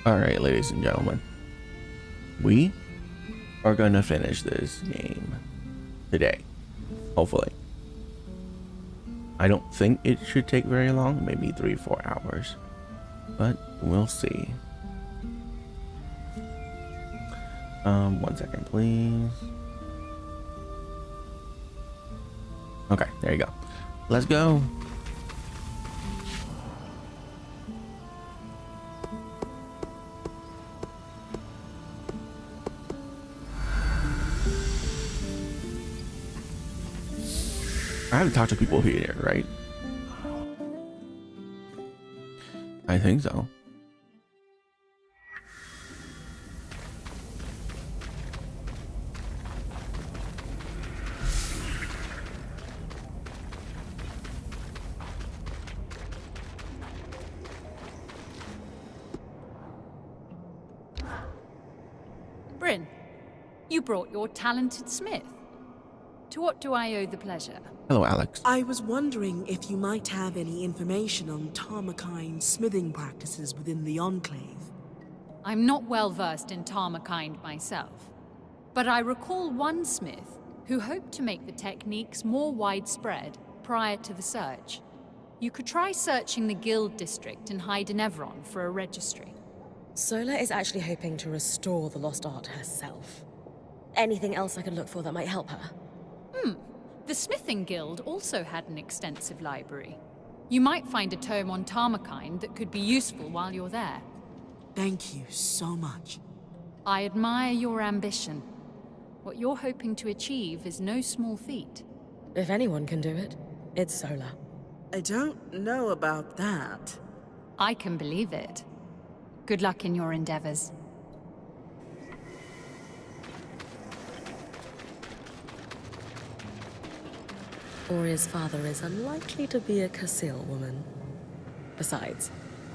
Alright, ladies and gentlemen. We are gonna finish this game today. Hopefully. I don't think it should take very long, maybe 3-4 hours. But we'll see. 1 second, please. Okay, there you go. Let's go. I have to talk to people here, right? I think so. Bryn, you brought your talented smith. To what do I owe the pleasure? Hello, Alex. I was wondering if you might have any information on Tarmakind smithing practices within the Enclave. I'm not well versed in Tarmakind myself, but I recall one smith who hoped to make the techniques more widespread prior to the Surge. You could try searching the Guild District in Hydenevron for a registry. Sola is actually hoping to restore the lost art herself. Anything else I could look for that might help her? The Smithing Guild also had an extensive library. You might find a tome on Tarmakind that could be useful while you're there. Thank you so much. I admire your ambition. What you're hoping to achieve is no small feat. If anyone can do it, it's Sola. I don't know about that. I can believe it. Good luck in your endeavors. Oria's father is unlikely to be a Casil woman. Besides,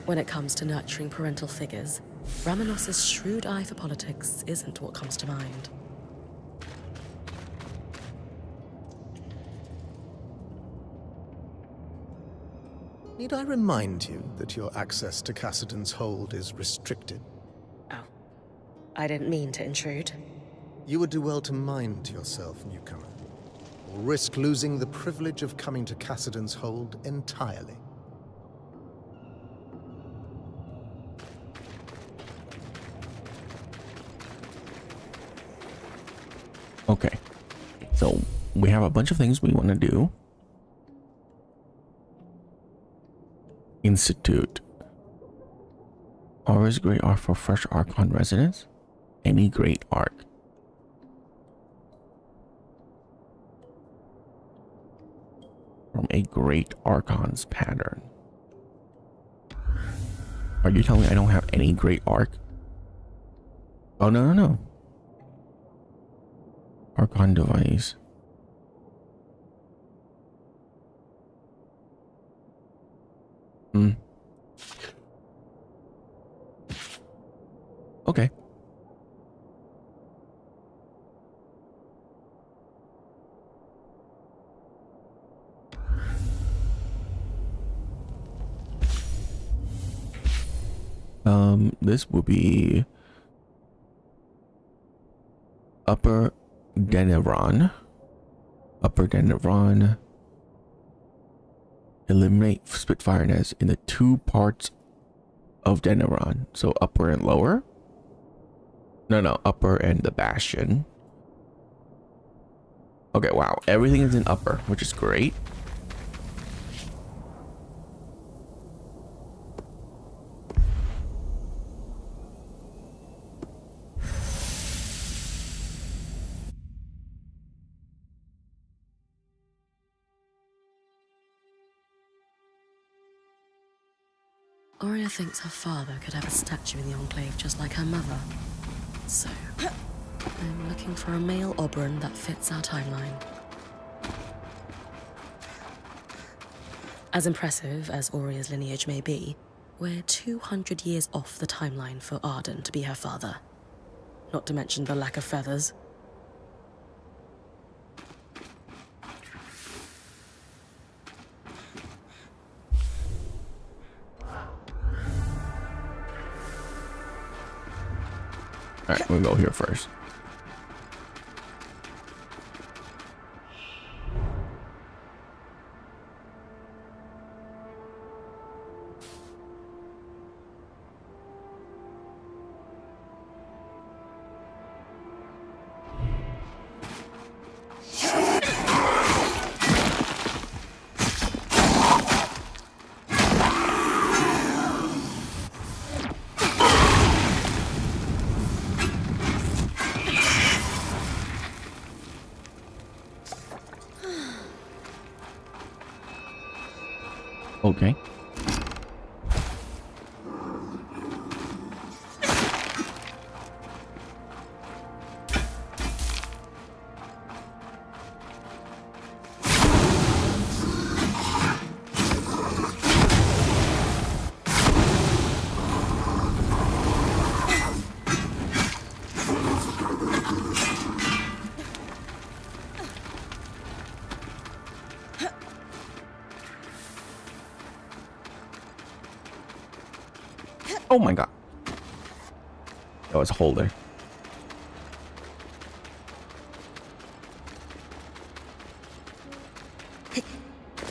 when it comes to nurturing parental figures, Ramanos's shrewd eye for politics isn't what comes to mind. Need I remind you that your access to Cassidon's hold is restricted? Oh, I didn't mean to intrude. You would do well to mind yourself, newcomer, or risk losing the privilege of coming to Cassidon's hold entirely. Okay. So, we have a bunch of things we want to do. Institute. Aura's Great Arc for fresh Archon residents. Any Great Arc. From a Great Archon's pattern. Are you telling me I don't have any Great Arc? Oh, no. Archon device. Okay. This will be Upper Denevron. Eliminate Spitfire nest in the 2 parts of Denevron. So upper and lower? No, upper and the Bastion. Okay, wow. Everything is in upper, which is great. Oria thinks her father could have a statue in the Enclave just like her mother. So, I'm looking for a male Oberon that fits our timeline. As impressive as Oria's lineage may be, we're 200 years off the timeline for Arden to be her father. Not to mention the lack of feathers. Alright, we'll go here first. Okay. Oh my god. That was a holder.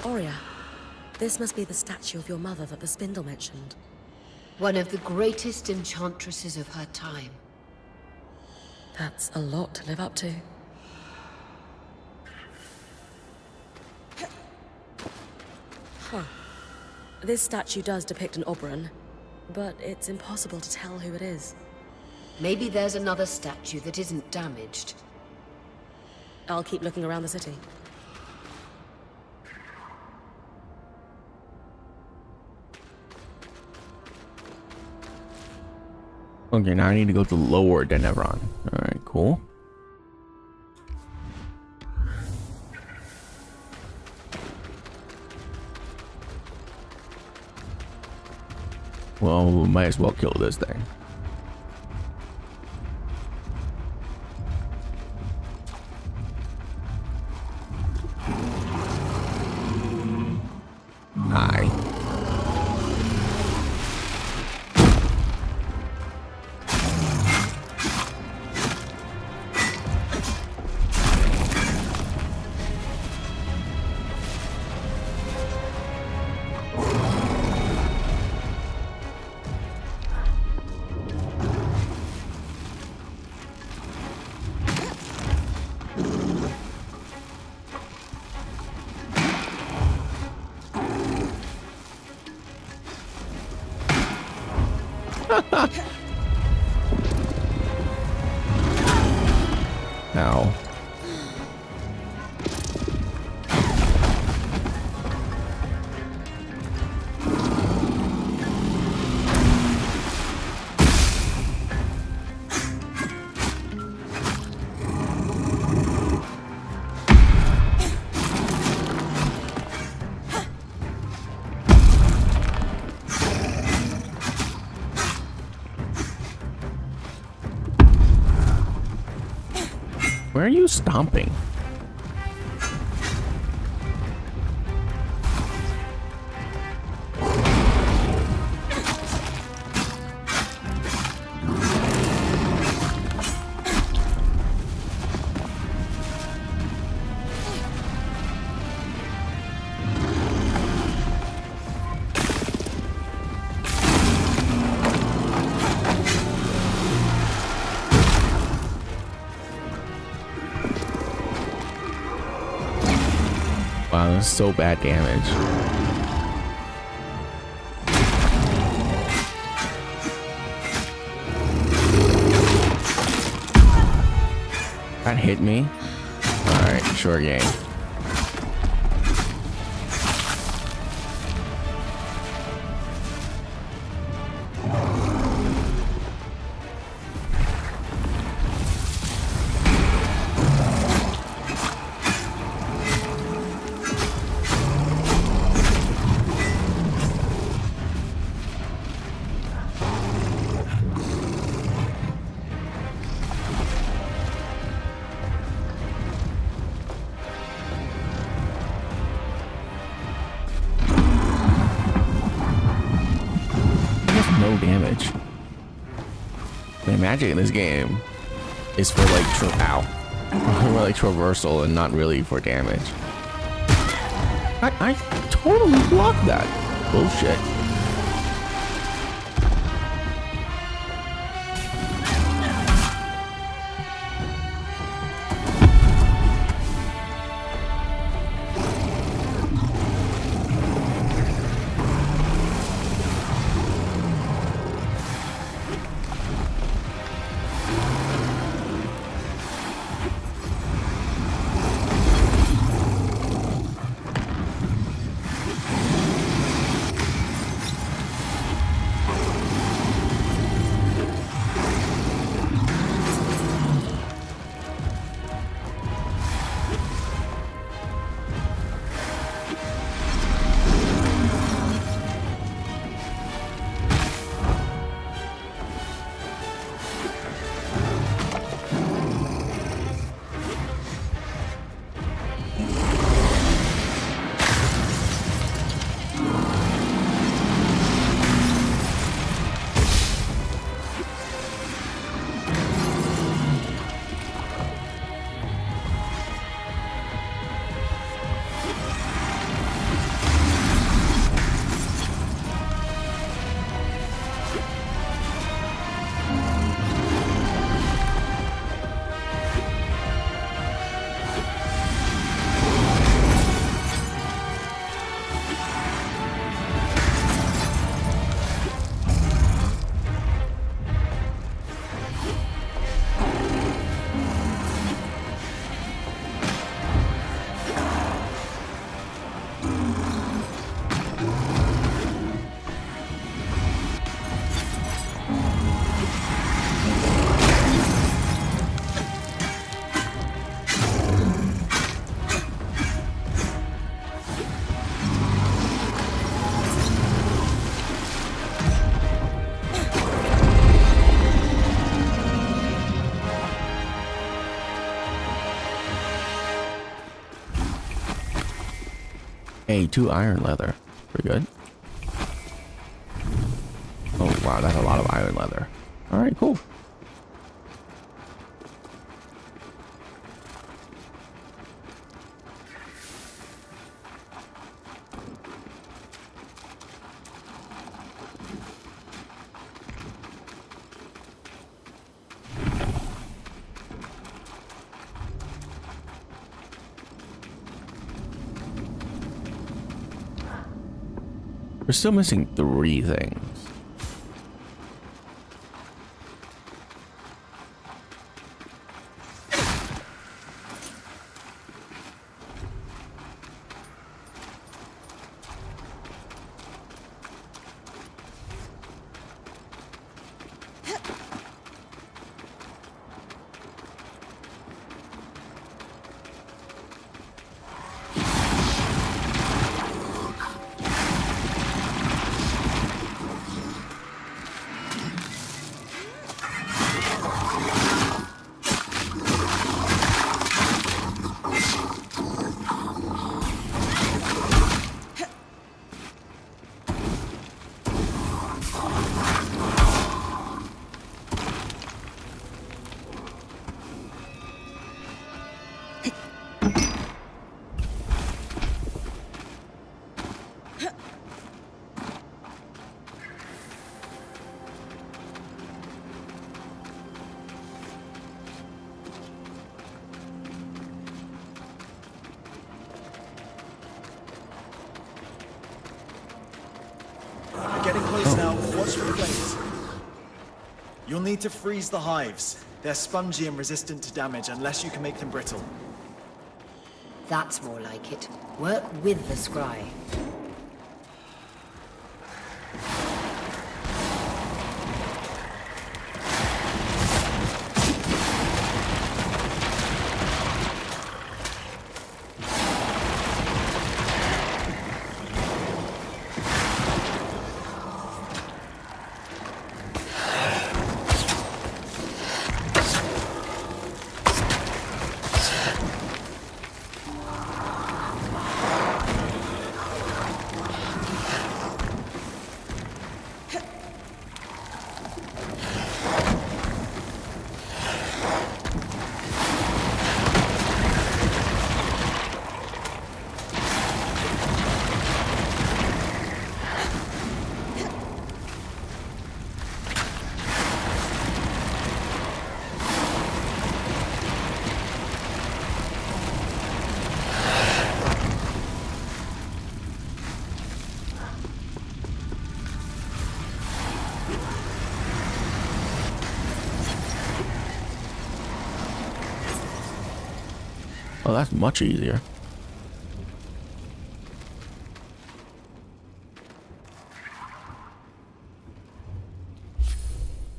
Oria, this must be the statue of your mother that the spindle mentioned. One of the greatest enchantresses of her time. That's a lot to live up to. Huh. This statue does depict an Oberon, but it's impossible to tell who it is. Maybe there's another statue that isn't damaged. I'll keep looking around the city. Okay, now I need to go to Lower Denevron. Alright, cool. Well, we might as well kill this thing. Aye. Ow. Where are you stomping? Wow, that's so bad damage. That hit me. Alright, sure game. No damage. Wait a magic in this game is for like more like traversal and not really for damage. I totally blocked that. Bullshit. Hey, 2 iron leather. Pretty good. Oh wow, that's a lot of iron leather. Alright, cool. We're still missing 3 things. Getting close now. Watch for the flames. You'll need to freeze the hives. They're spongy and resistant to damage unless you can make them brittle. That's more like it. Work with the scry. Oh, that's much easier.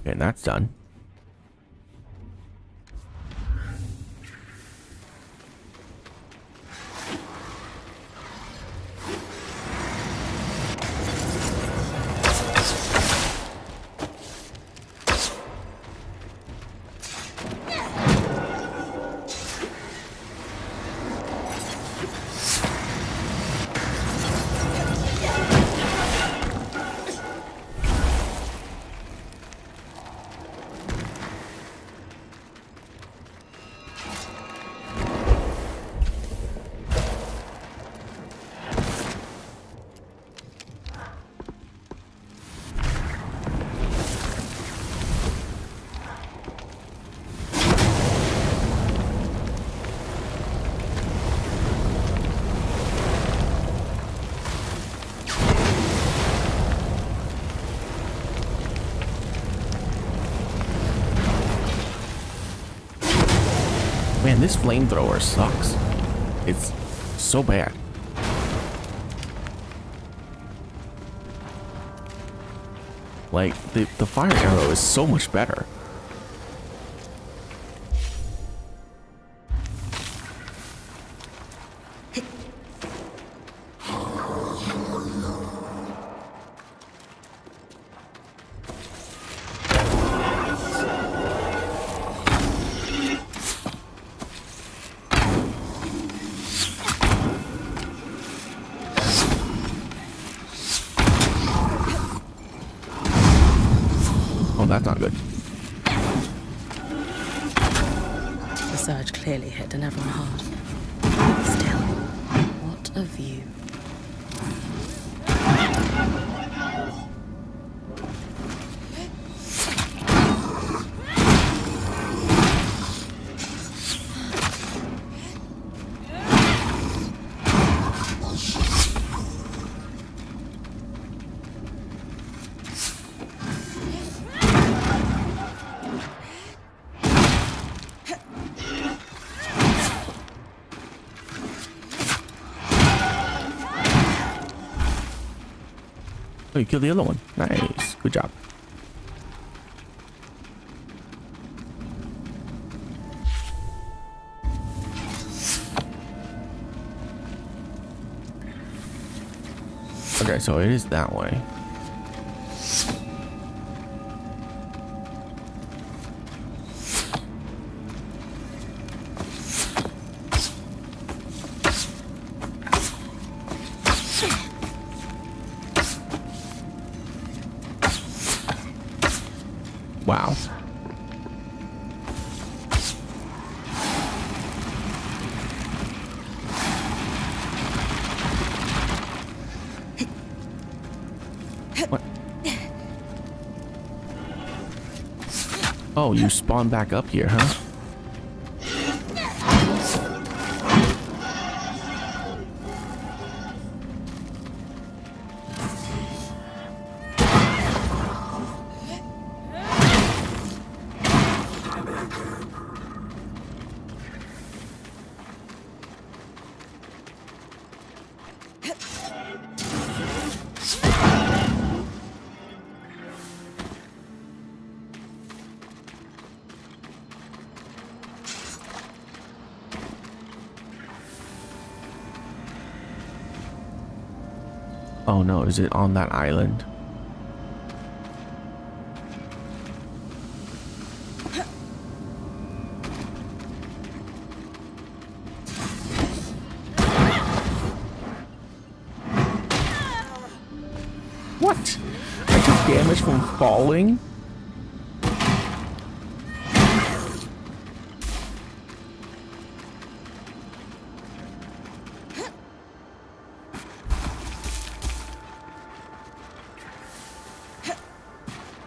And that's done. Man, this flamethrower sucks. It's so bad. Like, the fire arrow is so much better. Oh, that's not good. The surge clearly hit Denevron hard. Still, what a view. Oh, you killed the other one. Nice. Good job. Okay, so it is that way. Wow. What? Oh, you spawn back up here, huh? Oh no, is it on that island? What? I took damage from falling?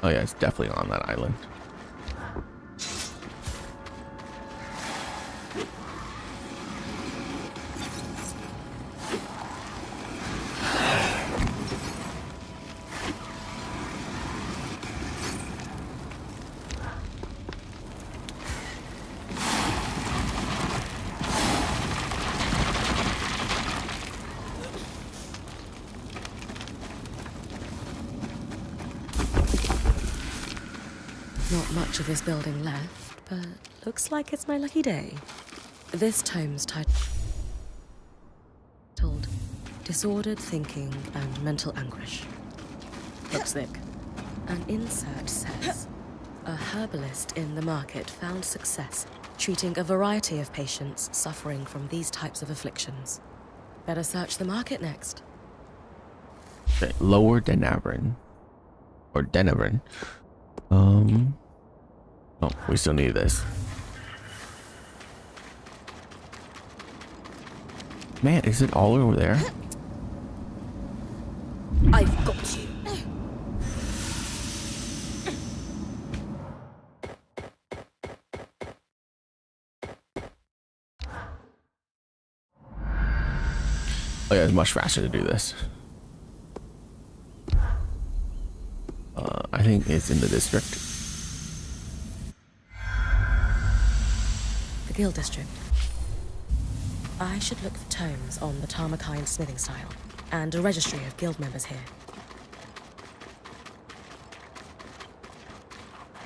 Oh yeah, it's definitely on that island. Not much of this building left, but looks like it's my lucky day. This tome's titled Disordered Thinking and Mental Anguish. Looks thick. An insert says, a herbalist in the market found success treating a variety of patients suffering from these types of afflictions. Better search the market next. Okay, Lower Denavern. Or Denavern. Oh, we still need this. Man, is it all over there? I've got you. Oh yeah, it's much faster to do this. I think it's in the district. The Guild District. I should look for tomes on the Tarmakine smithing style, and a registry of guild members here.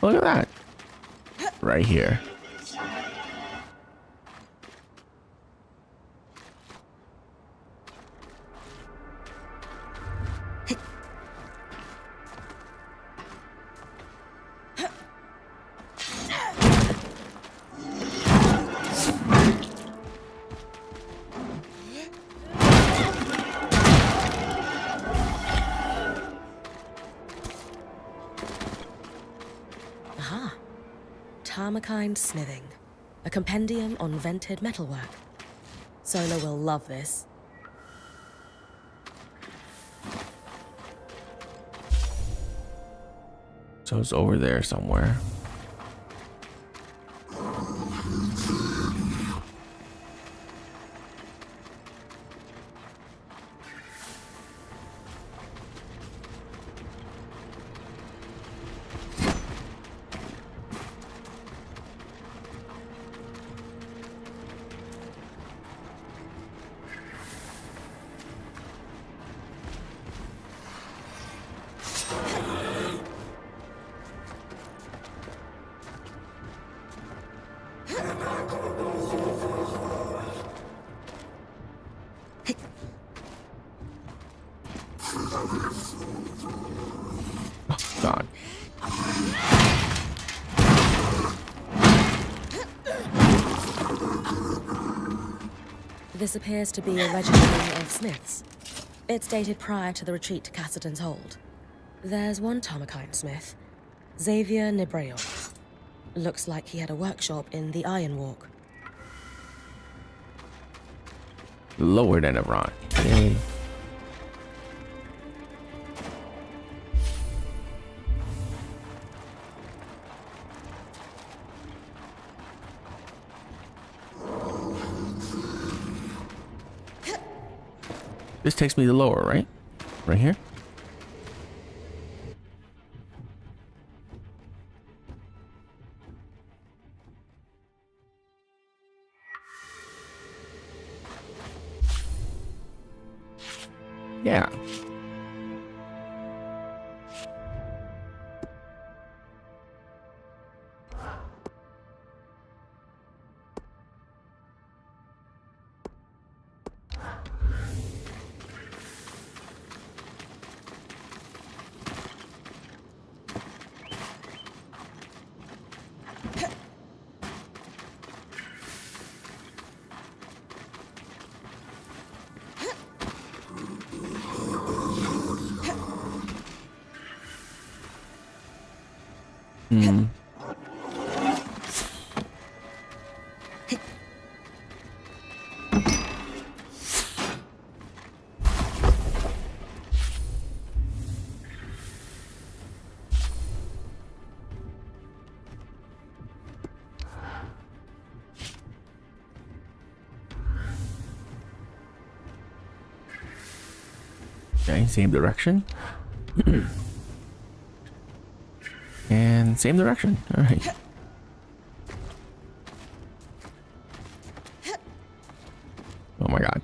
Look at that. Right here. Aha. Tarmakine Smithing. A compendium on vented metalwork. Sola will love this. So it's over there somewhere. God. This appears to be a registry of smiths. It's dated prior to the retreat to Cassidy's Hold. There's one Tarmakine smith, Xavier Nibreor. Looks like he had a workshop in the Iron Walk. Lower Denavron. Yay. This takes me to lower, right? Right here? Yeah. Hmm. Okay, same direction. And same direction. All right. Oh my God.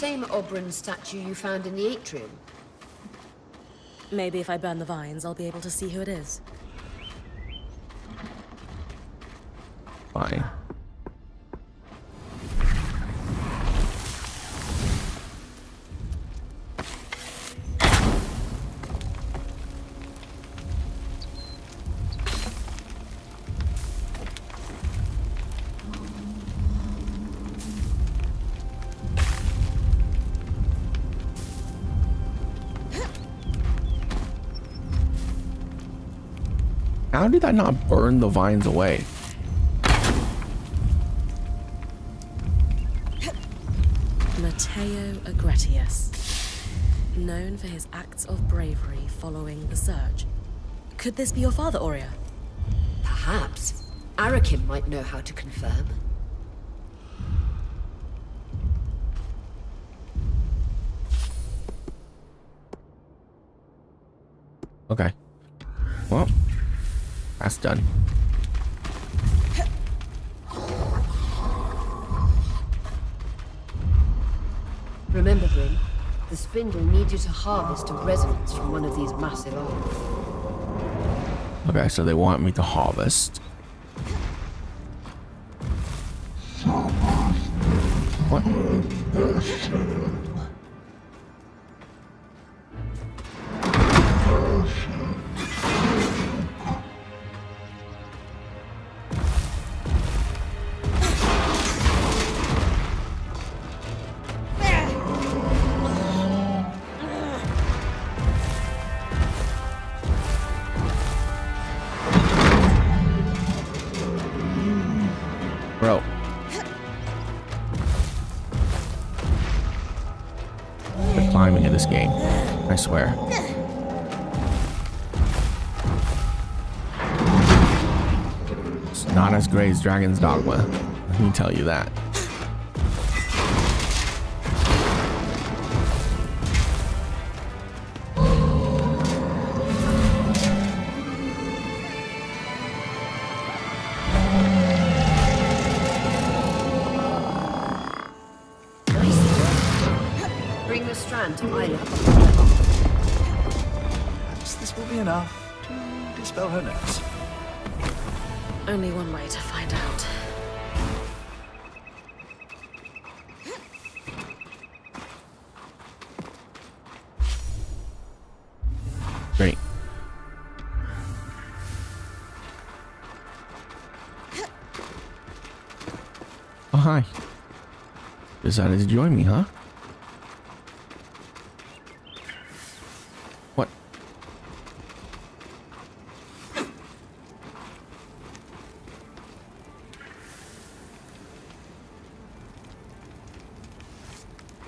same Oberon statue you found in the atrium? Maybe if I burn the vines, I'll be able to see who it is. Fine. How did that not burn the vines away? Matteo Agretius, known for his acts of bravery following the surge. Could this be your father, Aurea? Perhaps. Arakim might know how to confirm. Okay. Well, that's done. Remember, Bryn, the spindle needs you to harvest a resonance from one of these massive arms. Okay, so they want me to harvest. What? Bro. The climbing in this game, I swear. It's not as great as Dragon's Dogma. Let me tell you that. Bring the strand to my level. Perhaps this will be enough to dispel her nerves. Only one way to find out. Great. Oh, hi. Decided to join me, huh? What?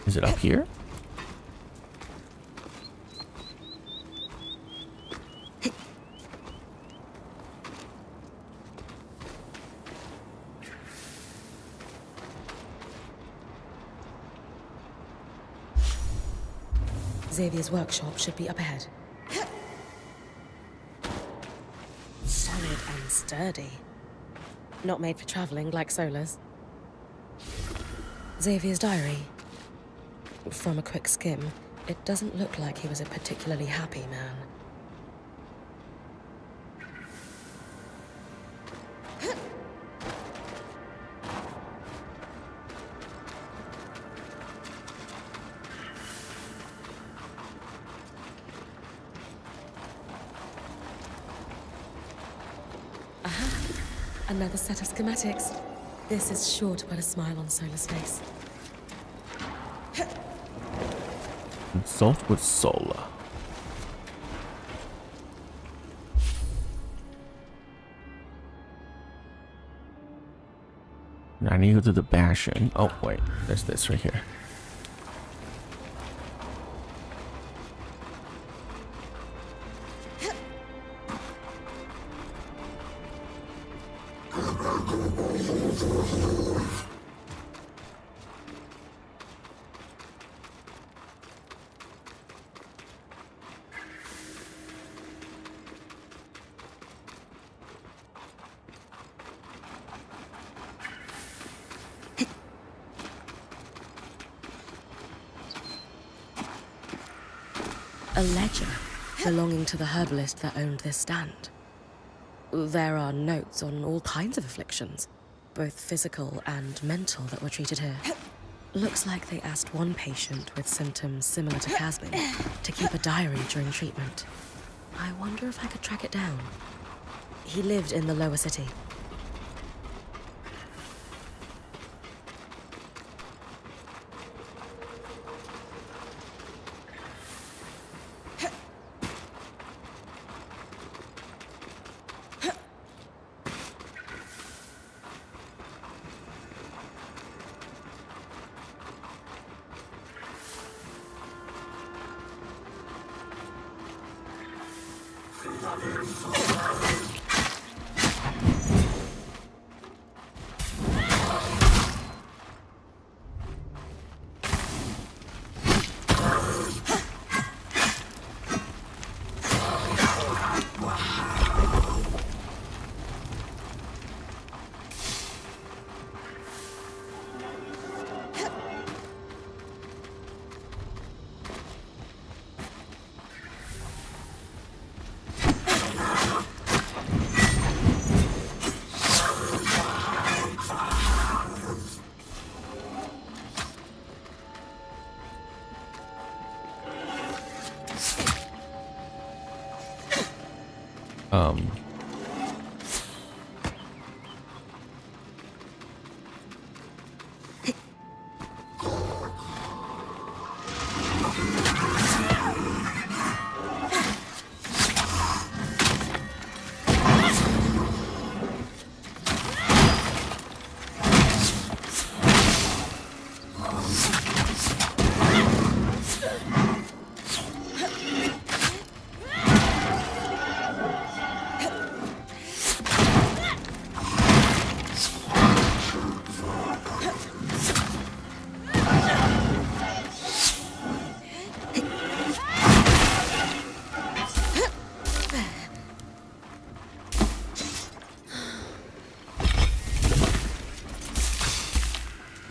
Is it up here? Xavier's workshop should be up ahead. Solid and sturdy. Not made for traveling like Solar's. Xavier's diary. From a quick skim, it doesn't look like he was a particularly happy man. Another set of schematics. This is sure to put a smile on Solar's face. Consult with Sola. Now I need to go to the Bastion. Oh, wait. There's this right here. A ledger belonging to the herbalist that owned this stand. There are notes on all kinds of afflictions, both physical and mental, that were treated here. Looks like they asked one patient with symptoms similar to Casmin to keep a diary during treatment. I wonder if I could track it down. He lived in the lower city.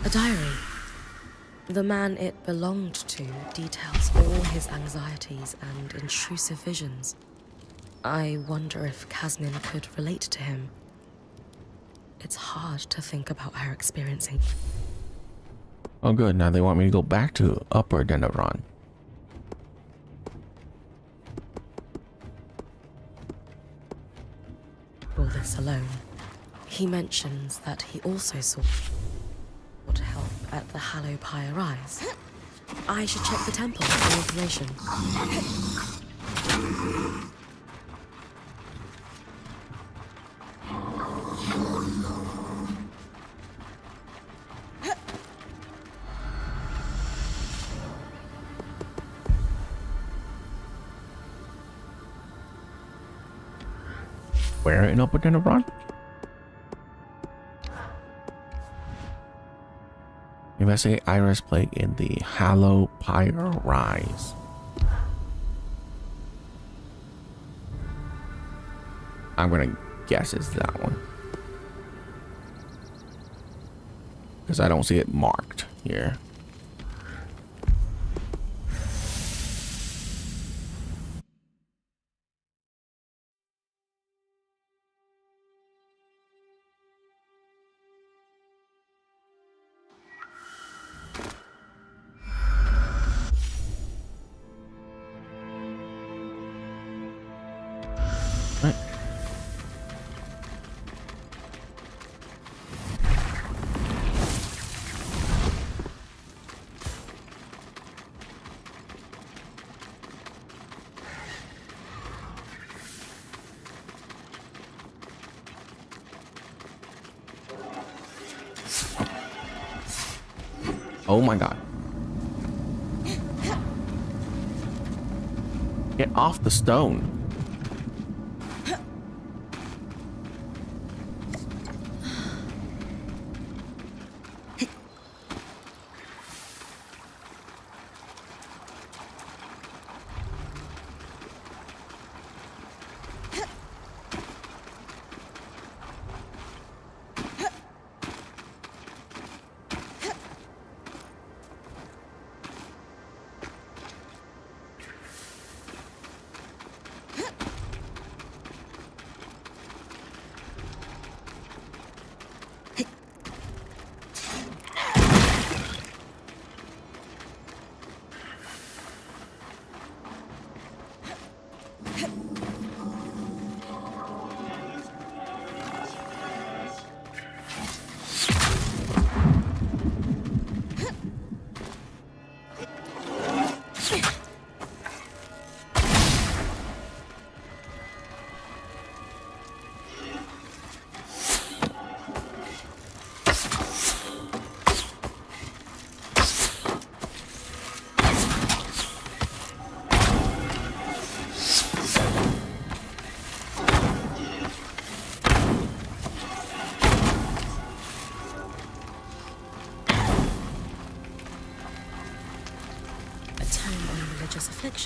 A diary. The man it belonged to details all his anxieties and intrusive visions. I wonder if Casmin could relate to him. It's hard to think about her experiencing. Oh good, now they want me to go back to Upper Denevron. All this alone. He mentions that he also sought help at the Hallow Pyre Rise. I should check the temple for more information. Where in Upper Denevron? Investigate Iris Plague in the Hallow Pyre Rise. I'm gonna guess it's that one, because I don't see it marked here. Oh my god. Get off the stone.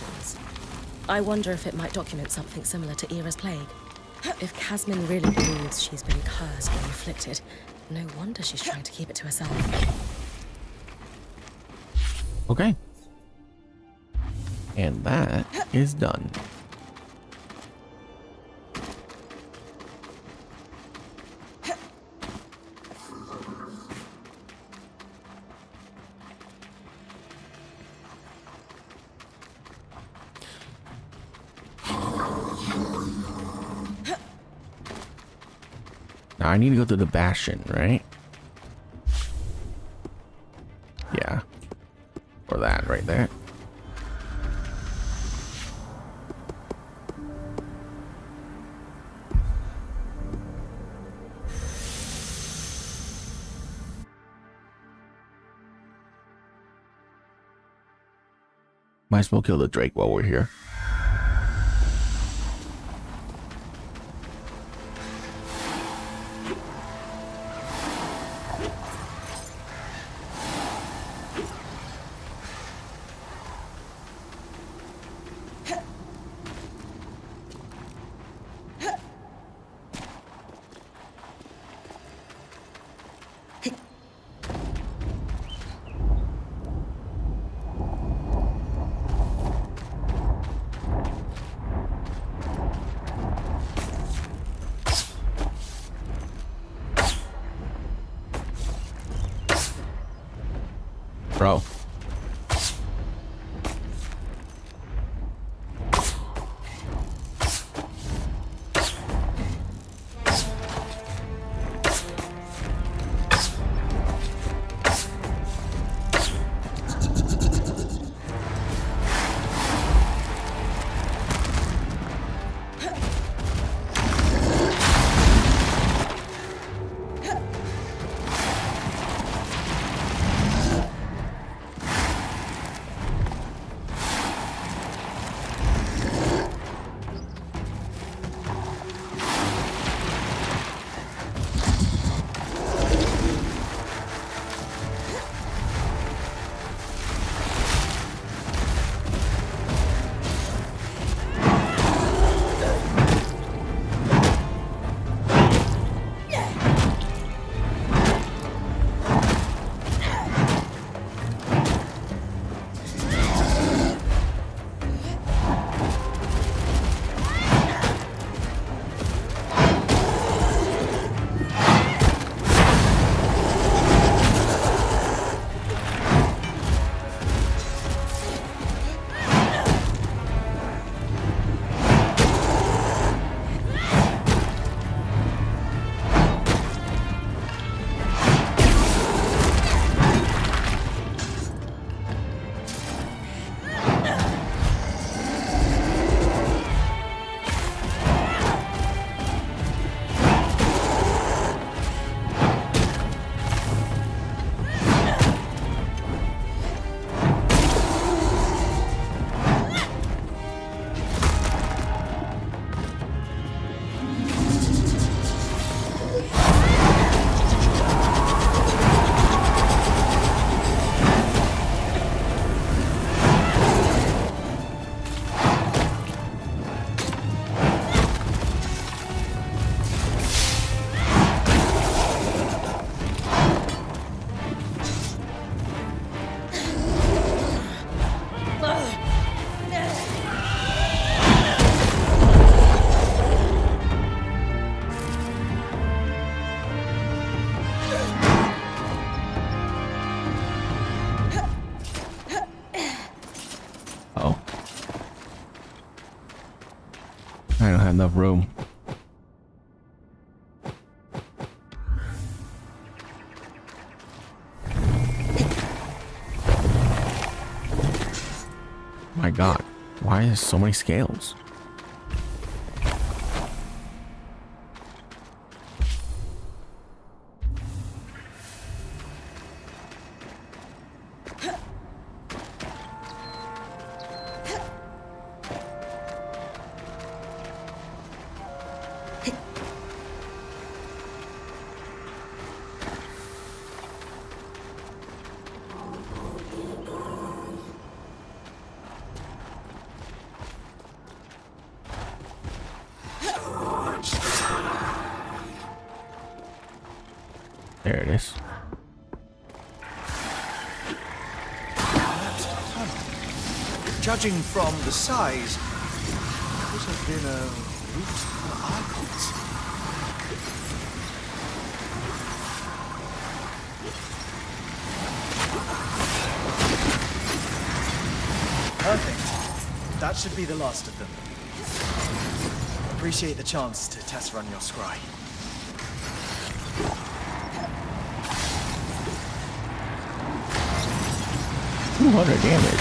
inscriptions. I wonder if it might document something similar to Era's plague. If Casmin really believes she's been cursed or inflicted, no wonder she's trying to keep it to herself. Okay. And that is done. Now I need to go to the Bastion, right? Yeah. Or that right there. Might as well kill the Drake while we're here. Bro. I don't have enough room. My God, why is so many scales? There it is. Judging from the size, could have been a route for Archons. Perfect. That should be the last of them. Appreciate the chance to test run your scry. 200 damage.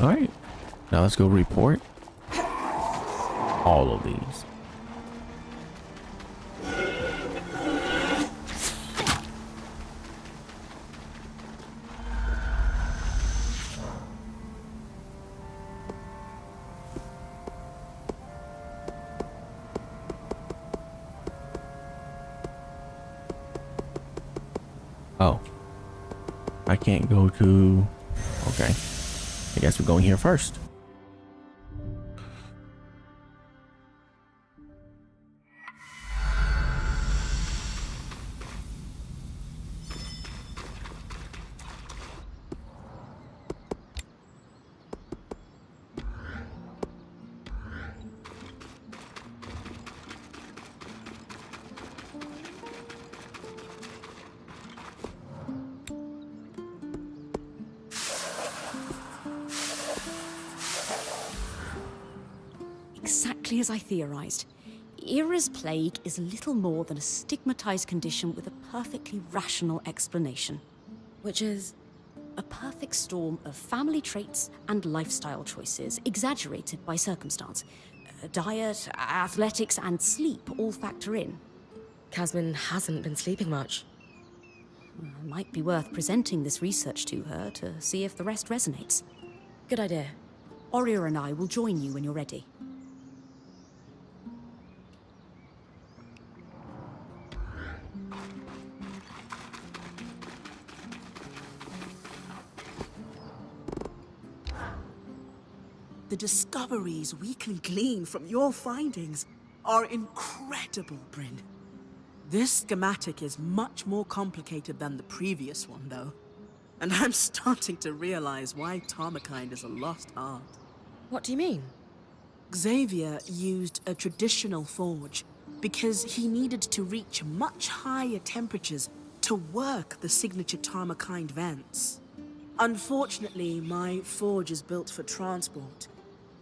All right, now let's go report all of these. Oh, I can't go to, okay. I guess we're going here first. Exactly as I theorized. Era's plague is little more than a stigmatized condition with a perfectly rational explanation. Which is... A perfect storm of family traits and lifestyle choices, exaggerated by circumstance. Diet, athletics, and sleep all factor in. Casmin hasn't been sleeping much. Might be worth presenting this research to her to see if the rest resonates. Good idea. Oria and I will join you when you're ready. The discoveries we can glean from your findings are incredible, Bryn. This schematic is much more complicated than the previous one, though. And I'm starting to realize why Tarmakind is a lost art. What do you mean? Xavier used a traditional forge because he needed to reach much higher temperatures to work the signature Tarmakind vents. Unfortunately, my forge is built for transport.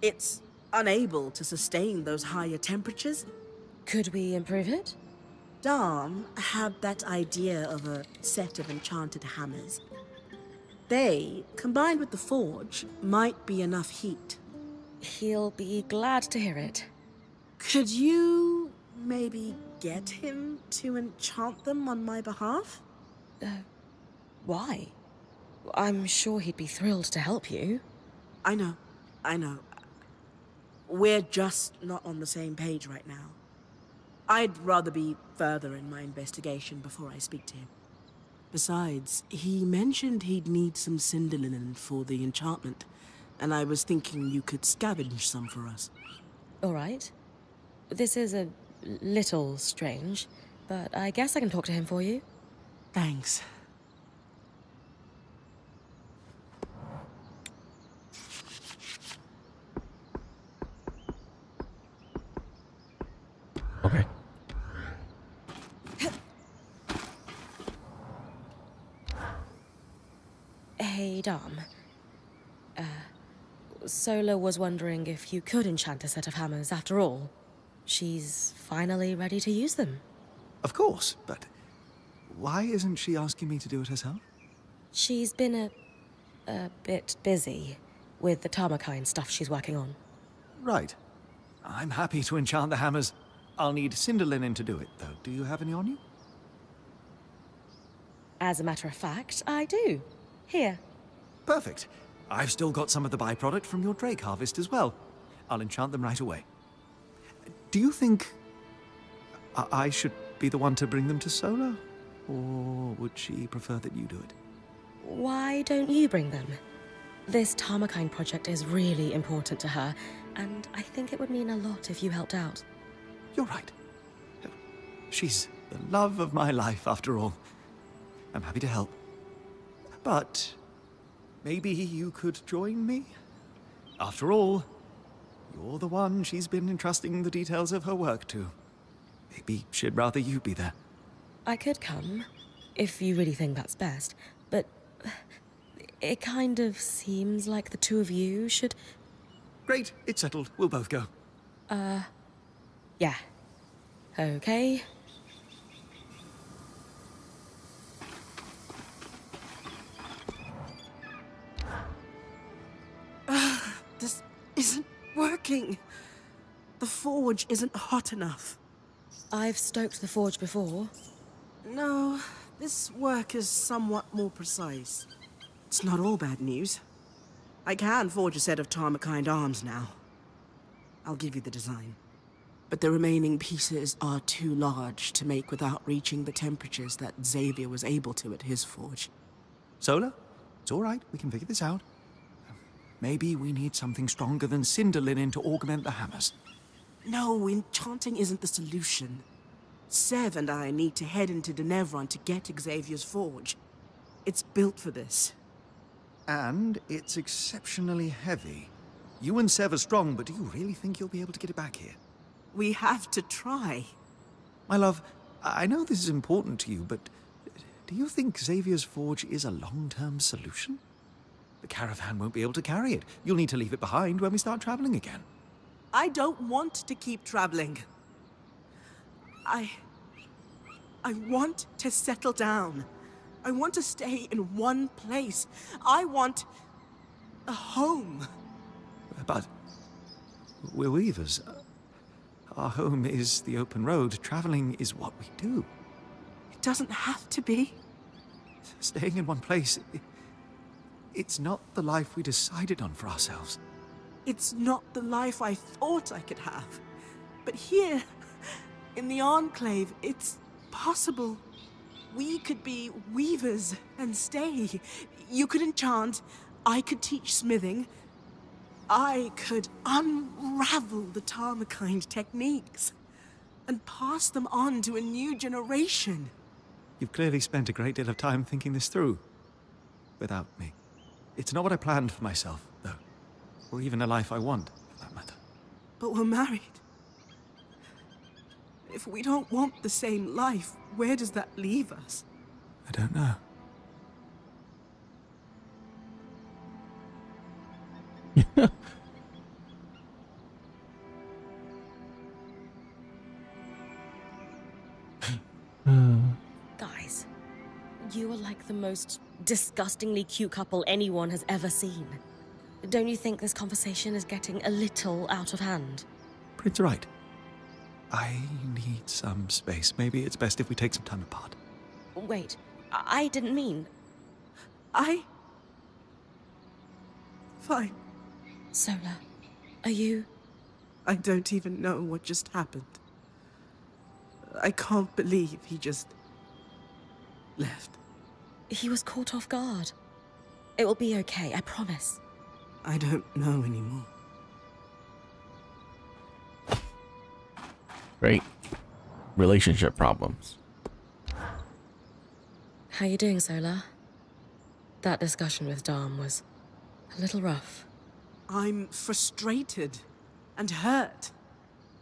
It's unable to sustain those higher temperatures. Could we improve it? Dom had that idea of a set of enchanted hammers. They, combined with the forge, might be enough heat. He'll be glad to hear it. Could you maybe get him to enchant them on my behalf? Why? I'm sure he'd be thrilled to help you. I know. We're just not on the same page right now. I'd rather be further in my investigation before I speak to him. Besides, he mentioned he'd need some cinder linen for the enchantment, and I was thinking you could scavenge some for us. All right. This is a little strange, but I guess I can talk to him for you. Thanks. Okay. Hey, Dom. Sola was wondering if you could enchant a set of hammers after all. She's finally ready to use them. Of course, but why isn't she asking me to do it herself? She's been a bit busy with the Tarmakind stuff she's working on. Right. I'm happy to enchant the hammers. I'll need cinder linen to do it, though. Do you have any on you? As a matter of fact, I do. Here. Perfect. I've still got some of the byproduct from your Drake harvest as well. I'll enchant them right away. Do you think I should be the one to bring them to Sola? Or would she prefer that you do it? Why don't you bring them? This Tarmakine project is really important to her, and I think it would mean a lot if you helped out. You're right. She's the love of my life, after all. I'm happy to help. But maybe you could join me? After all, you're the one she's been entrusting the details of her work to. Maybe she'd rather you be there. I could come, if you really think that's best, but it kind of seems like the two of you should... Great, it's settled. We'll both go. Yeah. Okay. This isn't working. The forge isn't hot enough. I've stoked the forge before. No, this work is somewhat more precise. It's not all bad news. I can forge a set of Tarmakine arms now. I'll give you the design. But the remaining pieces are too large to make without reaching the temperatures that Xavier was able to at his forge. Sola, it's all right. We can figure this out. Maybe we need something stronger than cinder linen to augment the hammers. No, enchanting isn't the solution. Sev and I need to head into Denevron to get Xavier's forge. It's built for this. And it's exceptionally heavy. You and Sev are strong, but do you really think you'll be able to get it back here? We have to try. My love, I know this is important to you, but do you think Xavier's forge is a long-term solution? The caravan won't be able to carry it. You'll need to leave it behind when we start traveling again. I don't want to keep traveling. I want to settle down. I want to stay in one place. I want a home. But we're weavers. Our home is the open road. Traveling is what we do. It doesn't have to be. Staying in one place, it's not the life we decided on for ourselves. It's not the life I thought I could have. But here, in the Enclave, it's possible. We could be weavers and stay. You could enchant. I could teach smithing. I could unravel the Tarmakine techniques and pass them on to a new generation. You've clearly spent a great deal of time thinking this through. Without me. It's not what I planned for myself, though. Or even a life I want, for that matter. But we're married. If we don't want the same life, where does that leave us? I don't know. Guys, you are like the most disgustingly cute couple anyone has ever seen. Don't you think this conversation is getting a little out of hand? Prince, right. I need some space. Maybe it's best if we take some time apart. Wait, I didn't mean... Fine. Sola, are you... I don't even know what just happened. I can't believe he just... left. He was caught off guard. It will be okay, I promise. I don't know anymore. Great. Relationship problems. How you doing, Sola? That discussion with Dom was a little rough. I'm frustrated and hurt.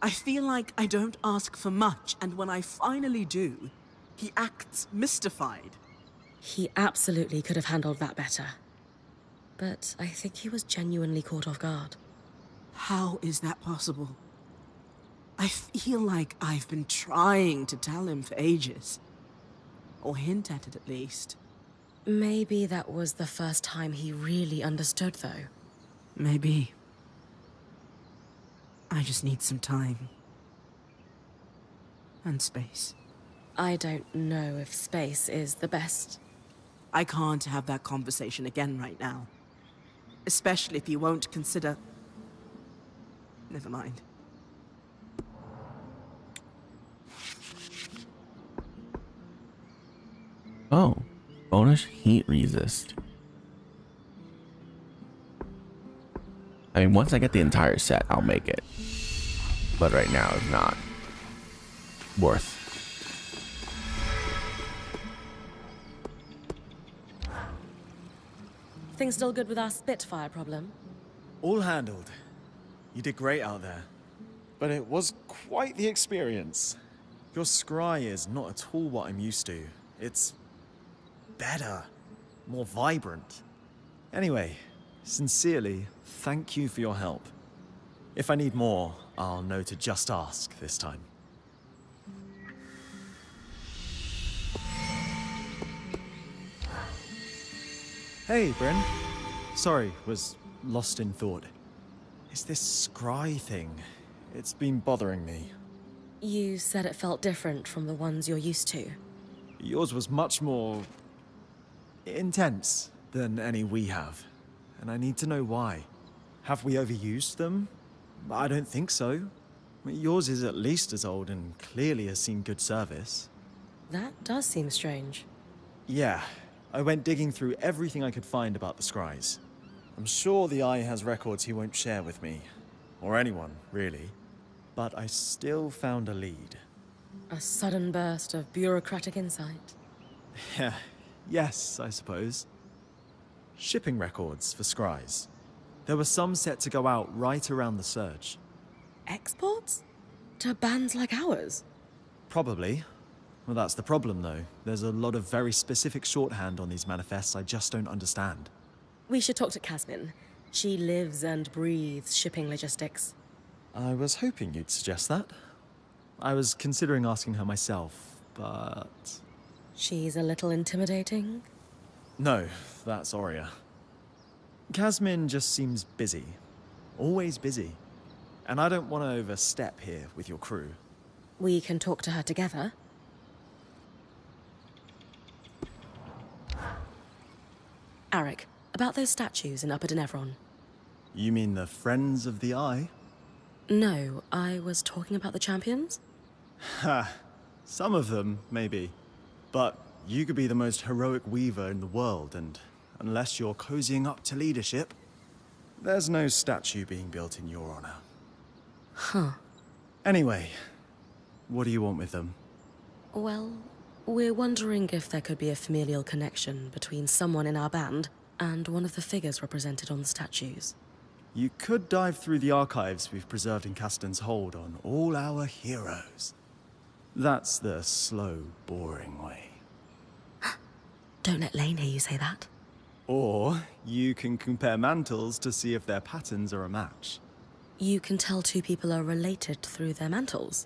I feel like I don't ask for much, and when I finally do, he acts mystified. He absolutely could have handled that better. But I think he was genuinely caught off guard. How is that possible? I feel like I've been trying to tell him for ages. Or hint at it, at least. Maybe that was the first time he really understood, though. Maybe. I just need some time. And space. I don't know if space is the best. I can't have that conversation again right now. Especially if you won't consider... Never mind. Oh, bonus heat resist. I mean, once I get the entire set, I'll make it. But right now, it's not worth. Things still good with our Spitfire problem? All handled. You did great out there. But it was quite the experience. Your scry is not at all what I'm used to. It's better, more vibrant. Anyway, sincerely, thank you for your help. If I need more, I'll know to just ask this time. Hey, Bryn. Sorry, was lost in thought. It's this scry thing. It's been bothering me. You said it felt different from the ones you're used to. Yours was much more intense than any we have, and I need to know why. Have we overused them? I don't think so. Yours is at least as old and clearly has seen good service. That does seem strange. Yeah, I went digging through everything I could find about the scries. I'm sure the Eye has records he won't share with me, or anyone, really. But I still found a lead. A sudden burst of bureaucratic insight. Yeah, yes, I suppose. Shipping records for scries. There were some set to go out right around the surge. Exports? To bands like ours? Probably. Well, that's the problem, though. There's a lot of very specific shorthand on these manifests I just don't understand. We should talk to Kasmin. She lives and breathes shipping logistics. I was hoping you'd suggest that. I was considering asking her myself, but... She's a little intimidating? No, that's Aurea. Kasmin just seems busy. Always busy. And I don't want to overstep here with your crew. We can talk to her together. Arik, about those statues in Upper Denevron. You mean the Friends of the Eye? No, I was talking about the champions. Ha! Some of them, maybe. But you could be the most heroic weaver in the world, and unless you're cozying up to leadership, there's no statue being built in your honor. Huh. Anyway, what do you want with them? Well, we're wondering if there could be a familial connection between someone in our band and one of the figures represented on the statues. You could dive through the archives we've preserved in Casten's Hold on all our heroes. That's the slow, boring way. Don't let Lane hear you say that. Or you can compare mantles to see if their patterns are a match. You can tell two people are related through their mantles.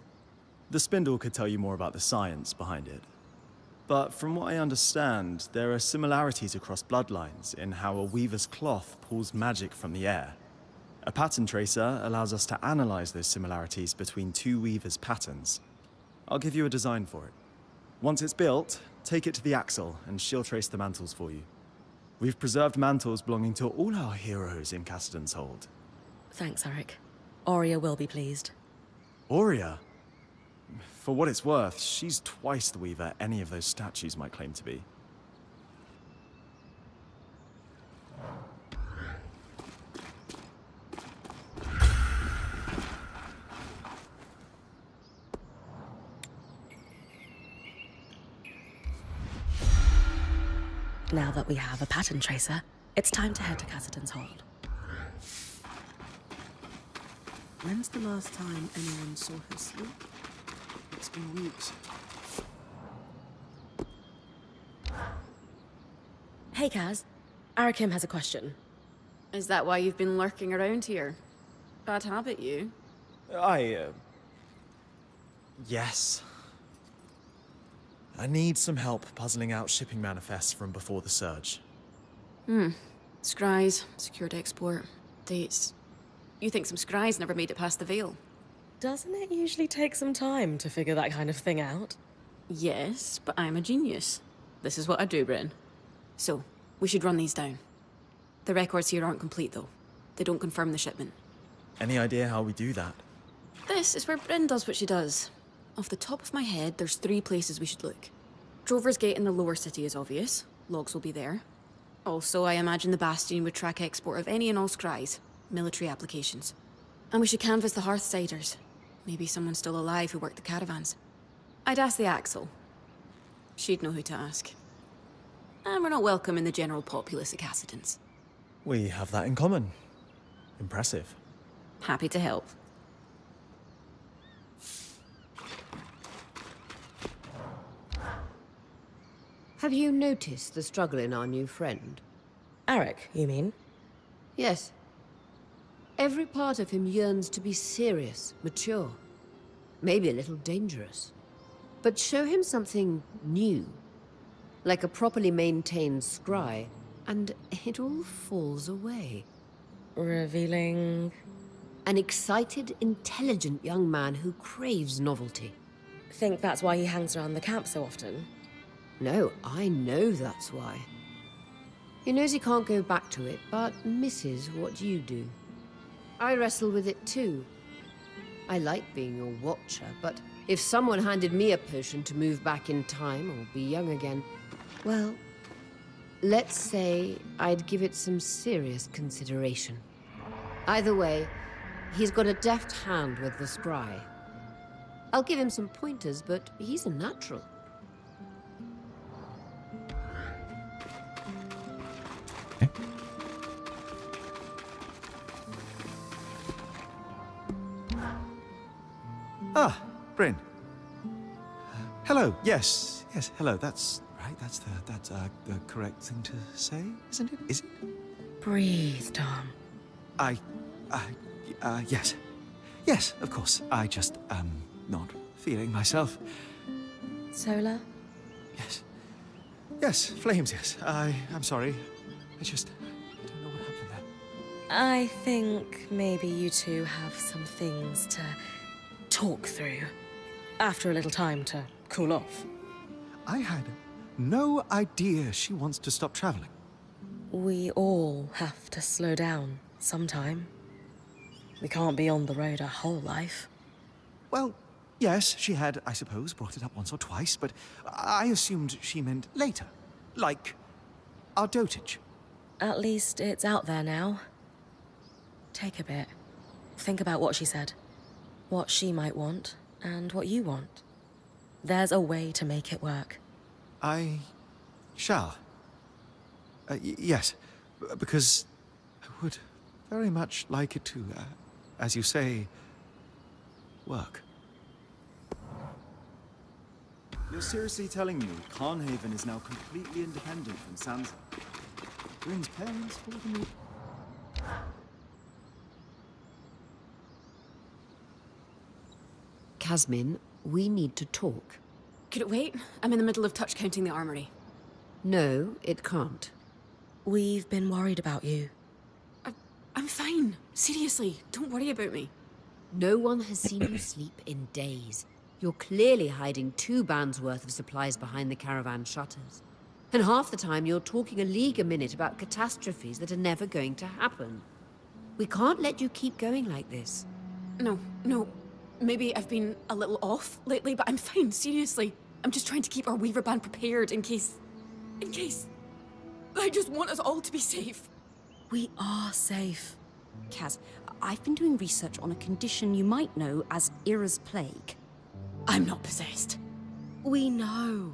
The spindle could tell you more about the science behind it. But from what I understand, there are similarities across bloodlines in how a weaver's cloth pulls magic from the air. A pattern tracer allows us to analyze those similarities between two weavers' patterns. I'll give you a design for it. Once it's built, take it to the Axle and she'll trace the mantles for you. We've preserved mantles belonging to all our heroes in Casten's Hold. Thanks, Arik. Aurea will be pleased. Aurea? For what it's worth, she's twice the weaver any of those statues might claim to be. Now that we have a pattern tracer, it's time to head to Cassidy's Hold. When's the last time anyone saw her sleep? It's been weeks. Hey, Kaz. Arakim has a question. Is that why you've been lurking around here? Bad habit, you. Yes. I need some help puzzling out shipping manifests from before the surge. Scries, secured export, dates. You think some scries never made it past the Veil? Doesn't it usually take some time to figure that kind of thing out? Yes, but I'm a genius. This is what I do, Bryn. So, we should run these down. The records here aren't complete, though. They don't confirm the shipment. Any idea how we do that? This is where Bryn does what she does. Off the top of my head, there's 3 places we should look. Drover's Gate in the lower city is obvious. Logs will be there. Also, I imagine the Bastion would track export of any and all scries. Military applications. And we should canvass the Hearthsiders. Maybe someone still alive who worked the caravans. I'd ask the Axel. She'd know who to ask. And we're not welcome in the general populace of Cassidans. We have that in common. Impressive. Happy to help. Have you noticed the struggle in our new friend? Eric, you mean? Yes. Every part of him yearns to be serious, mature, maybe a little dangerous. But show him something new, like a properly maintained scry, and it all falls away. Revealing... An excited, intelligent young man who craves novelty. Think that's why he hangs around the camp so often? No, I know that's why. He knows he can't go back to it, but misses what you do. I wrestle with it too. I like being your watcher, but if someone handed me a potion to move back in time or be young again, well, let's say I'd give it some serious consideration. Either way, he's got a deft hand with the scry. I'll give him some pointers, but he's a natural. Ah, Bryn. Hello. Yes, hello. That's right. That's the correct thing to say, isn't it? Is it? Breathe, Tom. Yes. Yes, of course. I just, not feeling myself. Solar? Yes. Yes, flames, yes. I'm sorry. I just don't know what happened there. I think maybe you two have some things to talk through. After a little time to cool off. I had no idea she wants to stop traveling. We all have to slow down sometime. We can't be on the road our whole life. Well, yes, she had, I suppose, brought it up once or twice, but I assumed she meant later. Like our dotage. At least it's out there now. Take a bit. Think about what she said. What she might want, and what you want. There's a way to make it work. I shall. Yes, because I would very much like it to, as you say, work. You're seriously telling me Carnhaven is now completely independent from Sansa? Bryn's parents holding me... Casmin, we need to talk. Could it wait? I'm in the middle of touch counting the armory. No, it can't. We've been worried about you. I'm fine. Seriously, don't worry about me. No one has seen you sleep in days. You're clearly hiding 2 bands worth of supplies behind the caravan shutters. And half the time you're talking a league a minute about catastrophes that are never going to happen. We can't let you keep going like this. No. Maybe I've been a little off lately, but I'm fine, seriously. I'm just trying to keep our Weaver Band prepared in case... I just want us all to be safe. We are safe. Kaz, I've been doing research on a condition you might know as Ira's Plague. I'm not possessed. We know.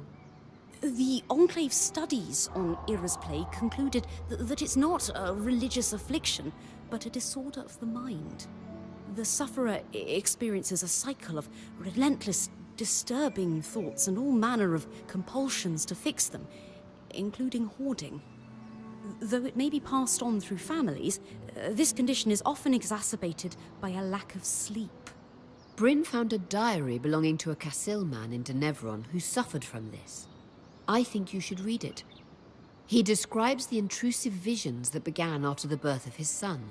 The Enclave's studies on Ira's Plague concluded that it's not a religious affliction, but a disorder of the mind. The sufferer experiences a cycle of relentless, disturbing thoughts and all manner of compulsions to fix them, including hoarding. Though it may be passed on through families, this condition is often exacerbated by a lack of sleep. Bryn found a diary belonging to a Cassil man in Denevron who suffered from this. I think you should read it. He describes the intrusive visions that began after the birth of his son.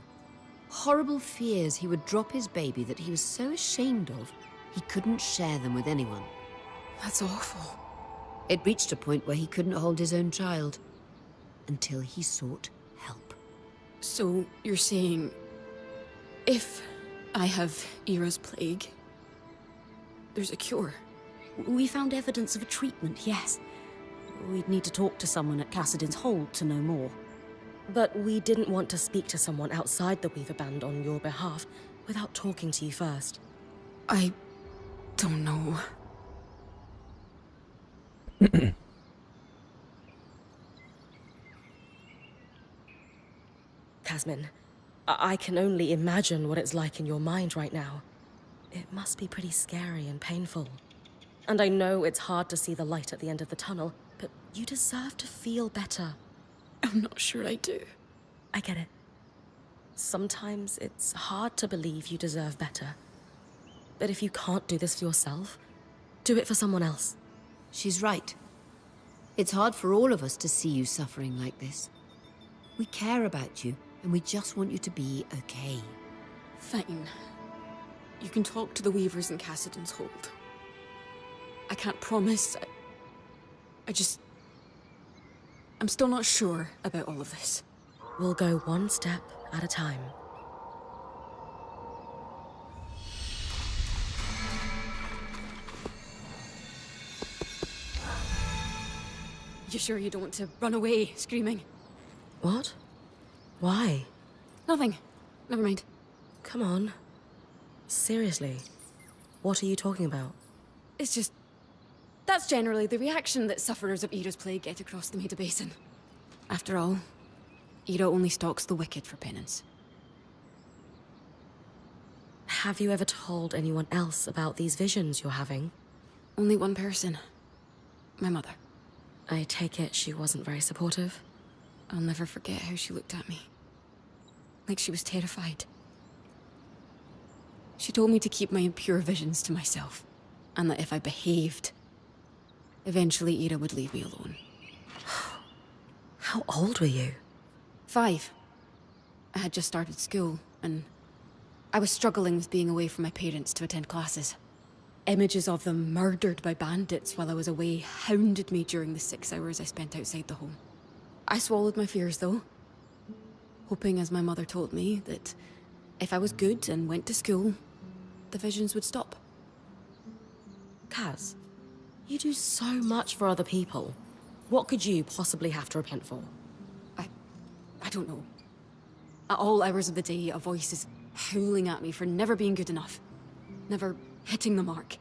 Horrible fears he would drop his baby that he was so ashamed of, he couldn't share them with anyone. That's awful. It reached a point where he couldn't hold his own child, until he sought help. So, you're saying... if I have Era's plague. There's a cure. We found evidence of a treatment, yes. We'd need to talk to someone at Cassidon's Hold to know more. But we didn't want to speak to someone outside the Weaver Band on your behalf without talking to you first. I don't know. Casmin, I can only imagine what it's like in your mind right now. It must be pretty scary and painful. And I know it's hard to see the light at the end of the tunnel, but you deserve to feel better. I'm not sure I do. I get it. Sometimes it's hard to believe you deserve better. But if you can't do this for yourself, do it for someone else. She's right. It's hard for all of us to see you suffering like this. We care about you, and we just want you to be okay. Fine. You can talk to the Weavers in Cassidon's Hold. I can't promise. I'm still not sure about all of this. We'll go one step at a time. You sure you don't want to run away, screaming? What? Why? Nothing. Never mind. Come on. Seriously. What are you talking about? It's just... That's generally the reaction that sufferers of Era's plague get across the Maida Basin. After all, Era only stalks the wicked for penance. Have you ever told anyone else about these visions you're having? Only one person. My mother. I take it she wasn't very supportive? I'll never forget how she looked at me. Like she was terrified. She told me to keep my impure visions to myself, and that if I behaved, eventually Era would leave me alone. How old were you? 5. I had just started school, and I was struggling with being away from my parents to attend classes. Images of them murdered by bandits while I was away hounded me during the 6 hours I spent outside the home. I swallowed my fears, though, hoping, as my mother told me, that if I was good and went to school, the visions would stop. Kaz, you do so much for other people. What could you possibly have to repent for? I don't know. At all hours of the day, a voice is howling at me for never being good enough. Never hitting the mark.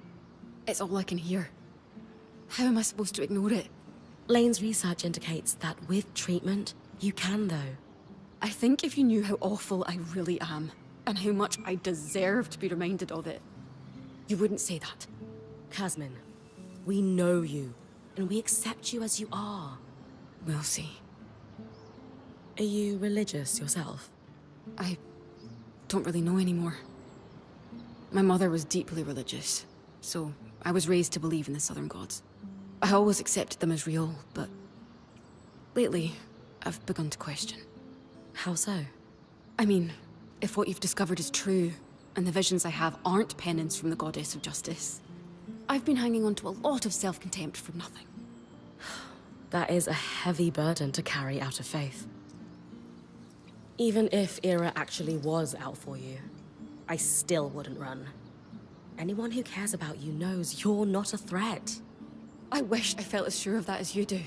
It's all I can hear. How am I supposed to ignore it? Lane's research indicates that with treatment, you can, though. I think if you knew how awful I really am, and how much I deserve to be reminded of it, you wouldn't say that. Casmin, we know you, and we accept you as you are. We'll see. Are you religious yourself? I don't really know anymore. My mother was deeply religious, so I was raised to believe in the Southern gods. I always accepted them as real, but lately, I've begun to question. How so? I mean, if what you've discovered is true, and the visions I have aren't penance from the goddess of justice, I've been hanging on to a lot of self-contempt for nothing. That is a heavy burden to carry out of faith. Even if Era actually was out for you, I still wouldn't run. Anyone who cares about you knows you're not a threat. I wish I felt as sure of that as you do.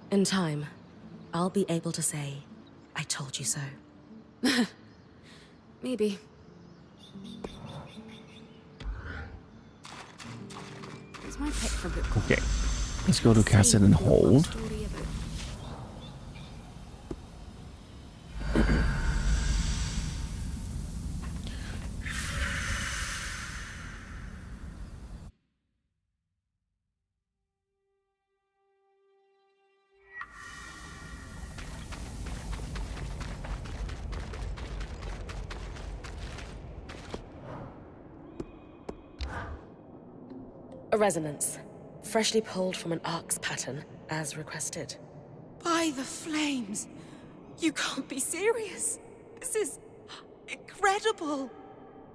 In time, I'll be able to say, I told you so. Maybe. It's my pick for book. Okay, let's go to Cassidon Hold. A resonance, freshly pulled from an arc's pattern, as requested. By the flames! You can't be serious! This is incredible!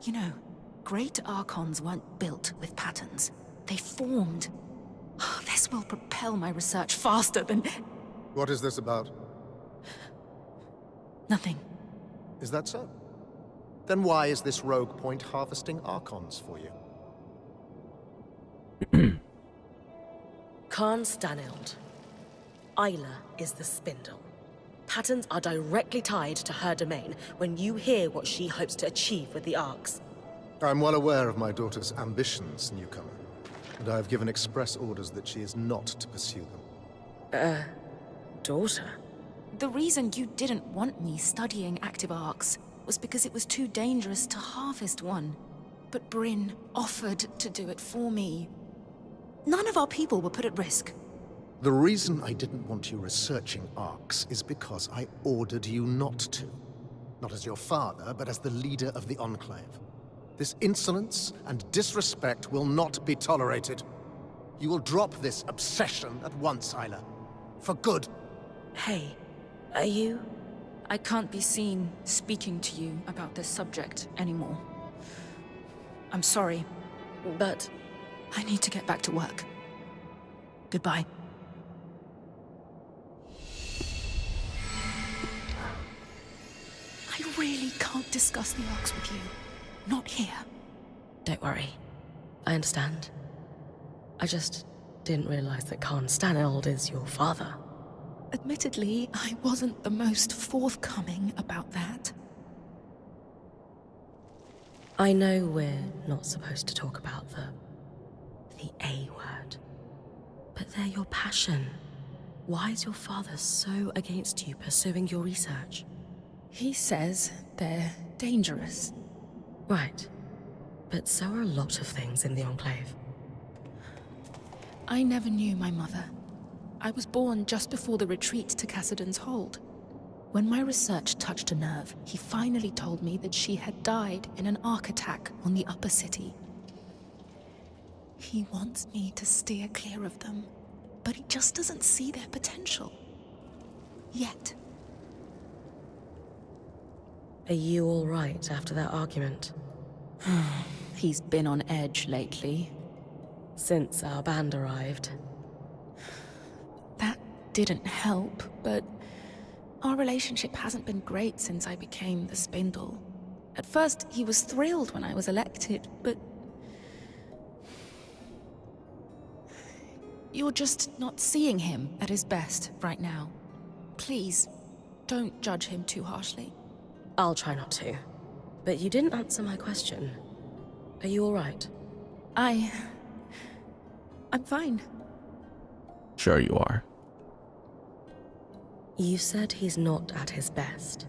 You know, great archons weren't built with patterns. They formed. This will propel my research faster than... What is this about? Nothing. Is that so? Then why is this rogue point harvesting Archons for you? Khan Stanild. Isla is the spindle. Patterns are directly tied to her domain when you hear what she hopes to achieve with the Arcs. I'm well aware of my daughter's ambitions, newcomer, and I have given express orders that she is not to pursue them. Daughter? The reason you didn't want me studying active arcs was because it was too dangerous to harvest one. But Bryn offered to do it for me. None of our people were put at risk. The reason I didn't want you researching arcs is because I ordered you not to. Not as your father, but as the leader of the Enclave. This insolence and disrespect will not be tolerated. You will drop this obsession at once, Isla. For good. Hey, are you... I can't be seen speaking to you about this subject anymore. I'm sorry. But... I need to get back to work. Goodbye. I really can't discuss the arcs with you. Not here. Don't worry. I understand. I just didn't realize that Khan Stanild is your father. Admittedly, I wasn't the most forthcoming about that. I know we're not supposed to talk about the A word. But they're your passion. Why is your father so against you pursuing your research? He says they're dangerous. Right. But so are a lot of things in the Enclave. I never knew my mother. I was born just before the retreat to Cassidon's Hold. When my research touched a nerve, he finally told me that she had died in an arc attack on the upper city. He wants me to steer clear of them, but he just doesn't see their potential. Yet. Are you all right after that argument? He's been on edge lately. Since our band arrived. That didn't help, but our relationship hasn't been great since I became the Spindle. At first, he was thrilled when I was elected, but... You're just not seeing him at his best right now. Please, don't judge him too harshly. I'll try not to. But you didn't answer my question. Are you all right? I'm fine. Sure you are. You said he's not at his best.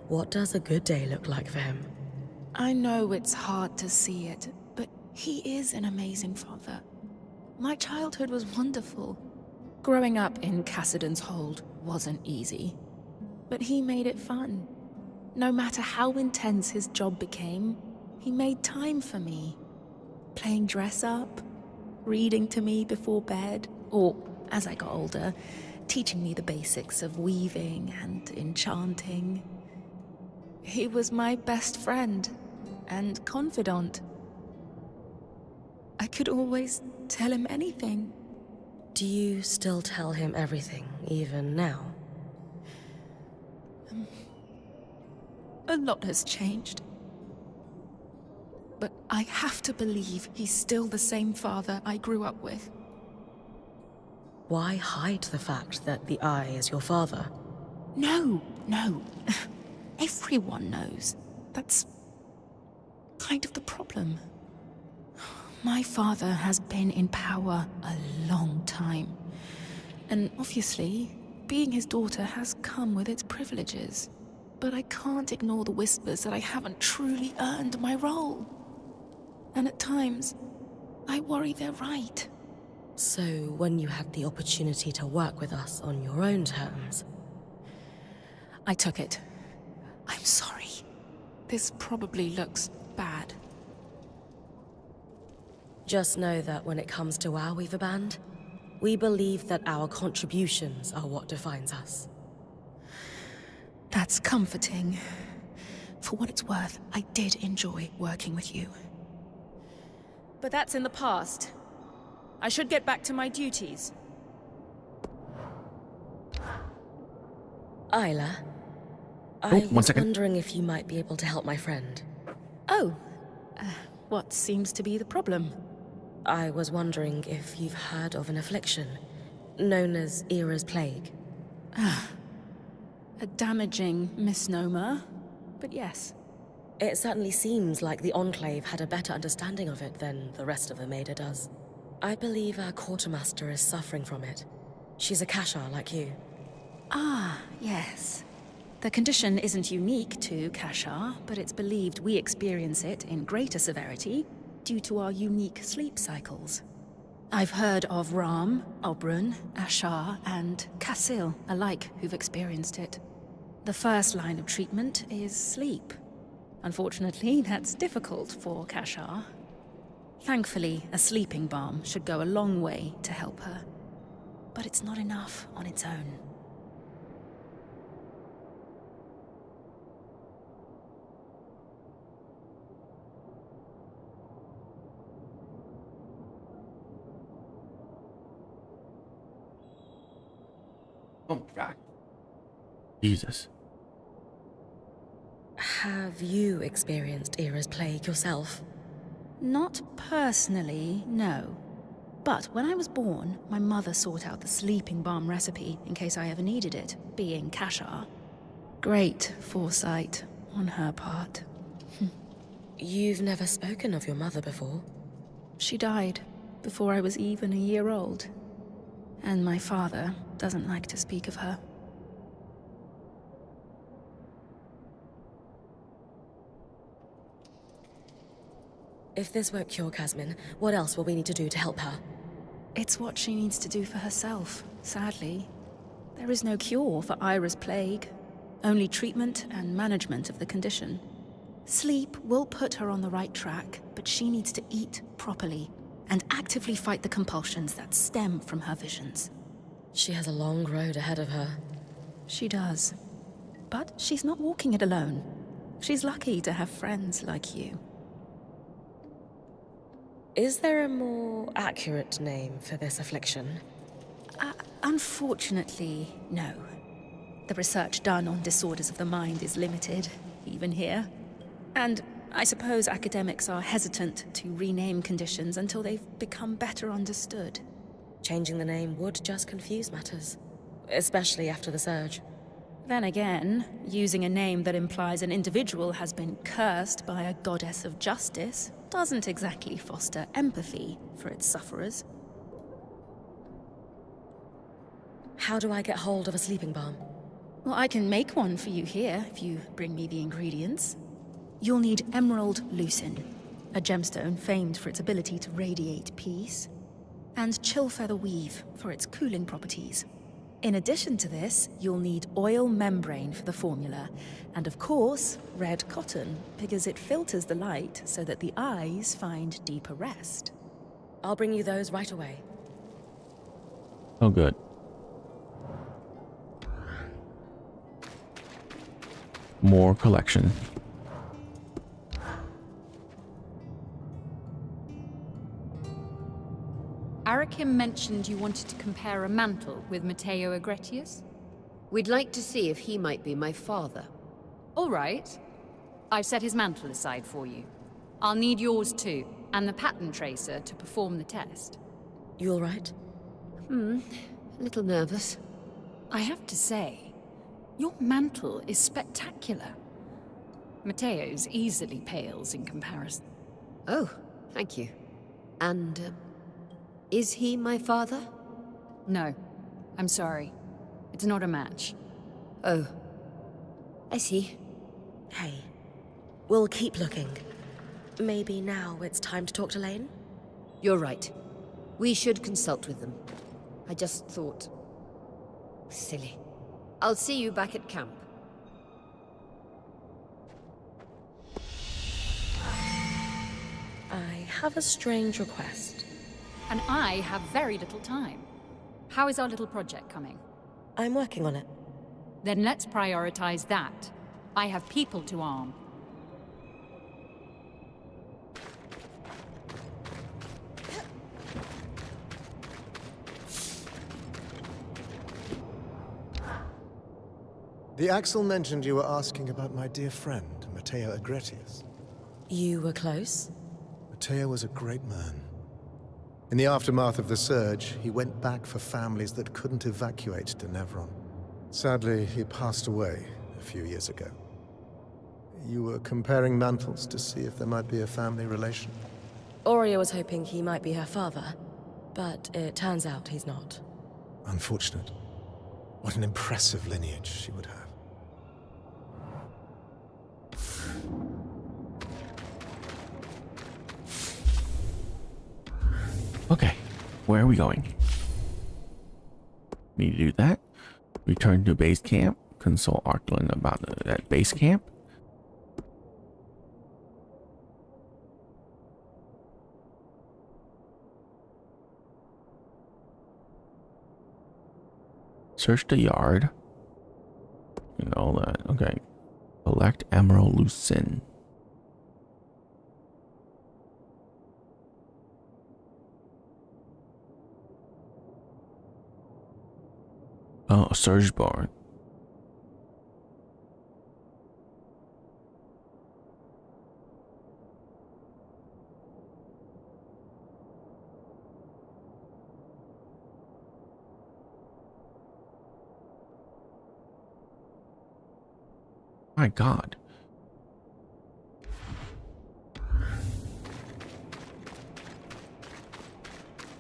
What does a good day look like for him? I know it's hard to see it, but he is an amazing father. My childhood was wonderful. Growing up in Cassidon's Hold wasn't easy, but he made it fun. No matter how intense his job became, he made time for me. Playing dress-up, reading to me before bed, or, as I got older, teaching me the basics of weaving and enchanting. He was my best friend and confidant. I could always tell him anything. Do you still tell him everything, even now? A lot has changed. But I have to believe he's still the same father I grew up with. Why hide the fact that the Eye is your father? No. Everyone knows. That's kind of the problem. My father has been in power a long time. And obviously, being his daughter has come with its privileges. But I can't ignore the whispers that I haven't truly earned my role. And at times, I worry they're right. So, when you had the opportunity to work with us on your own terms... I took it. I'm sorry. This probably looks bad. Just know that when it comes to our Weaver Band, we believe that our contributions are what defines us. That's comforting. For what it's worth, I did enjoy working with you. But that's in the past. I should get back to my duties. Isla, I one was second. wondering if you might be able to help my friend. Oh, what seems to be the problem? I was wondering if you've heard of an affliction known as Era's Plague. A damaging misnomer, but yes. It certainly seems like the Enclave had a better understanding of it than the rest of the Maida does. I believe our quartermaster is suffering from it. She's a Kashar like you. Ah, yes. The condition isn't unique to Kashar, but it's believed we experience it in greater severity due to our unique sleep cycles. I've heard of Ram, Obrun, Ashar, and Kasil alike who've experienced it. The first line of treatment is sleep. Unfortunately, that's difficult for Kashar. Thankfully, a sleeping balm should go a long way to help her. But it's not enough on its own. Oh my god. Jesus. Have you experienced Era's Plague yourself? Not personally, no. But when I was born, my mother sought out the sleeping balm recipe in case I ever needed it, being Kashar. Great foresight on her part. You've never spoken of your mother before? She died before I was even a year old. And my father doesn't like to speak of her. If this won't cure Kasmin, what else will we need to do to help her? It's what she needs to do for herself, sadly. There is no cure for Ira's plague, only treatment and management of the condition. Sleep will put her on the right track, but she needs to eat properly and actively fight the compulsions that stem from her visions. She has a long road ahead of her. She does. But she's not walking it alone. She's lucky to have friends like you. Is there a more accurate name for this affliction? Unfortunately, no. The research done on disorders of the mind is limited, even here. And I suppose academics are hesitant to rename conditions until they've become better understood. Changing the name would just confuse matters, especially after the surge. Then again, using a name that implies an individual has been cursed by a goddess of justice doesn't exactly foster empathy for its sufferers. How do I get hold of a sleeping balm? Well, I can make one for you here if you bring me the ingredients. You'll need emerald lucin, a gemstone famed for its ability to radiate peace, and chill feather weave for its cooling properties. In addition to this, you'll need oil membrane for the formula, and of course, red cotton, because it filters the light so that the eyes find deeper rest. I'll bring you those right away. Oh, good. More collection. Arakim mentioned you wanted to compare a mantle with Matteo Agretius? We'd like to see if he might be my father. All right. I've set his mantle aside for you. I'll need yours too, and the pattern tracer to perform the test. You all right? A little nervous. I have to say, your mantle is spectacular. Matteo's easily pales in comparison. Oh, thank you. And, is he my father? No, I'm sorry. It's not a match. Oh, I see. Hey, we'll keep looking. Maybe now it's time to talk to Lane? You're right. We should consult with them. I just thought... Silly. I'll see you back at camp. I have a strange request. And I have very little time. How is our little project coming? I'm working on it. Then let's prioritize that. I have people to arm. The Axel mentioned you were asking about my dear friend, Matteo Agretius. You were close? Matteo was a great man. In the aftermath of the surge, he went back for families that couldn't evacuate to Nevron. Sadly, he passed away a few years ago. You were comparing mantles to see if there might be a family relation? Aurea was hoping he might be her father, but it turns out he's not. Unfortunate. What an impressive lineage she would have. Okay, where are we going? Need to do that. Return to base camp. Consult Arklin about that base camp. Search the yard. And all that. Okay. Collect Emerald Lucin. Oh, Surge Barn. My God.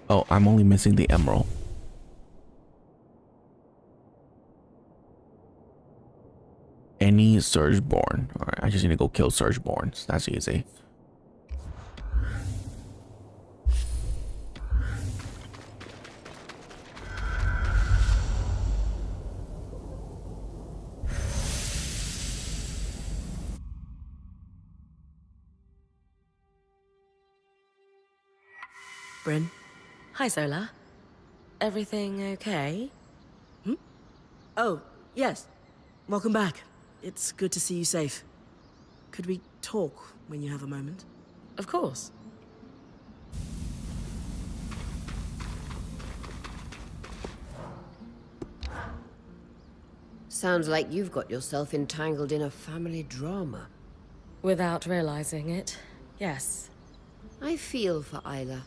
Oh, I'm only missing the emerald. Any Surgeborn. Alright, I just need to go kill Surgeborns. That's easy. Bryn? Hi, Zola. Everything okay? Oh, yes. Welcome back. It's good to see you safe. Could we talk when you have a moment? Of course. Sounds like you've got yourself entangled in a family drama. Without realizing it, yes. I feel for Isla.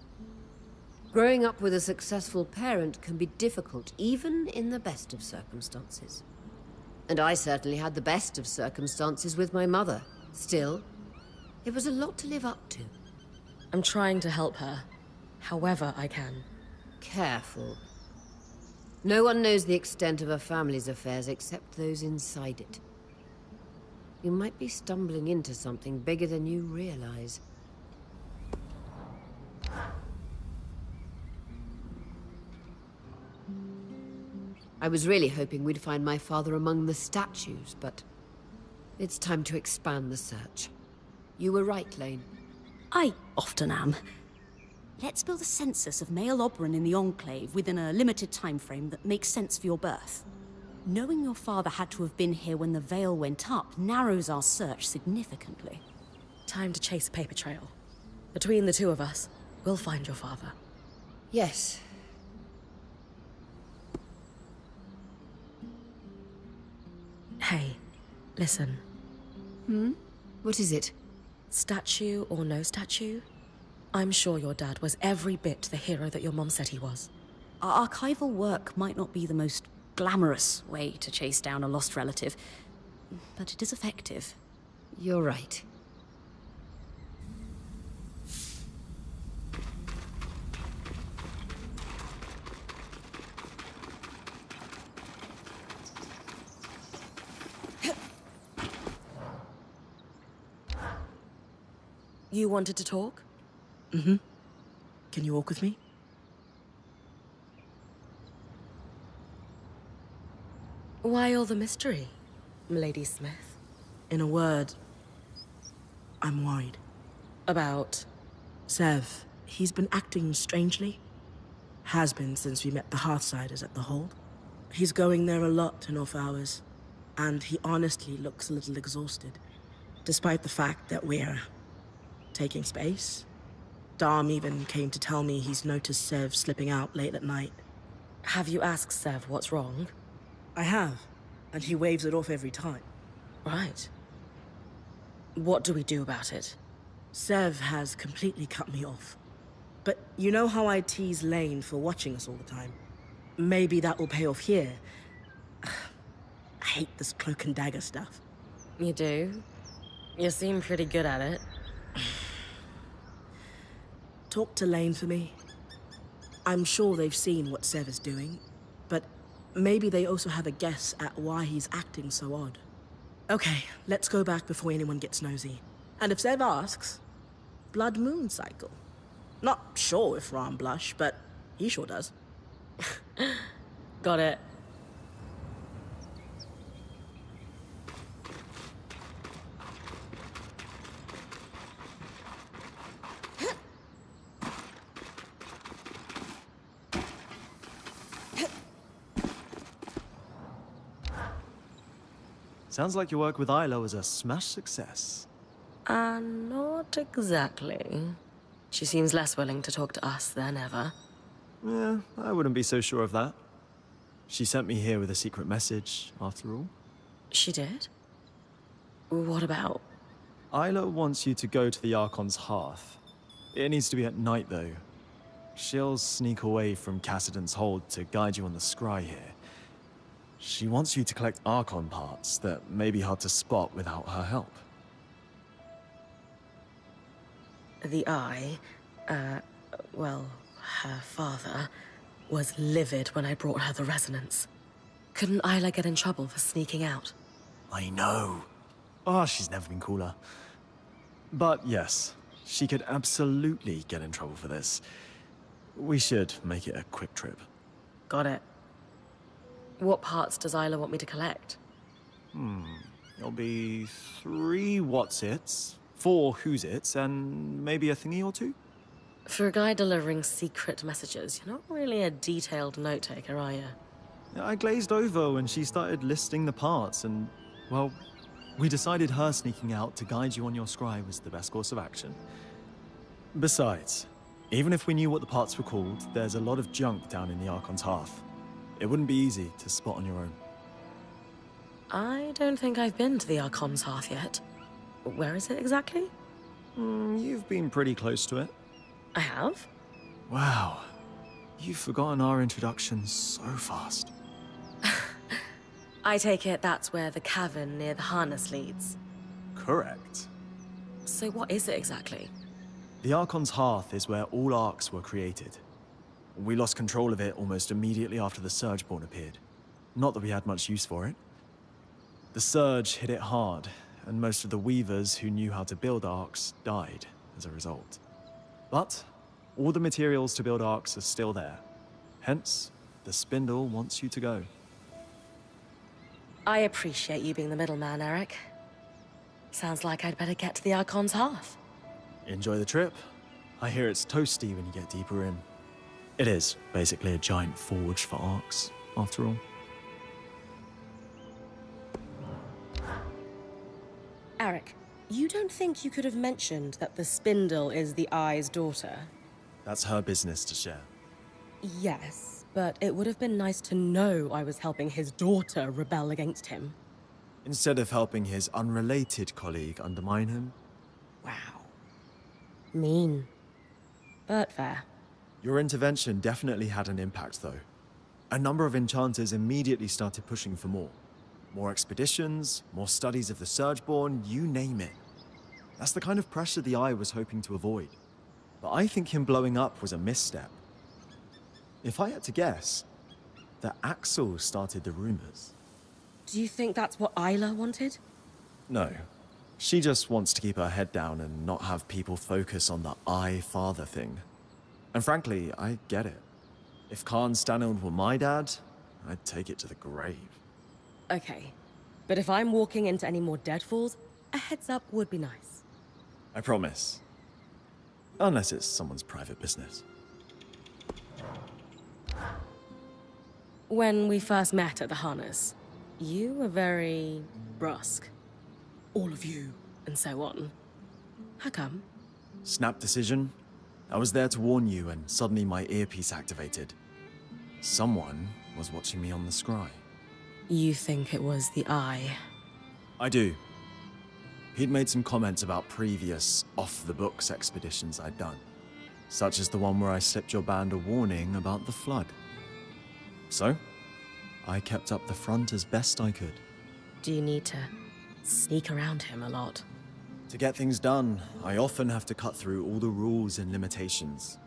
Growing up with a successful parent can be difficult, even in the best of circumstances. And I certainly had the best of circumstances with my mother. Still, it was a lot to live up to. I'm trying to help her, however I can. Careful. No one knows the extent of a family's affairs except those inside it. You might be stumbling into something bigger than you realize. I was really hoping we'd find my father among the statues, but it's time to expand the search. You were right, Lane. I often am. Let's build a census of male Oberon in the Enclave within a limited time frame that makes sense for your birth. Knowing your father had to have been here when the veil went up narrows our search significantly. Time to chase a paper trail. Between the two of us, we'll find your father. Yes. Hey, listen. What is it? Statue or no statue, I'm sure your dad was every bit the hero that your mom said he was. Our archival work might not be the most glamorous way to chase down a lost relative, but it is effective. You're right. You wanted to talk? Can you walk with me? Why all the mystery, Milady Smith? In a word, I'm worried. About? Sev, he's been acting strangely. Has been since we met the Hearthsiders at the Hold. He's going there a lot in off hours, and he honestly looks a little exhausted, despite the fact that we're taking space. Dom even came to tell me he's noticed Sev slipping out late at night. Have you asked Sev what's wrong? I have. and he waves it off every time. Right. What do we do about it? Sev has completely cut me off. But you know how I tease Lane for watching us all the time? Maybe that will pay off here. I hate this cloak and dagger stuff. You do? You seem pretty good at it. Talk to Lane for me. I'm sure they've seen what Sev is doing, but maybe they also have a guess at why he's acting so odd. Okay, let's go back before anyone gets nosy. And if Sev asks, Blood Moon cycle. Not sure if Ram blush, but he sure does. Got it. Sounds like your work with Isla was a smash success. Not exactly. She seems less willing to talk to us than ever. Yeah, I wouldn't be so sure of that. She sent me here with a secret message, after all. She did? What about? Isla wants you to go to the Archon's hearth. It needs to be at night, though. She'll sneak away from Cassidon's hold to guide you on the scry here. She wants you to collect Archon parts that may be hard to spot without her help. The Eye, well, her father, was livid when I brought her the resonance. Couldn't Isla get in trouble for sneaking out? I know. Oh, she's never been cooler. But yes, she could absolutely get in trouble for this. We should make it a quick trip. Got it. What parts does Isla want me to collect? It'll be 3 what's-its, 4 who's-its, and maybe a thingy or 2? For a guy delivering secret messages, you're not really a detailed note-taker, are you? I glazed over when she started listing the parts, and, well, we decided her sneaking out to guide you on your scry was the best course of action. Besides, even if we knew what the parts were called, there's a lot of junk down in the Archon's hearth. It wouldn't be easy to spot on your own. I don't think I've been to the Archon's hearth yet. Where is it exactly? You've been pretty close to it. I have? Wow. You've forgotten our introduction so fast. I take it that's where the cavern near the harness leads. Correct. So what is it exactly? The Archon's hearth is where all arcs were created. We lost control of it almost immediately after the Surgeborn appeared. Not that we had much use for it. The Surge hit it hard, and most of the weavers who knew how to build arcs died as a result. But all the materials to build arcs are still there. Hence, the spindle wants you to go. I appreciate you being the middleman, Eric. Sounds like I'd better get to the Archon's hearth. Enjoy the trip. I hear it's toasty when you get deeper in. It is basically a giant forge for arcs, after all. Eric, you don't think you could have mentioned that the spindle is the Eye's daughter? That's her business to share. Yes, but it would have been nice to know I was helping his daughter rebel against him. Instead of helping his unrelated colleague undermine him. Wow. Mean. But fair. Your intervention definitely had an impact, though. A number of enchanters immediately started pushing for more. More expeditions, more studies of the Surgeborn, you name it. That's the kind of pressure the Eye was hoping to avoid. But I think him blowing up was a misstep. If I had to guess, the Axel started the rumors. Do you think that's what Isla wanted? No. She just wants to keep her head down and not have people focus on the I-father thing. And frankly, I get it. If Khan Stannard were my dad, I'd take it to the grave. Okay. But if I'm walking into any more deadfalls, a heads up would be nice. I promise. Unless it's someone's private business. When we first met at the harness, you were very brusque. All of you, and so on. How come? Snap decision. I was there to warn you, and suddenly my earpiece activated. Someone was watching me on the scry. You think it was the eye? I do. He'd made some comments about previous off-the-books expeditions I'd done, such as the one where I slipped your band a warning about the flood. So, I kept up the front as best I could. Do you need to sneak around him a lot? To get things done, I often have to cut through all the rules and limitations.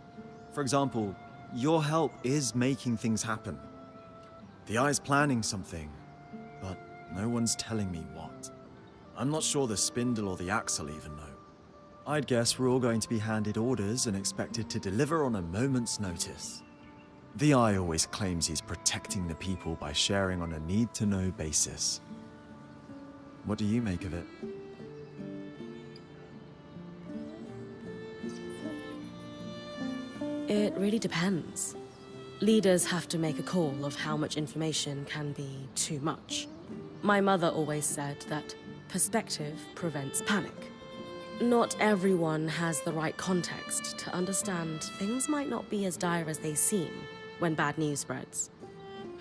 For example, your help is making things happen. The Eye's planning something, but no one's telling me what. I'm not sure the Spindle or the Axle even know. I'd guess we're all going to be handed orders and expected to deliver on a moment's notice. The Eye always claims he's protecting the people by sharing on a need-to-know basis. What do you make of it? It really depends. Leaders have to make a call of how much information can be too much. My mother always said that perspective prevents panic. Not everyone has the right context to understand things might not be as dire as they seem when bad news spreads.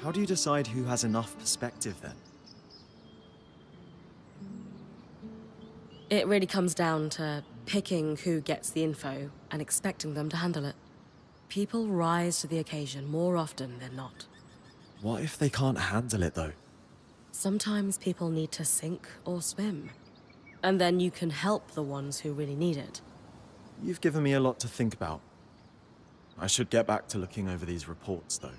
How do you decide who has enough perspective then? It really comes down to picking who gets the info and expecting them to handle it. People rise to the occasion more often than not. What if they can't handle it though? Sometimes people need to sink or swim. And then you can help the ones who really need it. You've given me a lot to think about. I should get back to looking over these reports though.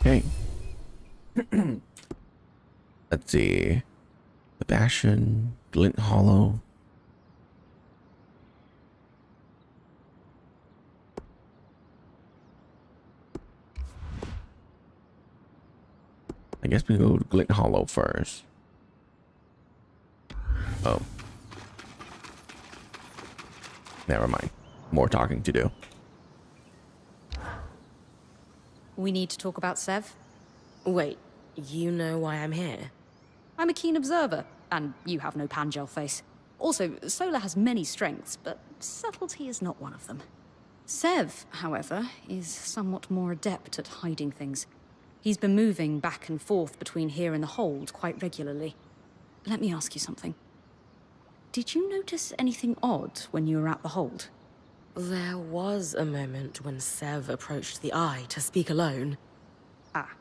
Okay. Let's see. Sebastian, Glint Hollow. I guess we go to Glint Hollow first. Oh. Never mind. More talking to do. We need to talk about Sev. Wait, you know why I'm here? I'm a keen observer, and you have no Pangel face. Also, Solar has many strengths, but subtlety is not one of them. Sev, however, is somewhat more adept at hiding things. He's been moving back and forth between here and the hold quite regularly. Let me ask you something. Did you notice anything odd when you were at the hold? There was a moment when Sev approached the Eye to speak alone. Ah.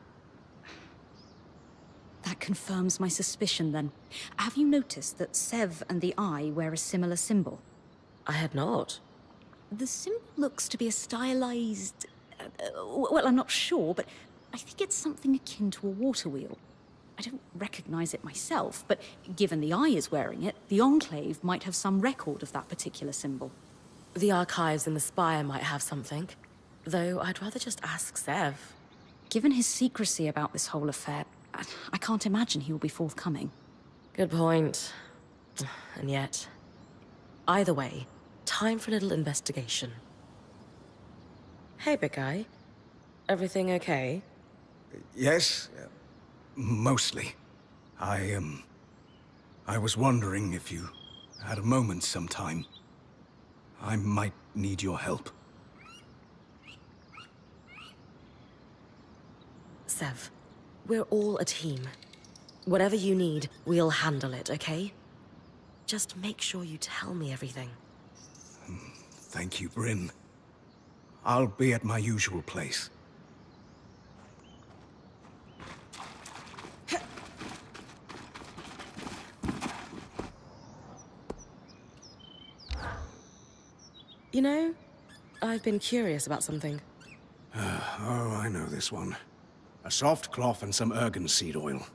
That confirms my suspicion, then. Have you noticed that Sev and the Eye wear a similar symbol? I had not. The symbol looks to be a stylized... well, I'm not sure, but I think it's something akin to a water wheel. I don't recognize it myself, but given the Eye is wearing it, the Enclave might have some record of that particular symbol. The archives in the Spire might have something, though I'd rather just ask Sev. Given his secrecy about this whole affair, I can't imagine he will be forthcoming. Good point. And yet... Either way, time for a little investigation. Hey, big guy. Everything okay? Yes, mostly. I was wondering if you had a moment sometime. I might need your help. Sev, we're all a team. Whatever you need, we'll handle it, okay? Just make sure you tell me everything. Thank you, Bryn. I'll be at my usual place. You know, I've been curious about something. Oh, I know this one. A soft cloth and some ergon seed oil.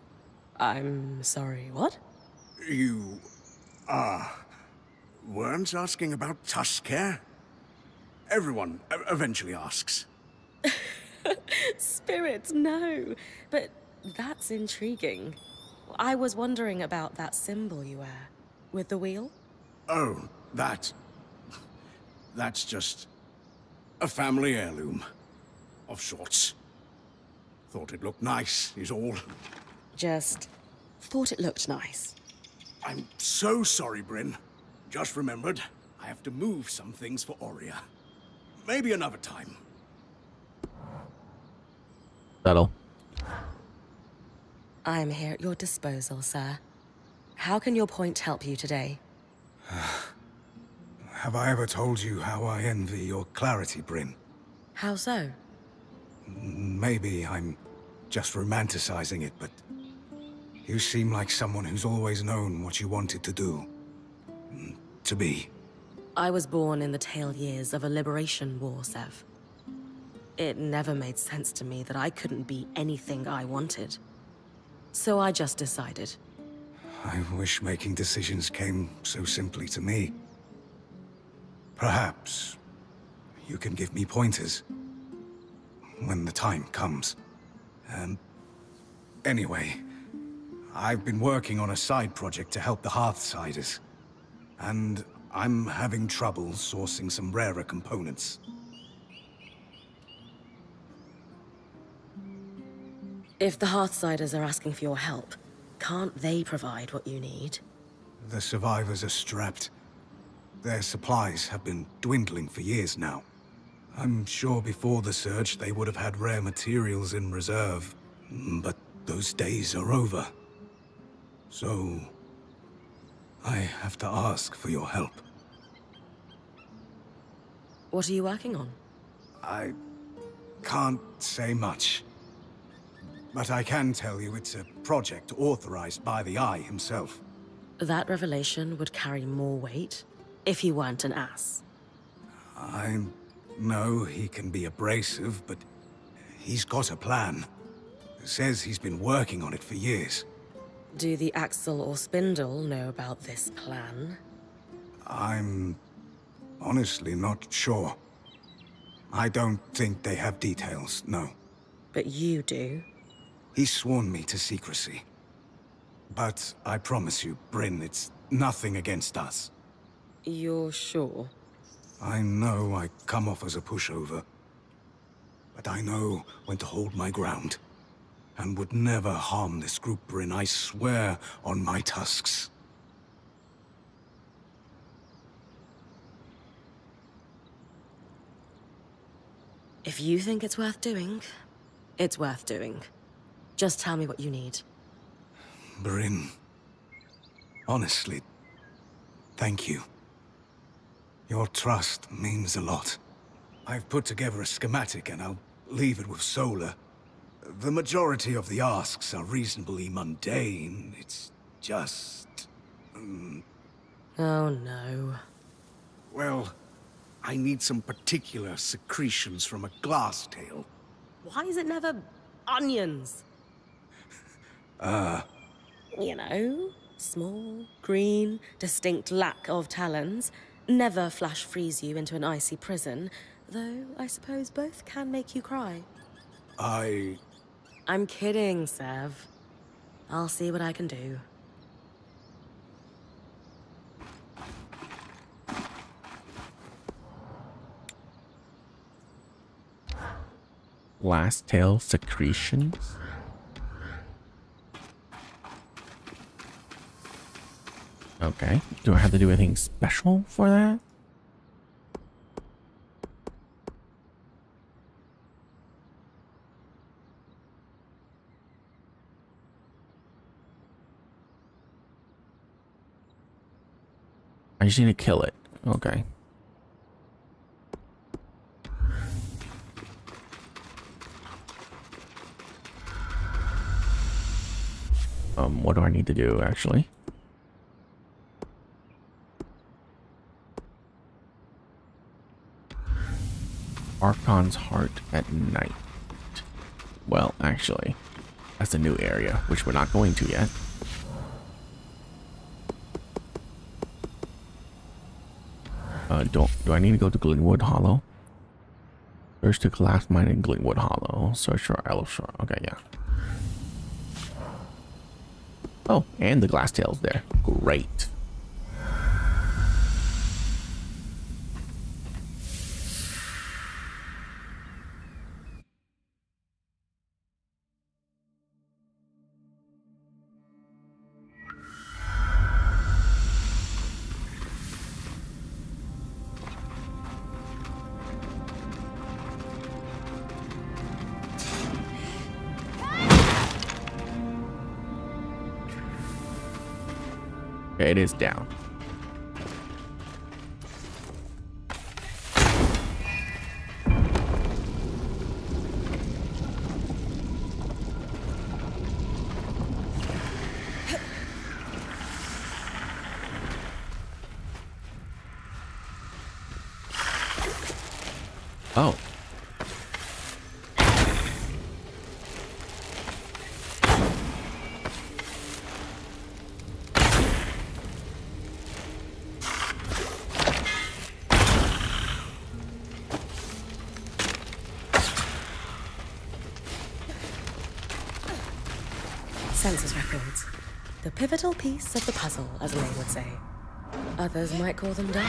I'm sorry, what? You... weren't asking about tusk care? Everyone eventually asks. Spirits, no. But that's intriguing. I was wondering about that symbol you wear. With the wheel? Oh, that's just a family heirloom. Of sorts. Thought it looked nice, is all. Just thought it looked nice. I'm so sorry, Bryn. Just remembered, I have to move some things for Aurea. Maybe another time. Subtle. I'm here at your disposal, sir. How can your point help you today? Have I ever told you how I envy your clarity, Bryn? How so? Maybe I'm just romanticizing it, but you seem like someone who's always known what you wanted to do. To be. I was born in the tail years of a liberation war, Sev. It never made sense to me that I couldn't be anything I wanted. So I just decided. I wish making decisions came so simply to me. Perhaps you can give me pointers when the time comes. Anyway, I've been working on a side project to help the Hearthsiders, and I'm having trouble sourcing some rarer components. If the Hearthsiders are asking for your help, can't they provide what you need? The survivors are strapped. Their supplies have been dwindling for years now. I'm sure before the Surge they would have had rare materials in reserve, but those days are over. So, I have to ask for your help. What are you working on? I can't say much. But I can tell you it's a project authorized by the Eye himself. That revelation would carry more weight if he weren't an ass. I know he can be abrasive, but he's got a plan. Says he's been working on it for years. Do the Axel or Spindle know about this plan? I'm honestly not sure. I don't think they have details, no. But you do. He's sworn me to secrecy. But I promise you, Bryn, it's nothing against us. You're sure? I know I come off as a pushover. But I know when to hold my ground. And would never harm this group, Bryn, I swear on my tusks. If you think it's worth doing, it's worth doing. Just tell me what you need. Bryn, honestly, thank you. Your trust means a lot. I've put together a schematic and I'll leave it with Solar. The majority of the asks are reasonably mundane. It's just... Oh no. Well, I need some particular secretions from a glass tail. Why is it never onions? You know, small, green, distinct lack of talons. Never flash freeze you into an icy prison, though I suppose both can make you cry. I'm kidding, Sev. I'll see what I can do. Last tail secretions. Okay. Do I have to do anything special for that? I just need to kill it. Okay. What do I need to do actually? Archon's Heart at night. Well, actually, that's a new area, which we're not going to yet. Do I need to go to Glenwood Hollow? Search to collapse mine in Glenwood Hollow. Search for Elshore. Okay, yeah. Oh, and the glass tail's there. Great. Okay, it is down. Oh. Census records. The pivotal piece of the puzzle, as Lay would say. Others might call them dark.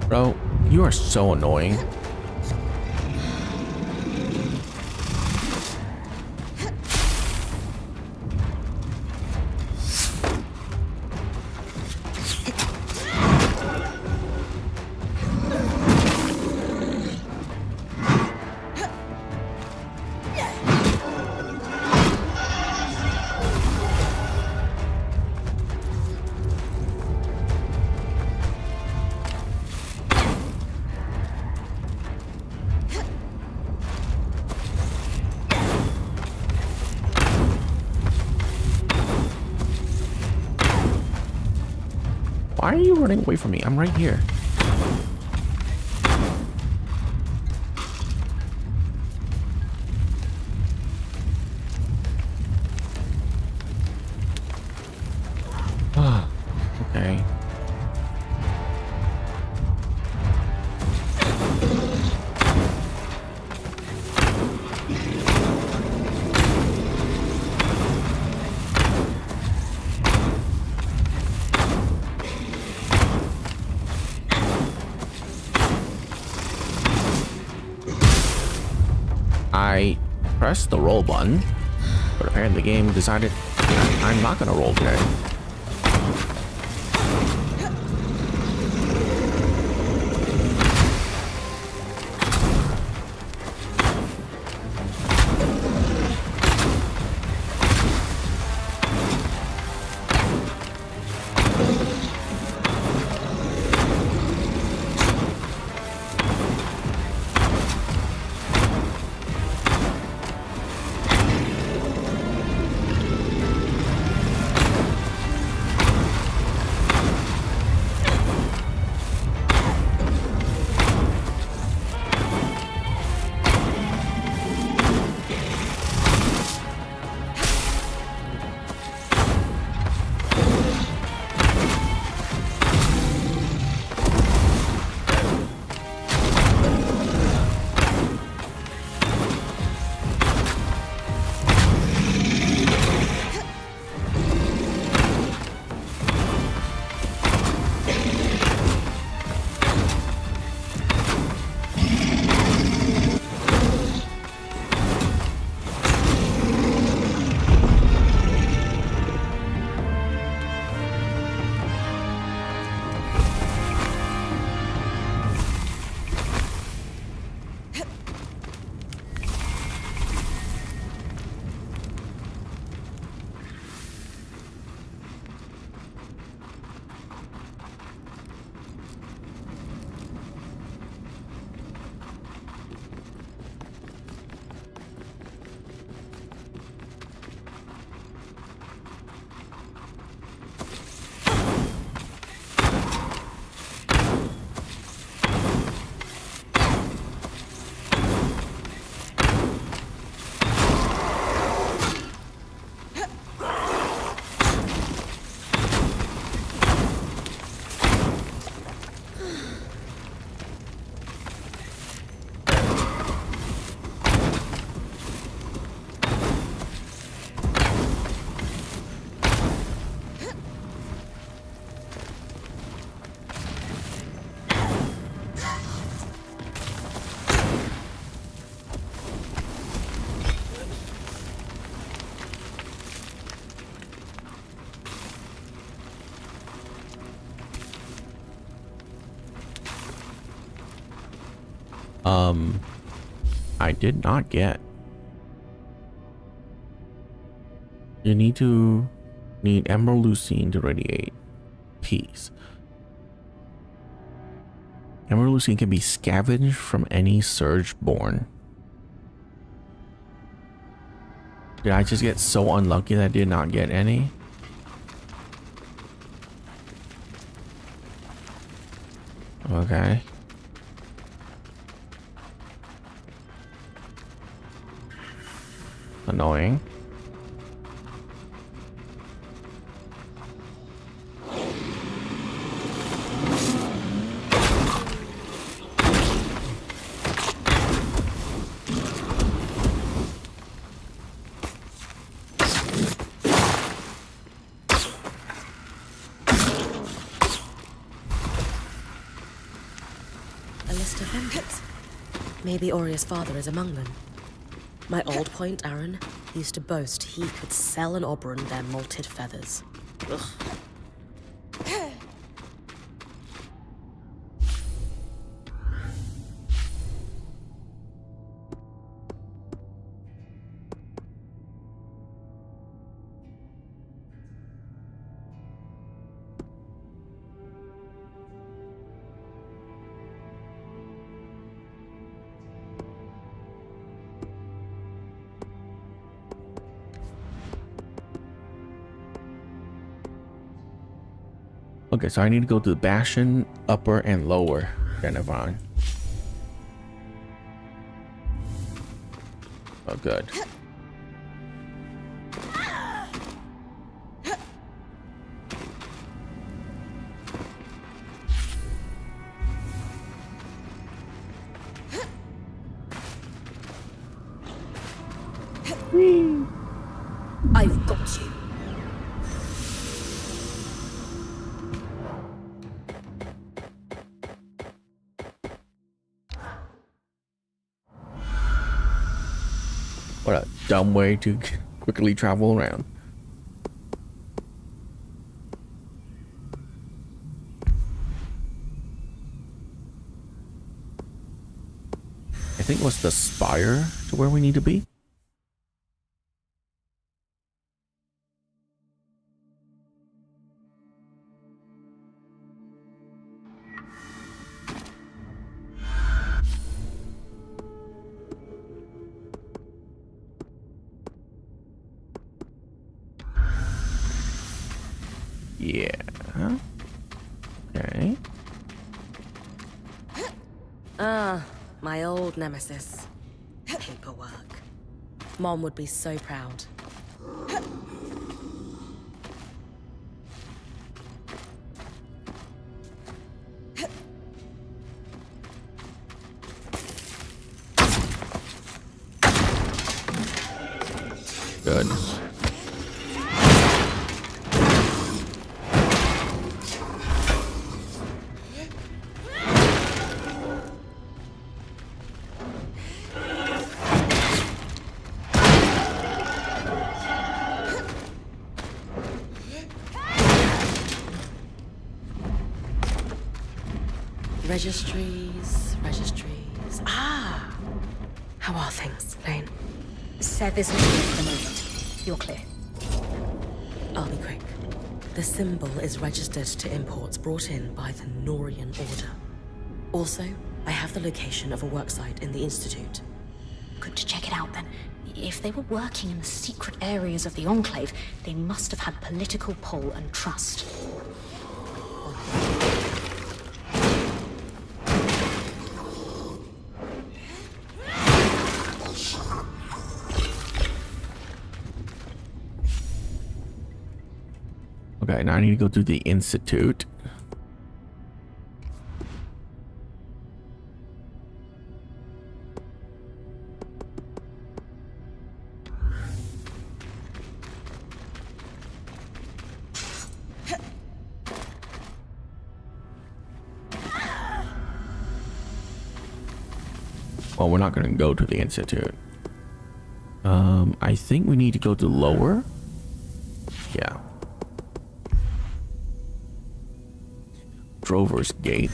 Bro, you are so annoying. Why are you running away from me? I'm right here. Ah, okay. I pressed the roll button, but apparently the game decided I'm not gonna roll today. I did not get. You need Emerald Lucine to radiate peace. Emerald Lucine can be scavenged from any surge born. Did I just get so unlucky that I did not get any? Okay. Annoying. A list of vendors. Maybe Oria's father is among them. My old point, Aaron, used to boast he could sell an Oberon their molted feathers. Ugh. Okay, so I need to go to the Bastion, upper and lower Genevon. Oh, good. I've got you. What a dumb way to quickly travel around. I think what's the spire to where we need to be? Yeah. Okay. Ah, my old nemesis. Paperwork. Mom would be so proud. Good. Registries. Ah! How are things, Lane? Sev isn't here for the moment. You're clear. I'll be quick. The symbol is registered to imports brought in by the Norian Order. Also, I have the location of a worksite in the Institute. Good to check it out then. If they were working in the secret areas of the Enclave, they must have had political pull and trust. Okay, now I need to go to the Institute. Well, we're not going to go to the Institute. I think we need to go to lower. Yeah. Drover's Gate.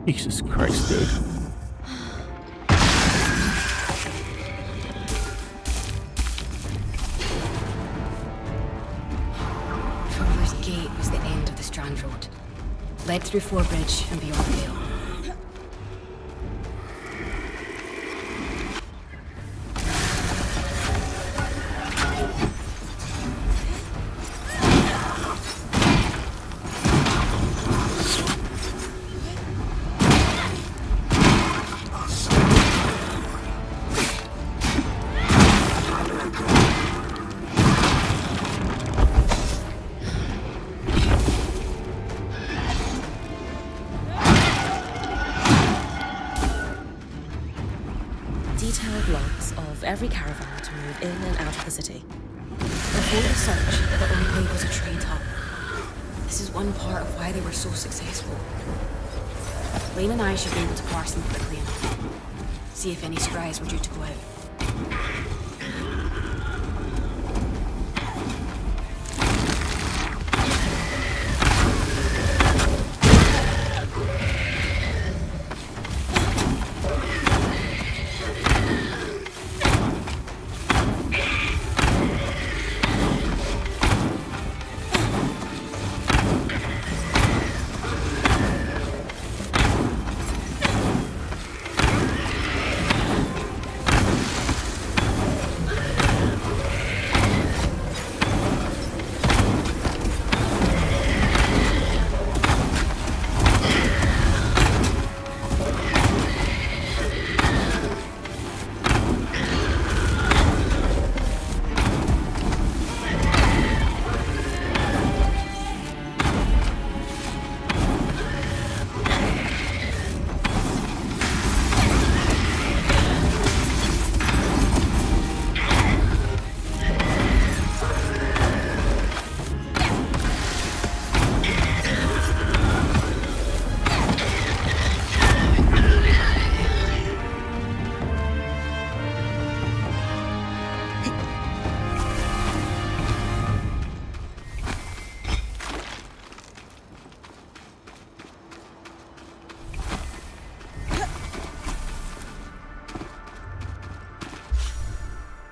Jesus Christ, dude. Trover's Gate was the end of the Strand Road. Led through Forbridge and beyond the Vale. Detailed logs of every caravan to move in and out of the city. Before the search, the Enclave was a trade hub. This is one part of why they were so successful. Lane and I should be able to parse them quickly enough. See if any scries were due to go out.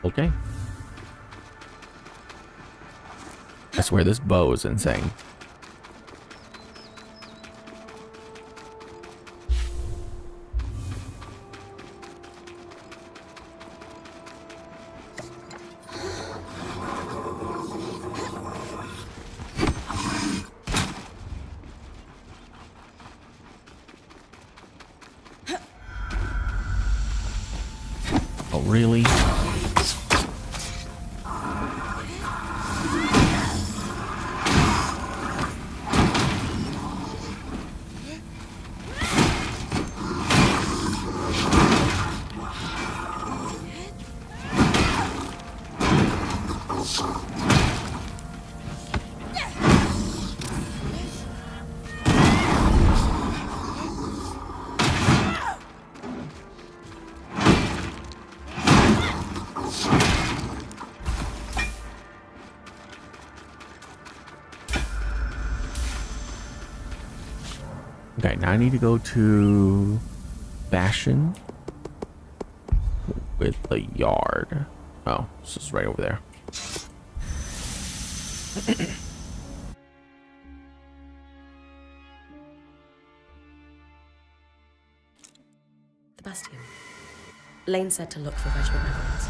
Okay. I swear this bow is insane. Oh, really? Okay, now I need to go to Bastion with the yard. Oh, this is right over there. The Bastion. Lane said to look for regiment records.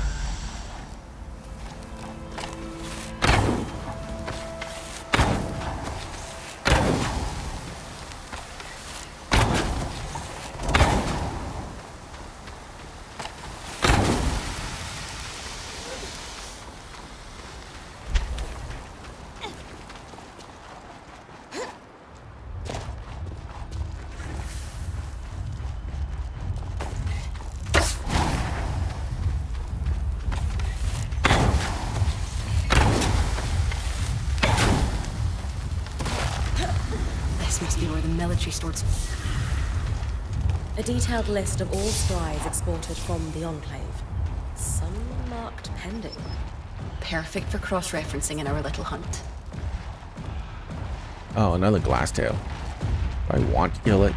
This must be where the military stored some... A detailed list of all scries exported from the Enclave. Some marked pending. Perfect for cross-referencing in our little hunt. Oh, another glass tail. I want to kill it.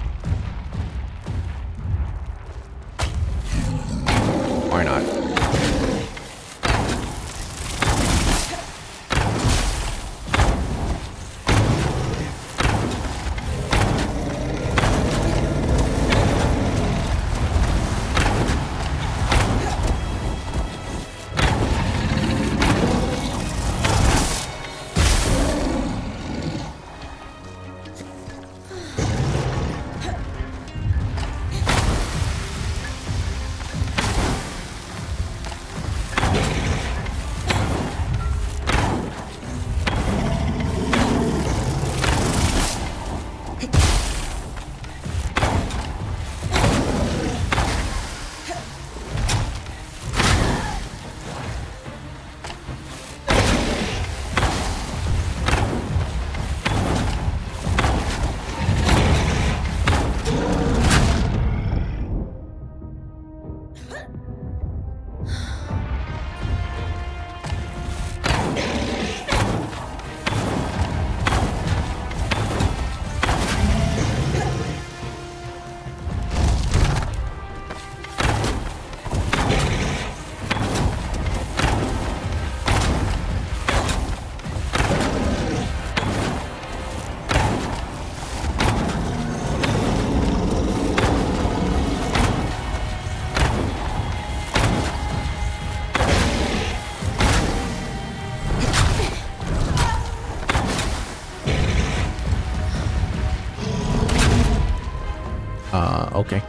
Okay.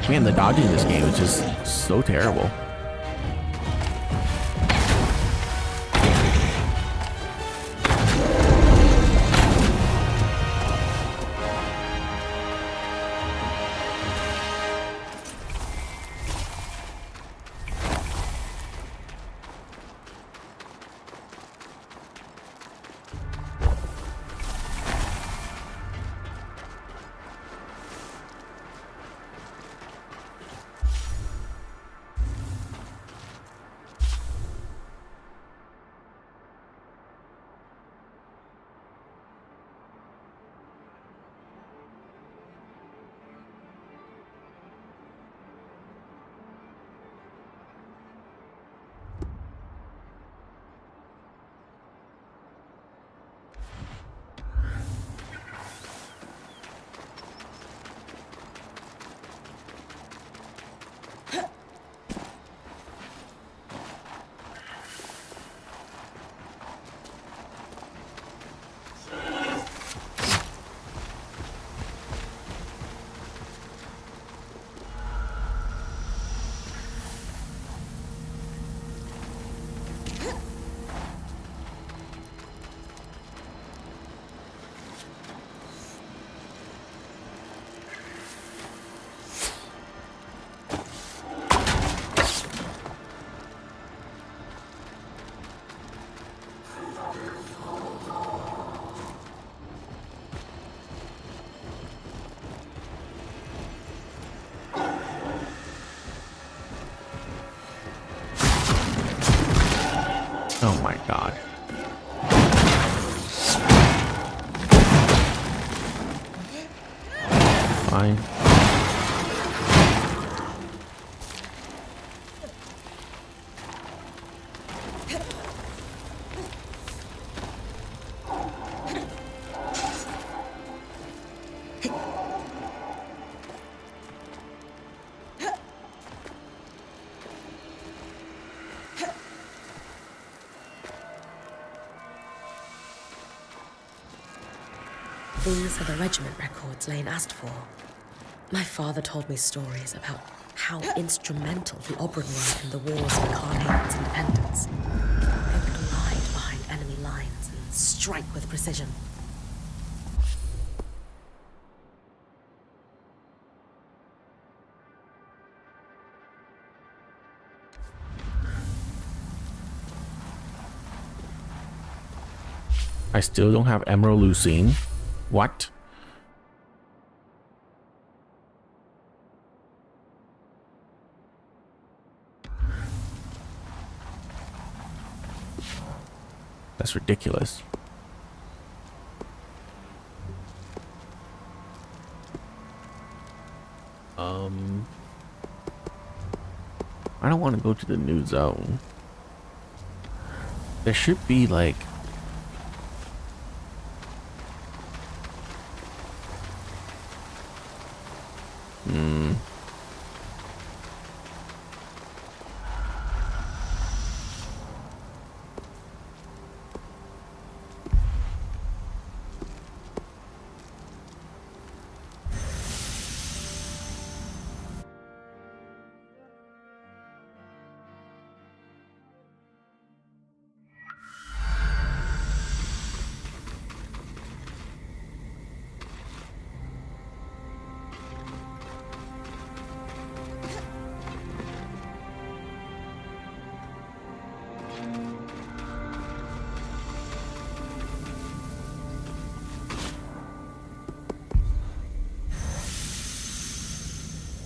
Man, the dodging in this game is just so terrible. Oh my god. Fine. These are the regiment records Lane asked for. My father told me stories about how instrumental the Oberon were in the wars for Carhaven's independence. They would glide behind enemy lines and strike with precision. I still don't have Emerald Lucine. What? That's ridiculous. I don't want to go to the new zone. There should be like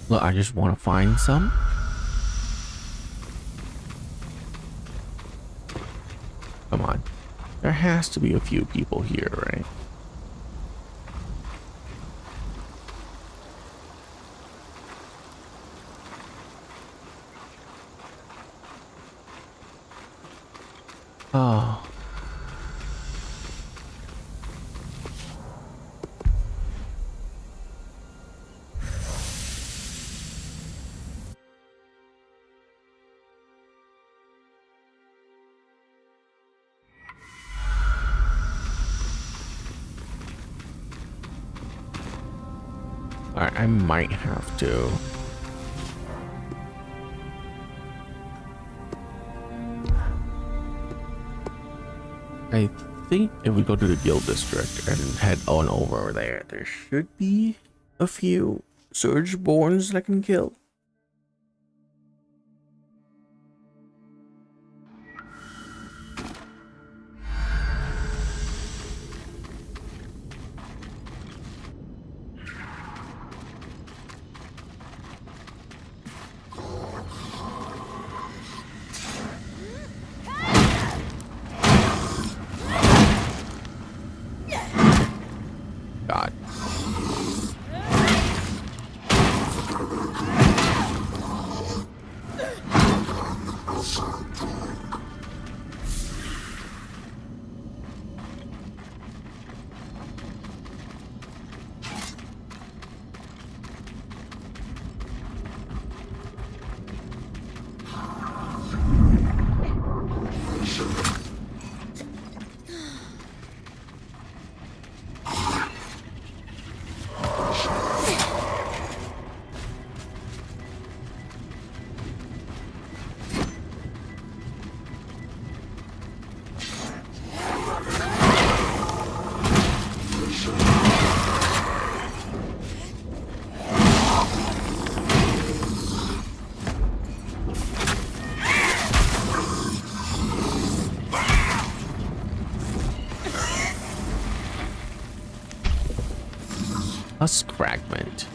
look, I just want to find some. Come on. There has to be a few people here, right? Oh. Alright, I might have to. I think if we go to the guild district and head on over there, there should be a few Surgeborns that I can kill. God. Husk fragment.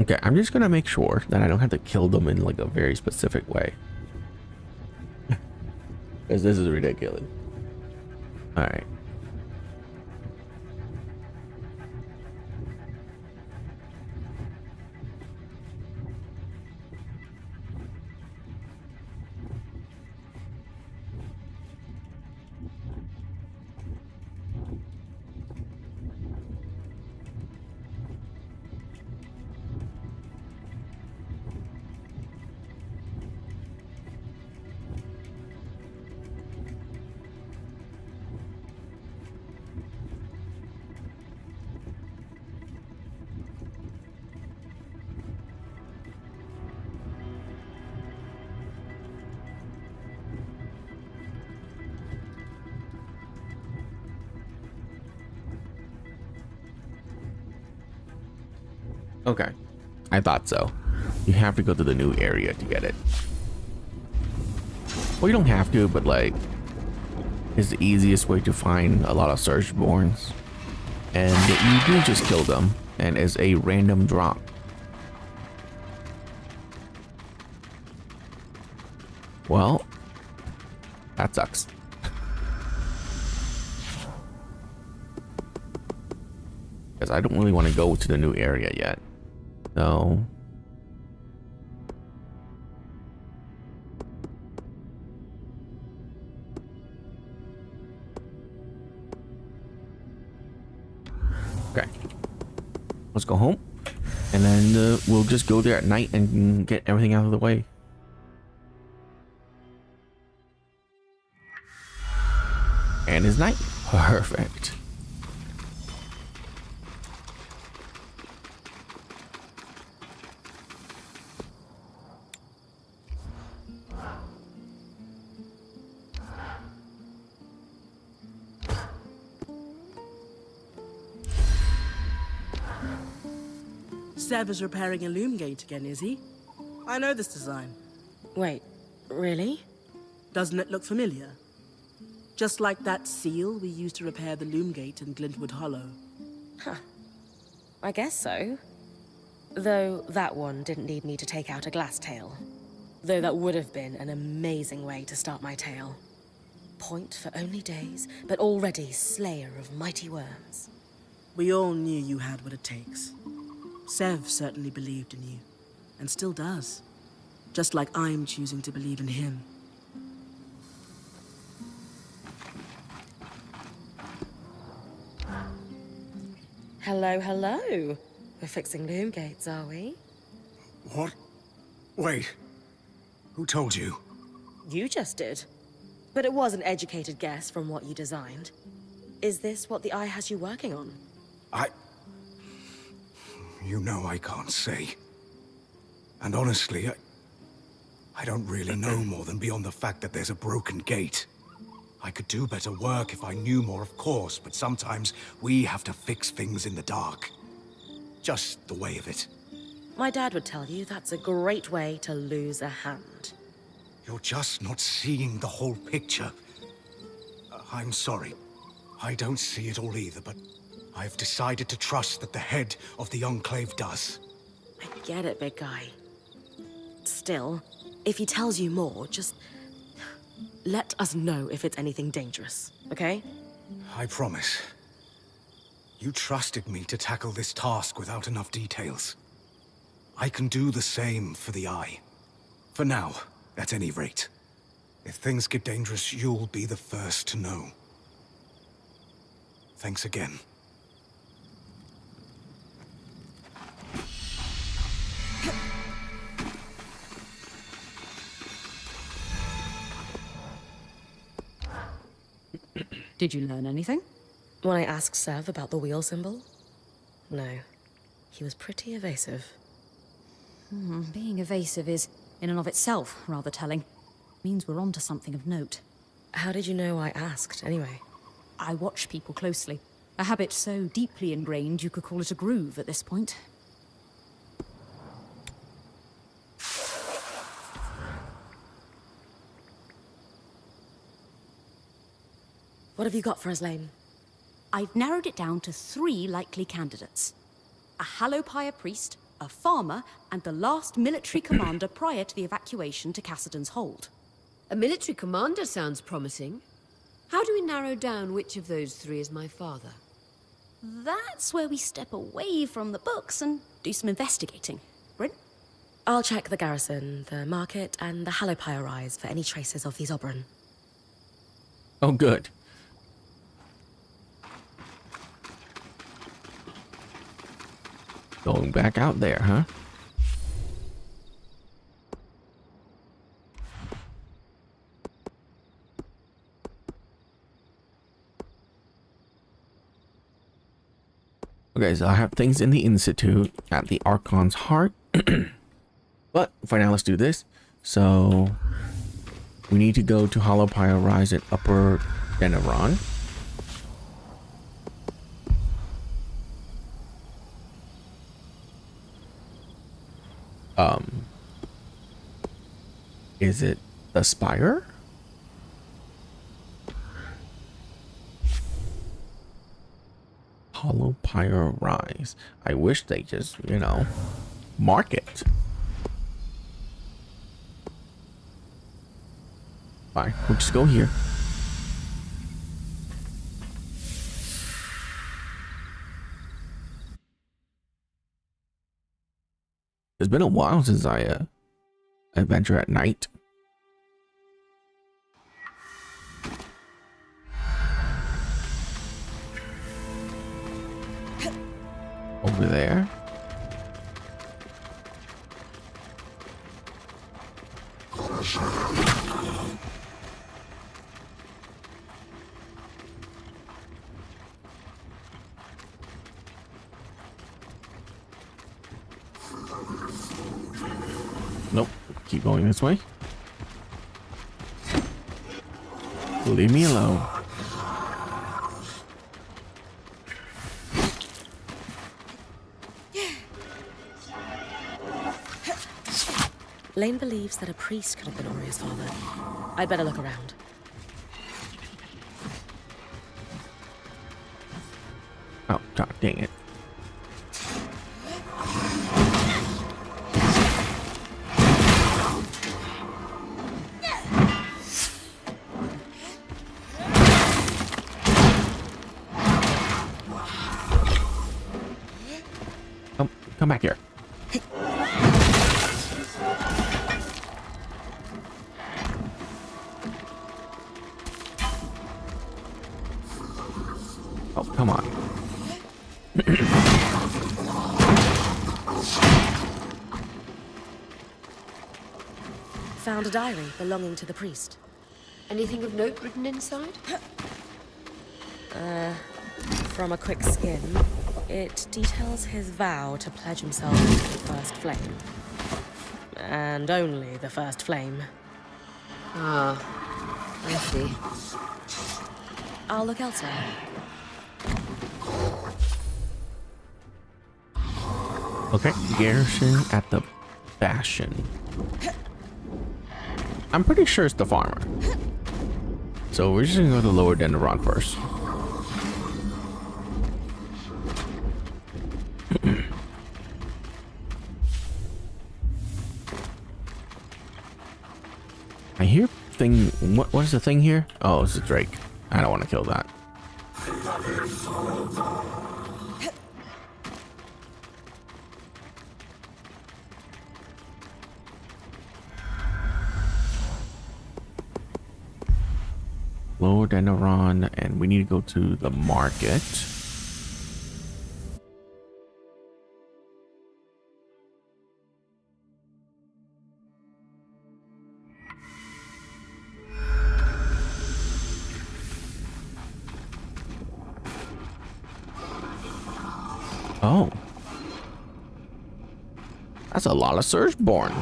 Okay, I'm just gonna make sure that I don't have to kill them in like a very specific way. Because this is ridiculous. Alright. Okay, I thought so. You have to go to the new area to get it. Well, you don't have to, but like, it's the easiest way to find a lot of Surgeborns. And you do just kill them, and it's a random drop. Well, that sucks. Because I don't really want to go to the new area yet. So okay, let's go home, and then we'll just go there at night and get everything out of the way. And it's night. Perfect. Sev is repairing a loom gate again, is he? I know this design. Wait, really? Doesn't it look familiar? Just like that seal we used to repair the loom gate in Glintwood Hollow. Huh. I guess so. Though that one didn't need me to take out a glass tail. Though that would have been an amazing way to start my tale. Point for only days, but already slayer of mighty worms. We all knew you had what it takes. Sev certainly believed in you, and still does. Just like I'm choosing to believe in him. Hello, hello. We're fixing loom gates, are we? What? Wait. Who told you? You just did. But it was an educated guess from what you designed. Is this what the Eye has you working on? You know I can't say. And honestly, I don't really know more than beyond the fact that there's a broken gate. I could do better work if I knew more, of course, but sometimes we have to fix things in the dark. Just the way of it. My dad would tell you that's a great way to lose a hand. You're just not seeing the whole picture. I'm sorry. I don't see it all either, but I've decided to trust that the head of the Enclave does. I get it, big guy. Still, if he tells you more, just let us know if it's anything dangerous, okay? I promise. You trusted me to tackle this task without enough details. I can do the same for the Eye. For now, at any rate. If things get dangerous, you'll be the first to know. Thanks again. Did you learn anything? When I asked Sev about the wheel symbol? No. He was pretty evasive. Being evasive is, in and of itself, rather telling. Means we're onto something of note. How did you know I asked, anyway? I watch people closely. A habit so deeply ingrained you could call it a groove at this point. What have you got for us, Lane? I've narrowed it down to 3 likely candidates. A Hallowpire priest, a farmer, and the last military commander prior to the evacuation to Cassidon's Hold. A military commander sounds promising. How do we narrow down which of those 3 is my father? That's where we step away from the books and do some investigating. Bryn? I'll check the garrison, the market, and the Hallowpire Rise for any traces of these Oberon. Oh, good. Going back out there, huh? Okay, so I have things in the Institute at the Archon's Heart. But for now, let's do this. So we need to go to Hallowpire Rise at Upper Deneron. Is it the Spire? Hallowpire Rise. I wish they just, you know, mark it. Fine, we'll just go here. It's been a while since I adventure at night. Over there. Nope. Keep going this way. Leave me alone. Lane believes that a priest could have been Oria's father. I'd better look around. Oh, god dang it. Come back here. Oh, come on. Found a diary belonging to the priest. Anything of note written inside? From a quick skim, it details his vow to pledge himself to the first flame. And only the first flame. Ah, I see. I'll look elsewhere. Okay, garrison at the Bastion. I'm pretty sure it's the farmer. So we're just gonna go to Lower Dendron first. I hear thing. What is the thing here? Oh, it's a Drake. I don't want to kill that. Lower Dendron, and we need to go to the market. Oh. That's a lot of Surgeborn.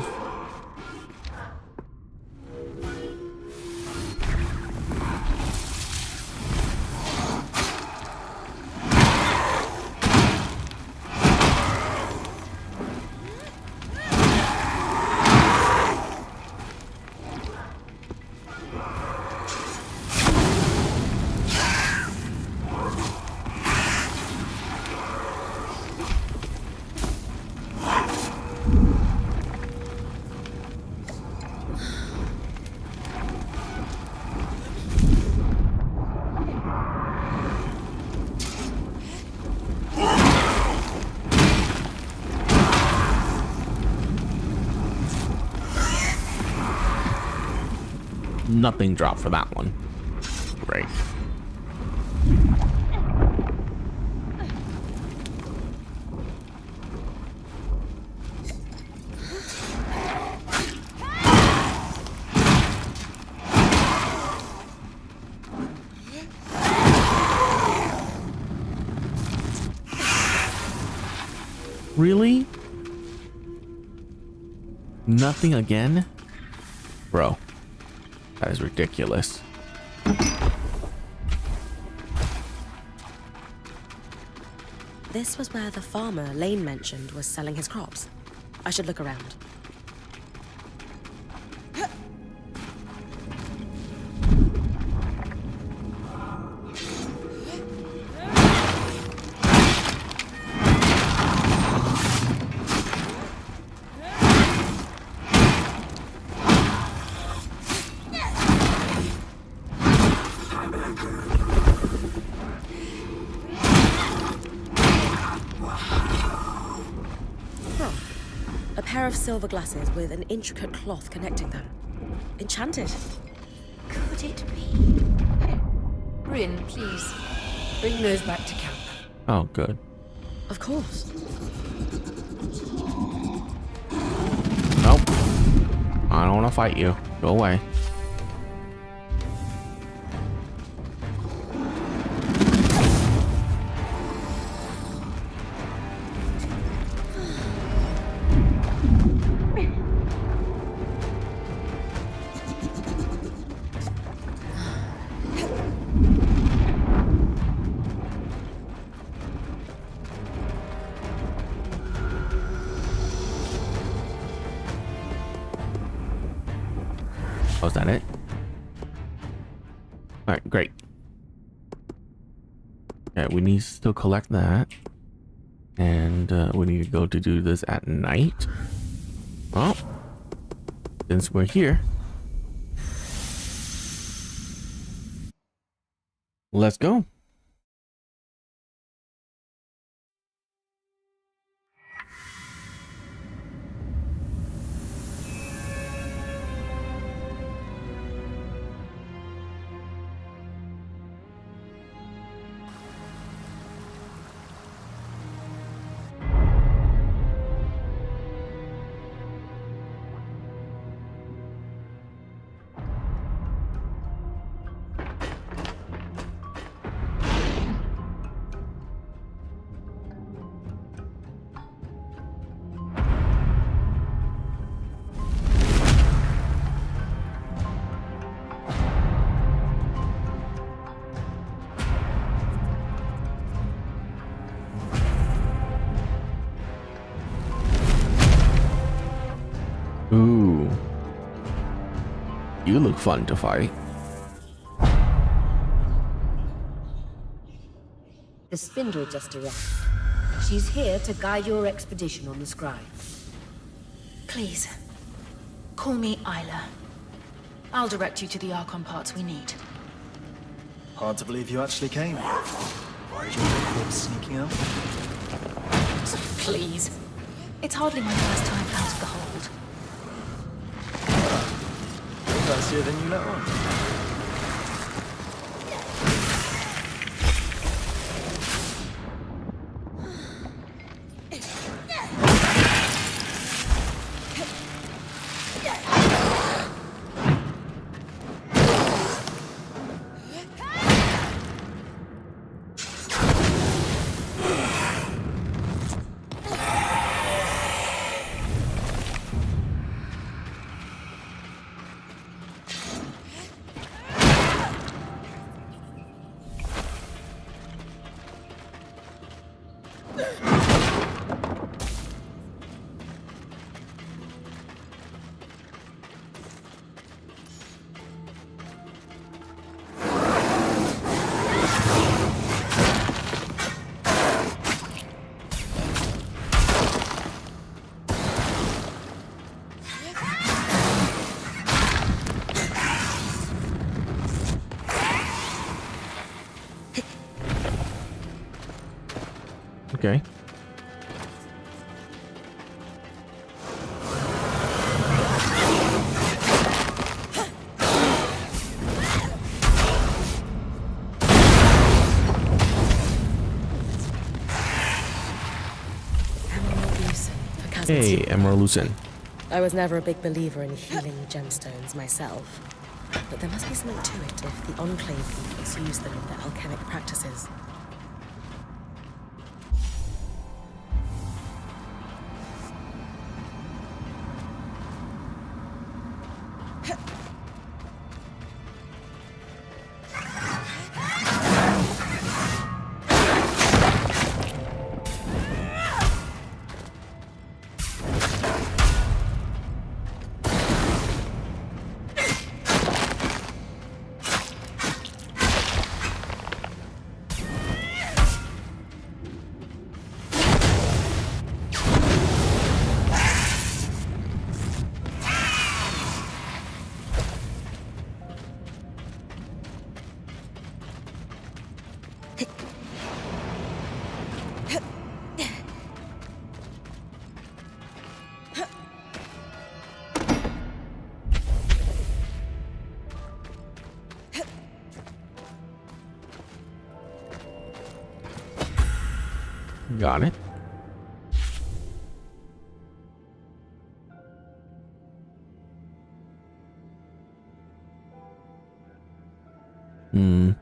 Nothing dropped for that one. Great. Really? Nothing again? Bro. That is ridiculous. This was where the farmer Lane mentioned was selling his crops. I should look around. A pair of silver glasses with an intricate cloth connecting them. Enchanted. Could it be? Bryn, please. Bring those back to camp. Oh, good. Of course. Nope. I don't want to fight you. Go away. Oh, is that it? All right, great. Okay, we need to still collect that. And we need to go to do this at night. Well, since we're here, let's go. You look fun to fight. The Spindle just arrived. She's here to guide your expedition on the Scribe. Please, call me Isla. I'll direct you to the Archon parts we need. Hard to believe you actually came. Why is your corpse sneaking out? Please. It's hardly my first time out of the hold. Fancier than you let on. Okay. Hey, Emerald Lucen. I was never a big believer in healing gemstones myself, but there must be something to it if the Enclave peoples use them in their alchemic practices. Got it. Hmm.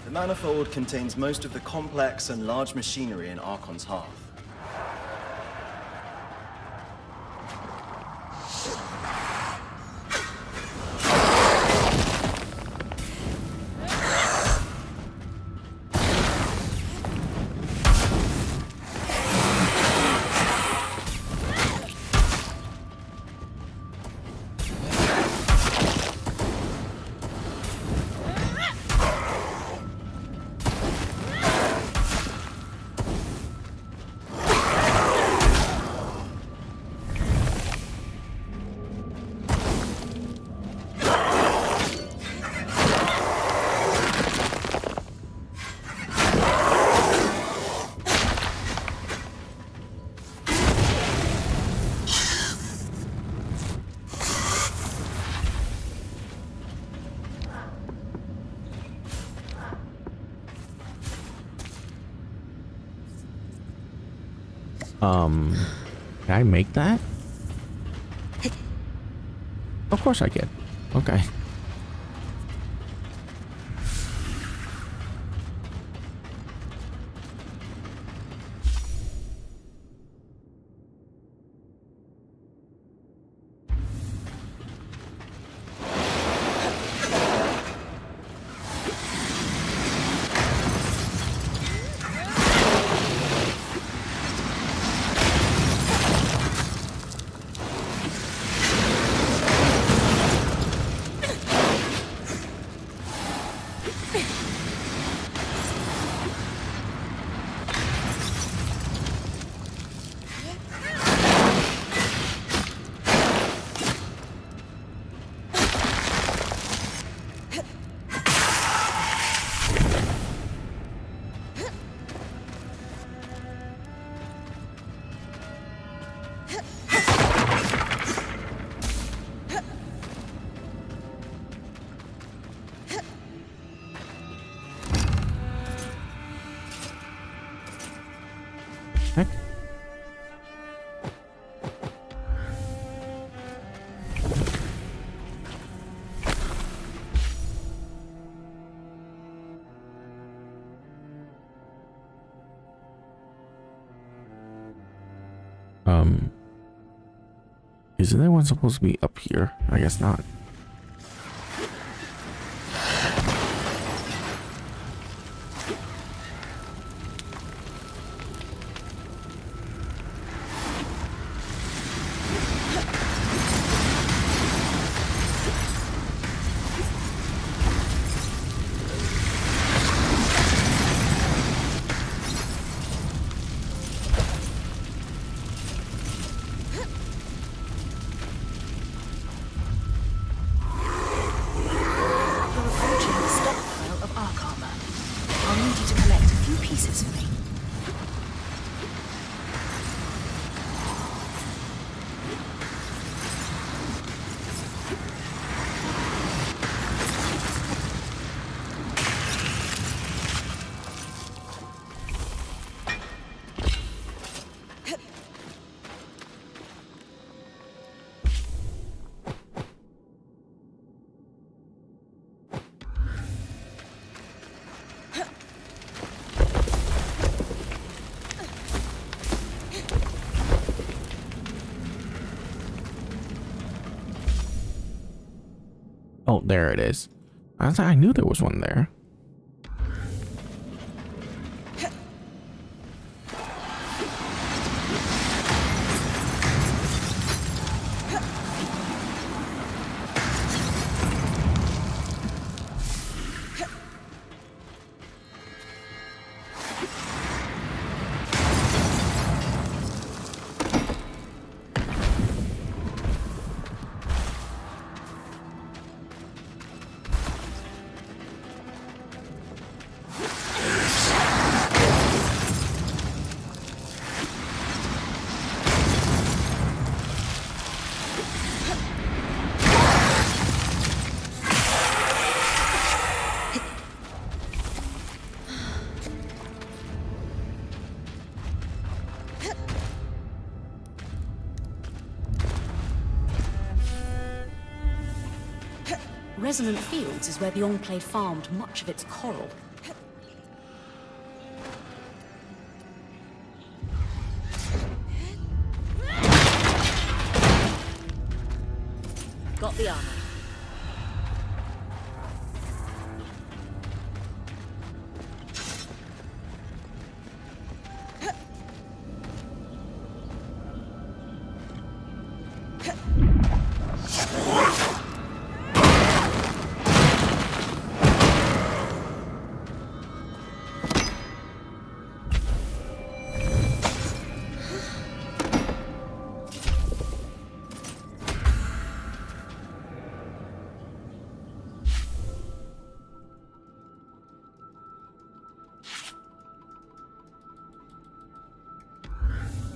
The manifold contains most of the complex and large machinery in Archon's hearth. Can I make that? Of course I can. Okay. Heck. Isn't that one supposed to be up here? I guess not. Oh, there it is. I knew there was one there. Resonant Fields is where the Enclave farmed much of its coral. Got the armor.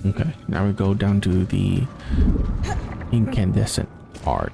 Okay, now we go down to the incandescent art.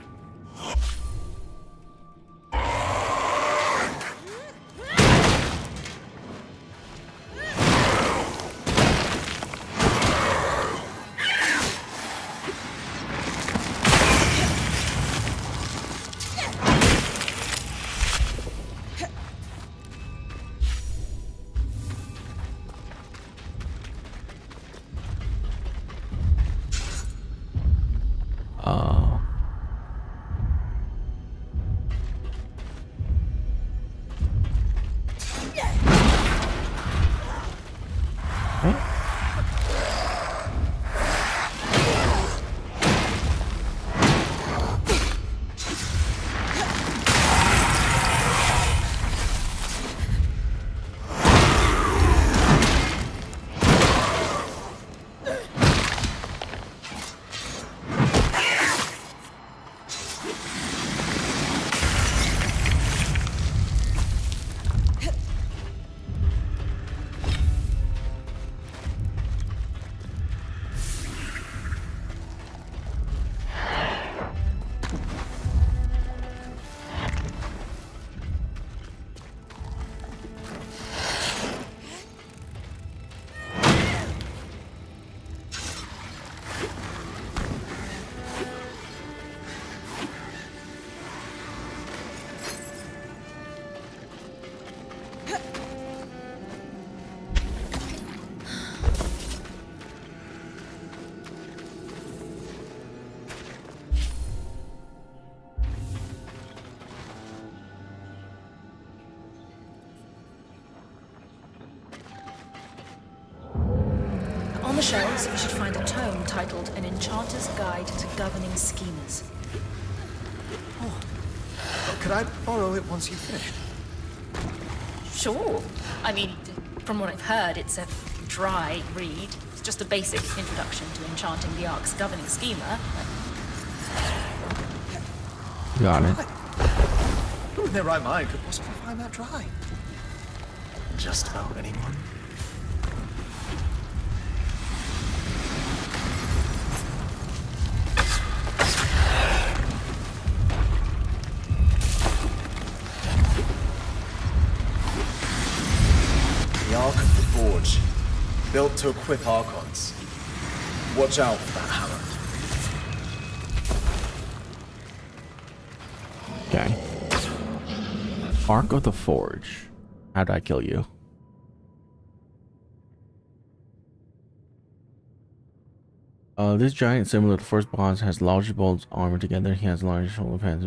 the shelves, you should find a tome titled An Enchanter's Guide to Governing Schemers. Could I borrow it once you've finished? Sure. I mean, from what I've heard, it's a dry read. It's just a basic introduction to enchanting the Ark's governing schemer. Got it. Who in their right mind could possibly find that dry? Just about anyone. The Ark of the Forge, built to equip Archons. Watch out for that hammer. Okay. Ark of the Forge. How'd I kill you? This giant, similar to the first boss, has large bolts armored together. He has large shoulder pads.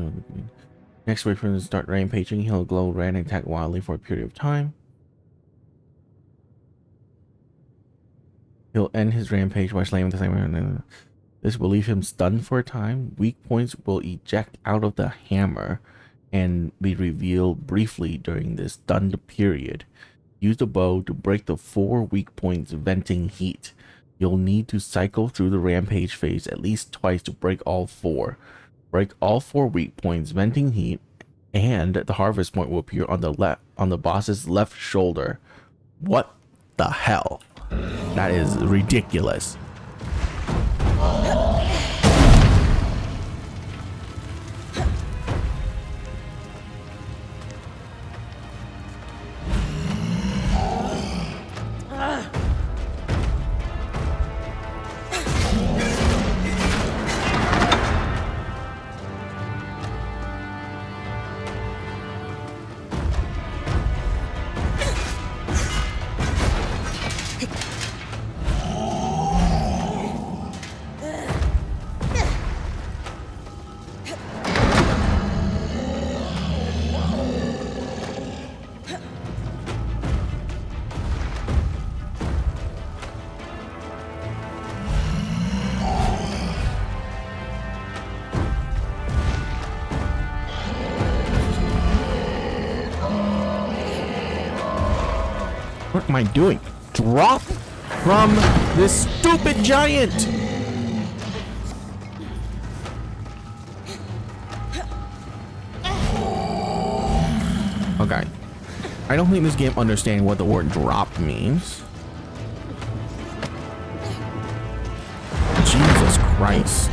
Next week, from the start rampaging, he'll glow red and attack wildly for a period of time. He'll end his rampage by slaying the same. This will leave him stunned for a time. Weak points will eject out of the hammer and be revealed briefly during this stunned period. Use the bow to break the 4 weak points, venting heat. You'll need to cycle through the rampage phase at least twice to break all 4. Break all 4 weak points, venting heat, and the harvest point will appear on the boss's left shoulder. What the hell? That is ridiculous. What am I doing? Drop from this stupid giant! Okay. I don't think this game understands what the word drop means. Jesus Christ.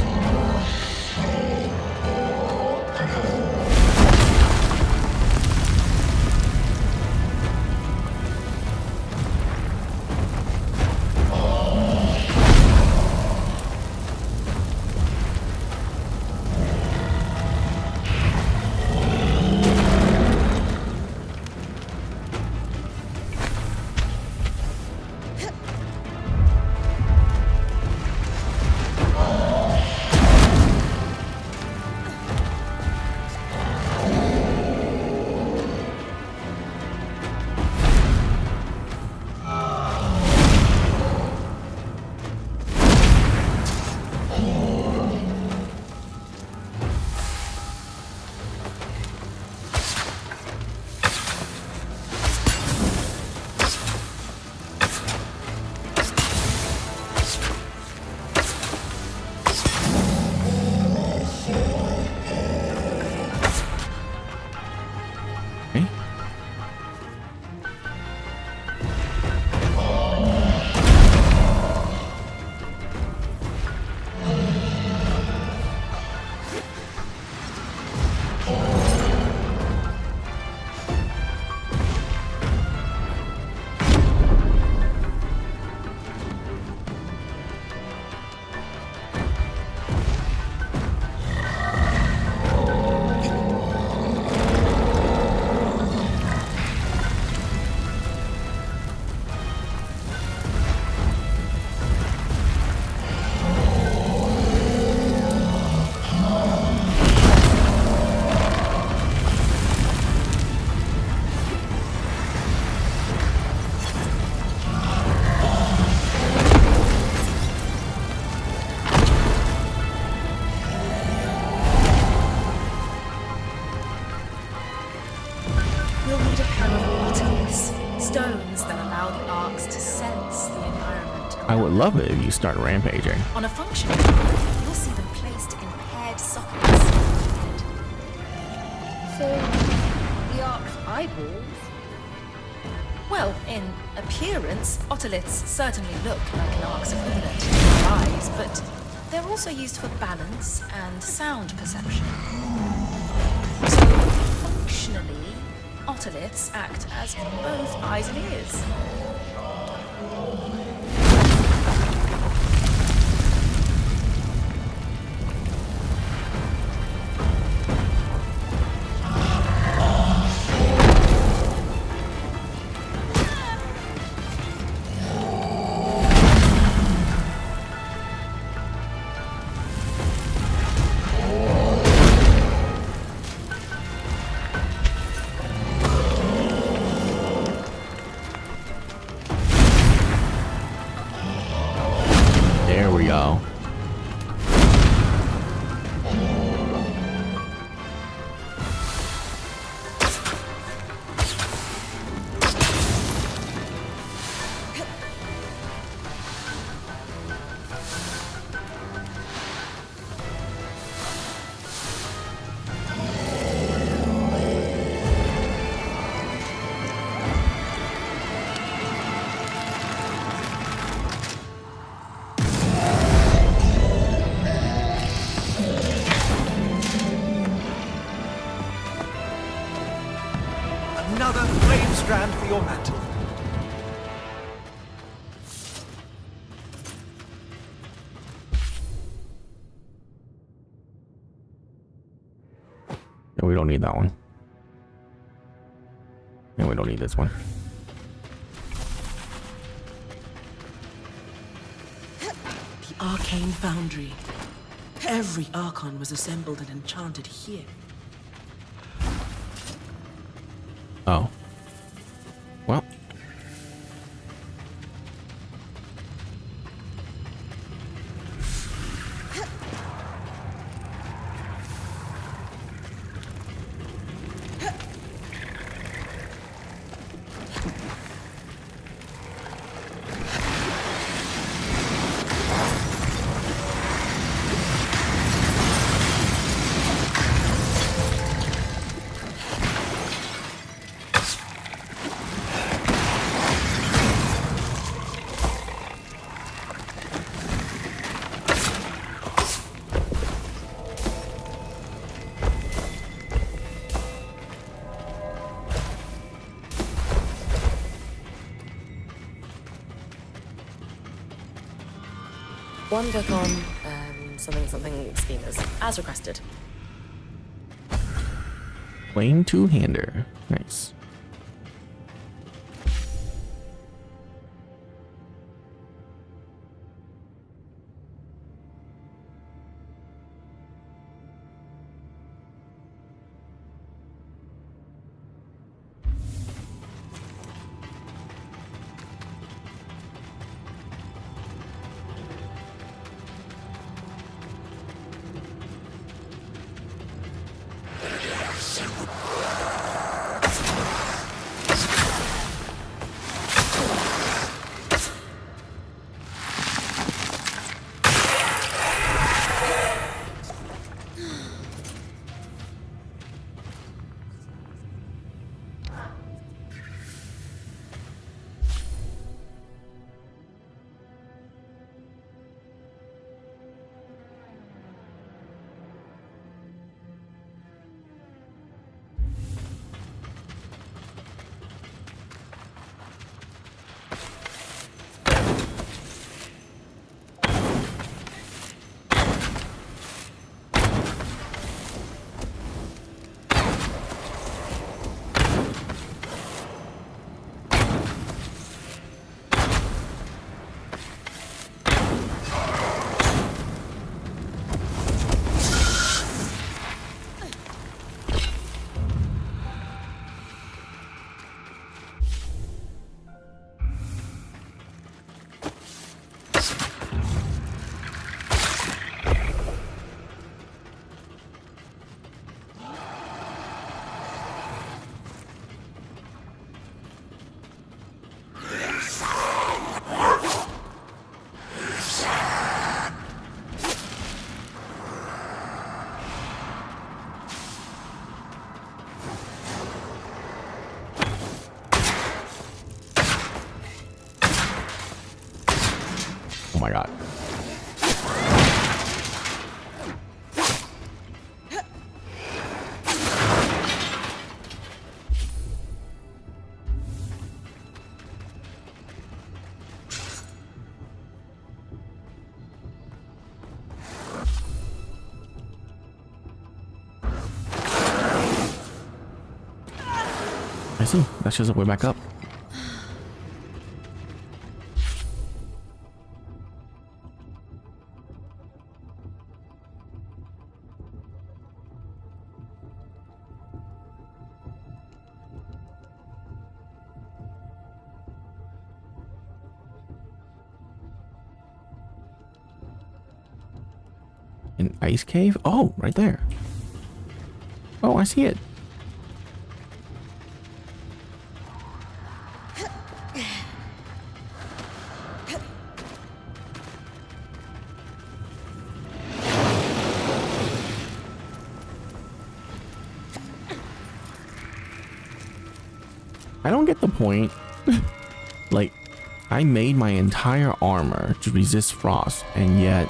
would love it if you start rampaging. On a functioning card, you'll see them placed in paired sockets. So, the Ark's eyeballs? Well, in appearance, otoliths certainly look like an Ark's equivalent in their eyes, but they're also used for balance and sound perception. So, functionally, otoliths act as both eyes and ears. There we go. Another flame strand for your mantle. Yeah, we don't need that one. And we don't need this one. The Arcane Foundry. Every Archon was assembled and enchanted here. Oh. Well. One book on something schemas, as requested. Plain two-hander. Nice. I see. That's just a way back up. An ice cave? Oh, right there. Oh, I see it. I don't get the point. Like, I made my entire armor to resist frost, and yet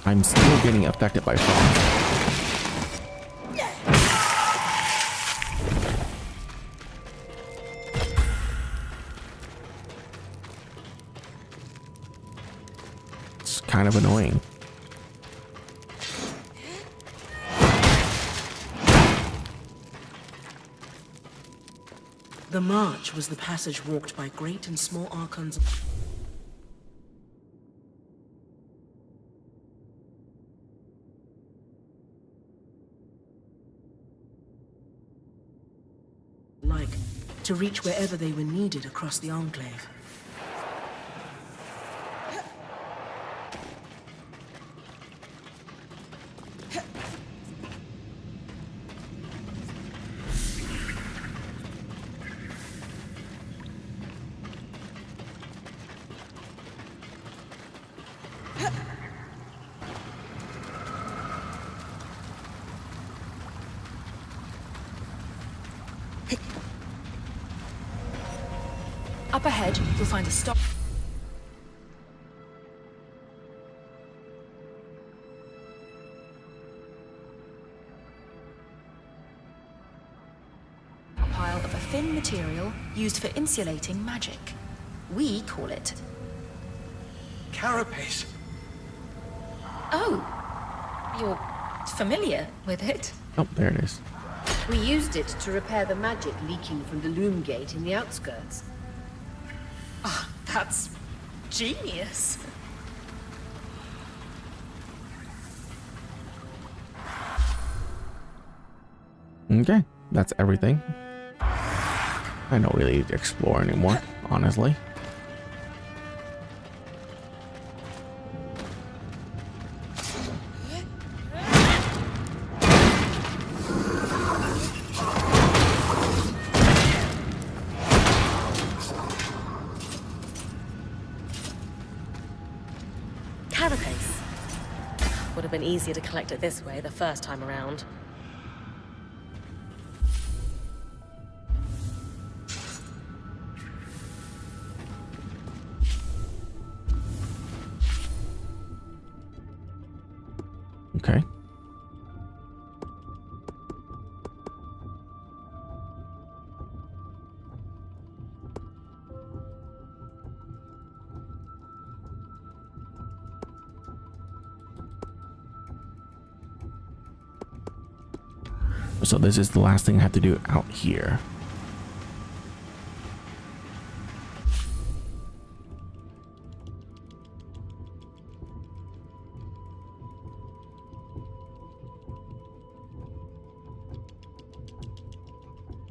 I'm still getting affected by frost. It's kind of annoying. The march was the passage walked by great and small archons. Like, to reach wherever they were needed across the Enclave. Up ahead, you'll find a stop. A pile of a thin material used for insulating magic. We call it... Carapace. Oh, you're familiar with it? Oh, there it is. We used it to repair the magic leaking from the loom gate in the outskirts. Ah, that's genius. Okay, that's everything. I don't really need to explore anymore, honestly. Carapace. Would have been easier to collect it this way the first time around. Okay. So this is the last thing I have to do out here.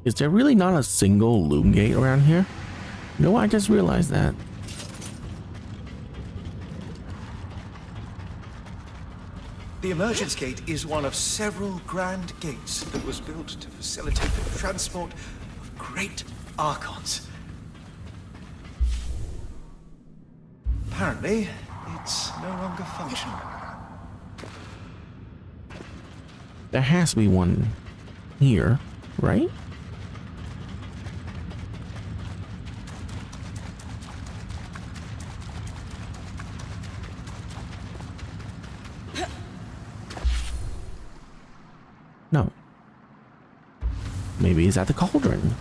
Is there really not a single loom gate around here? No, I just realized that. The emergence gate is one of several grand gates that was built to facilitate the transport of great archons. Apparently, it's no longer functional. There has to be one here, right? No. Maybe it's at the cauldron.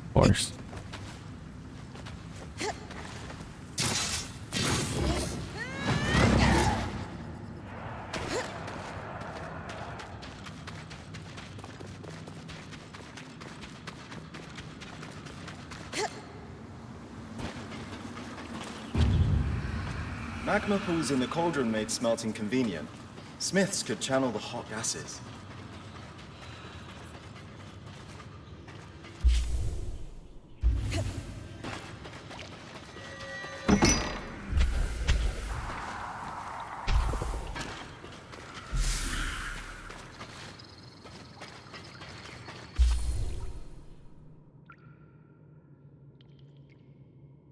Of course. Magma pools in the cauldron made smelting convenient. Smiths could channel the hot gases.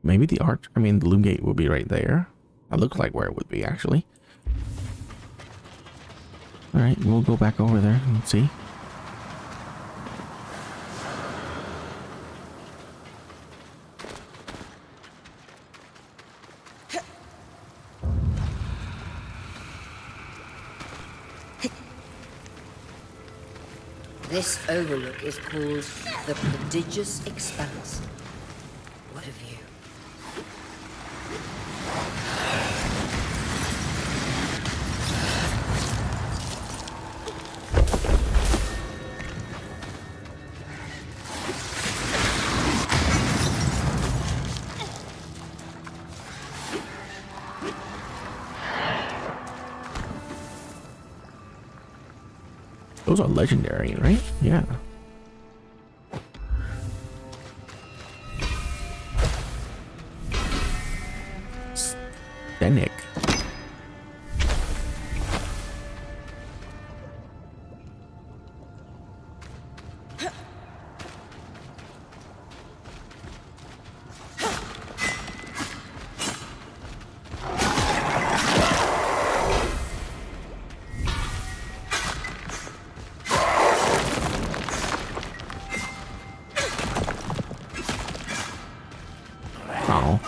Maybe the the loom gate will be right there. That looks like where it would be, actually. Alright, we'll go back over there and see. This overlook is called the Prodigious Expanse. What a view. Those are legendary, right? Yeah. Scenic. Oh.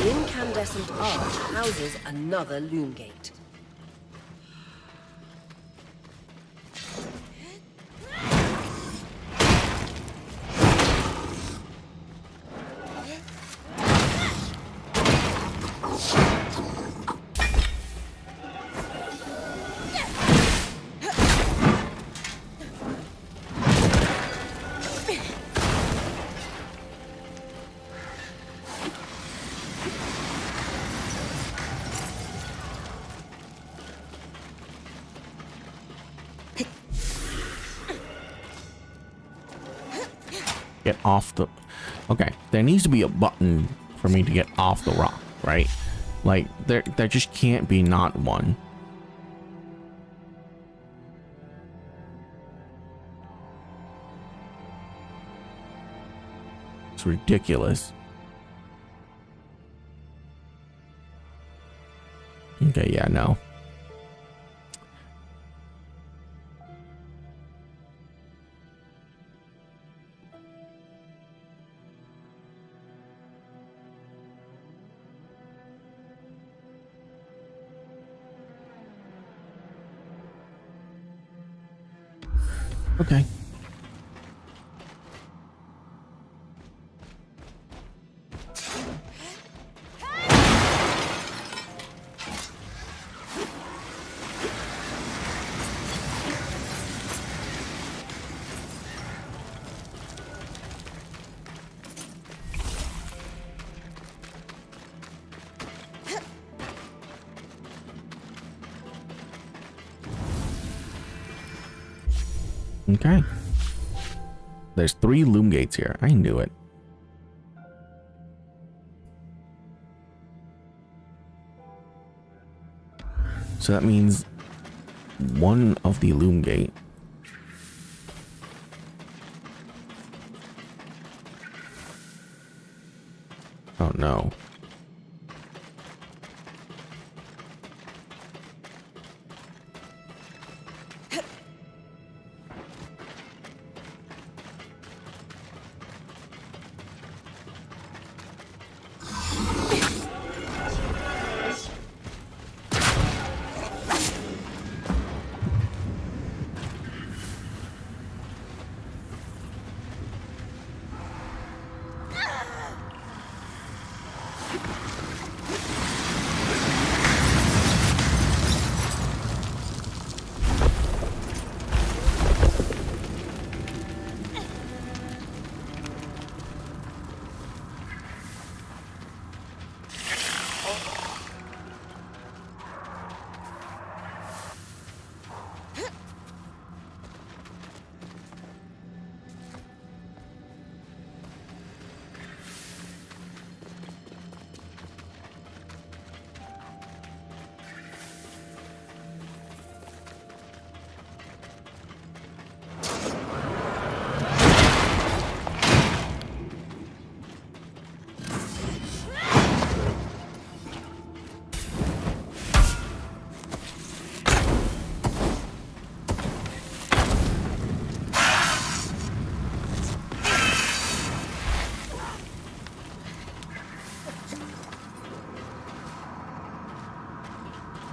Incandescent arch houses another loom gate. get off the... Okay, there needs to be a button for me to get off the rock, right? Like, there just can't be not one. It's ridiculous. Okay, yeah, no. Okay. Okay. There's 3 loom gates here. I knew it. So that means one of the loom gate. Oh no.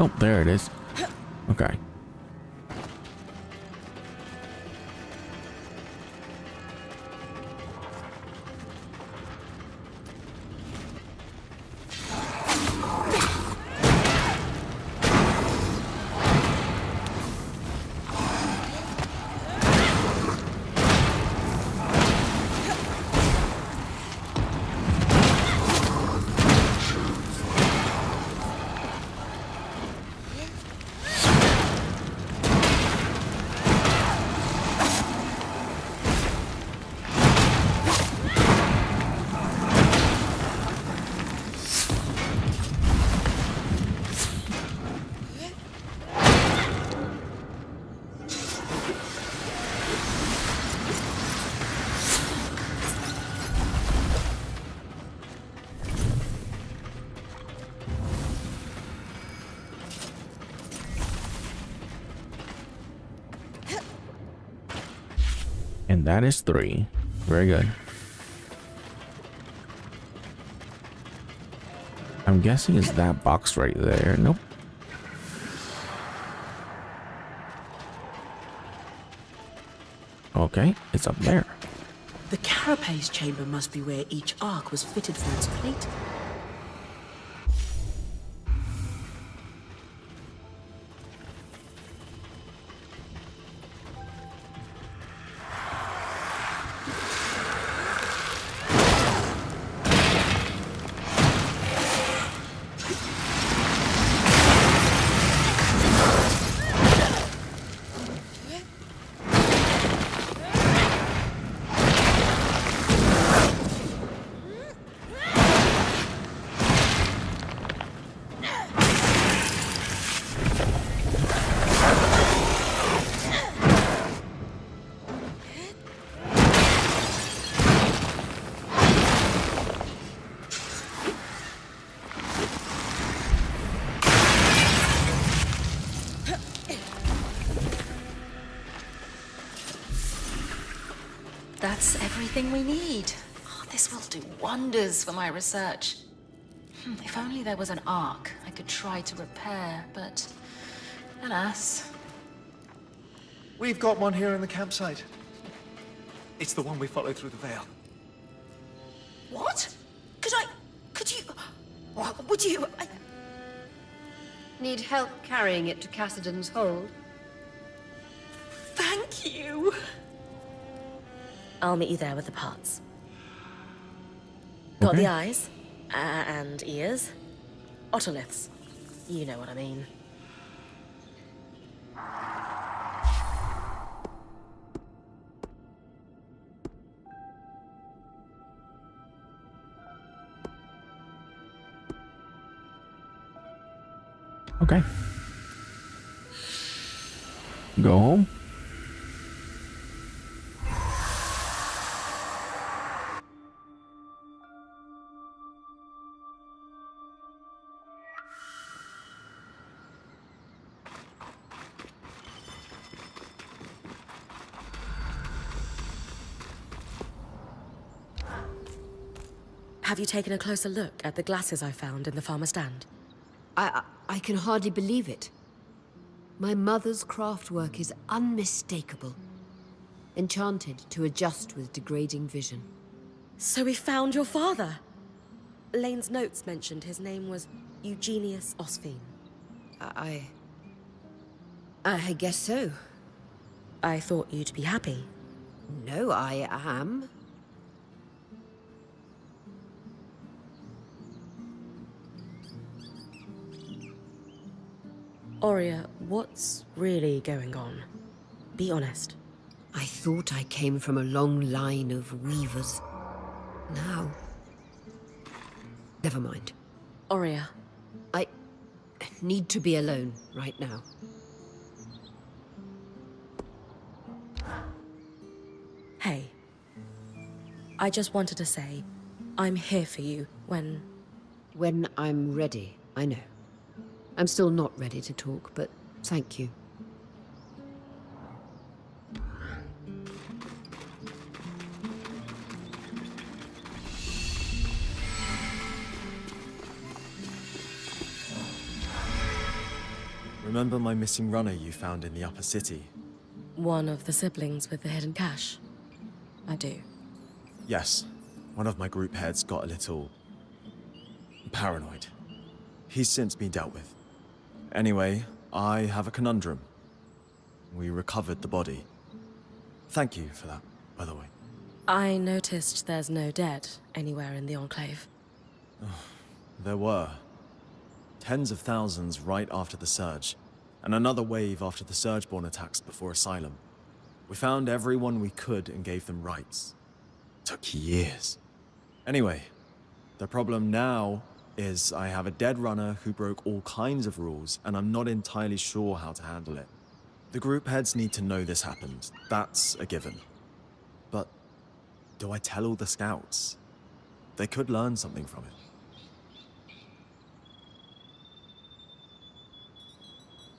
Oh, there it is. Okay. And that is 3. Very good. I'm guessing it's that box right there. Nope. Okay, it's up there. The carapace chamber must be where each arc was fitted for its plate. That's everything we need. Oh, this will do wonders for my research. If only there was an ark I could try to repair, but alas. We've got one here in the campsite. It's the one we followed through the Vale. What? Could you... Would you... Need help carrying it to Cassidy's hold? Thank you. I'll meet you there with the parts. Got Okay. the eyes and ears. Otoliths. You know what I mean. Okay. Go home. Have you taken a closer look at the glasses I found in the farmer's stand? I can hardly believe it. My mother's craftwork is unmistakable. Enchanted to adjust with degrading vision. So we found your father. Lane's notes mentioned his name was Eugenius Osphine. I guess so. I thought you'd be happy. No, I am. Aurea, what's really going on? Be honest. I thought I came from a long line of weavers. Now... Never mind. Aurea. I need to be alone right now. Hey. I just wanted to say, I'm here for you when... When I'm ready, I know. I'm still not ready to talk, but thank you. Remember my missing runner you found in the upper city? One of the siblings with the hidden cache? I do. Yes. One of my group heads got a little... paranoid. He's since been dealt with. Anyway, I have a conundrum. We recovered the body. Thank you for that, by the way. I noticed there's no dead anywhere in the Enclave. There were. Tens of thousands right after the Surge, and another wave after the Surgeborn attacks before Asylum. We found everyone we could and gave them rights. Took years. Anyway, the problem now is I have a dead runner who broke all kinds of rules, and I'm not entirely sure how to handle it. The group heads need to know this happened. That's a given. But do I tell all the scouts? They could learn something from it.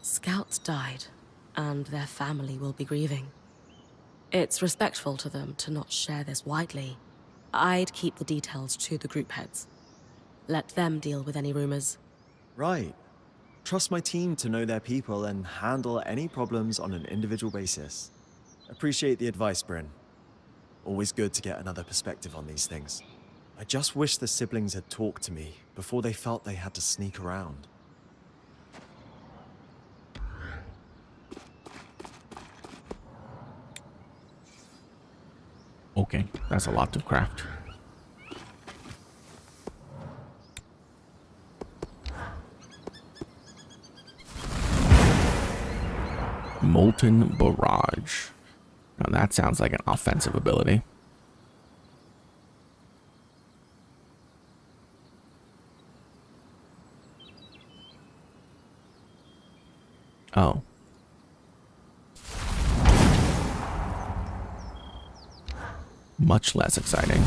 Scouts died, and their family will be grieving. It's respectful to them to not share this widely. I'd keep the details to the group heads. Let them deal with any rumors. Right. Trust my team to know their people and handle any problems on an individual basis. Appreciate the advice, Bryn. Always good to get another perspective on these things. I just wish the siblings had talked to me before they felt they had to sneak around. Okay, that's a lot to craft. Molten Barrage. Now that sounds like an offensive ability. Oh. Much less exciting.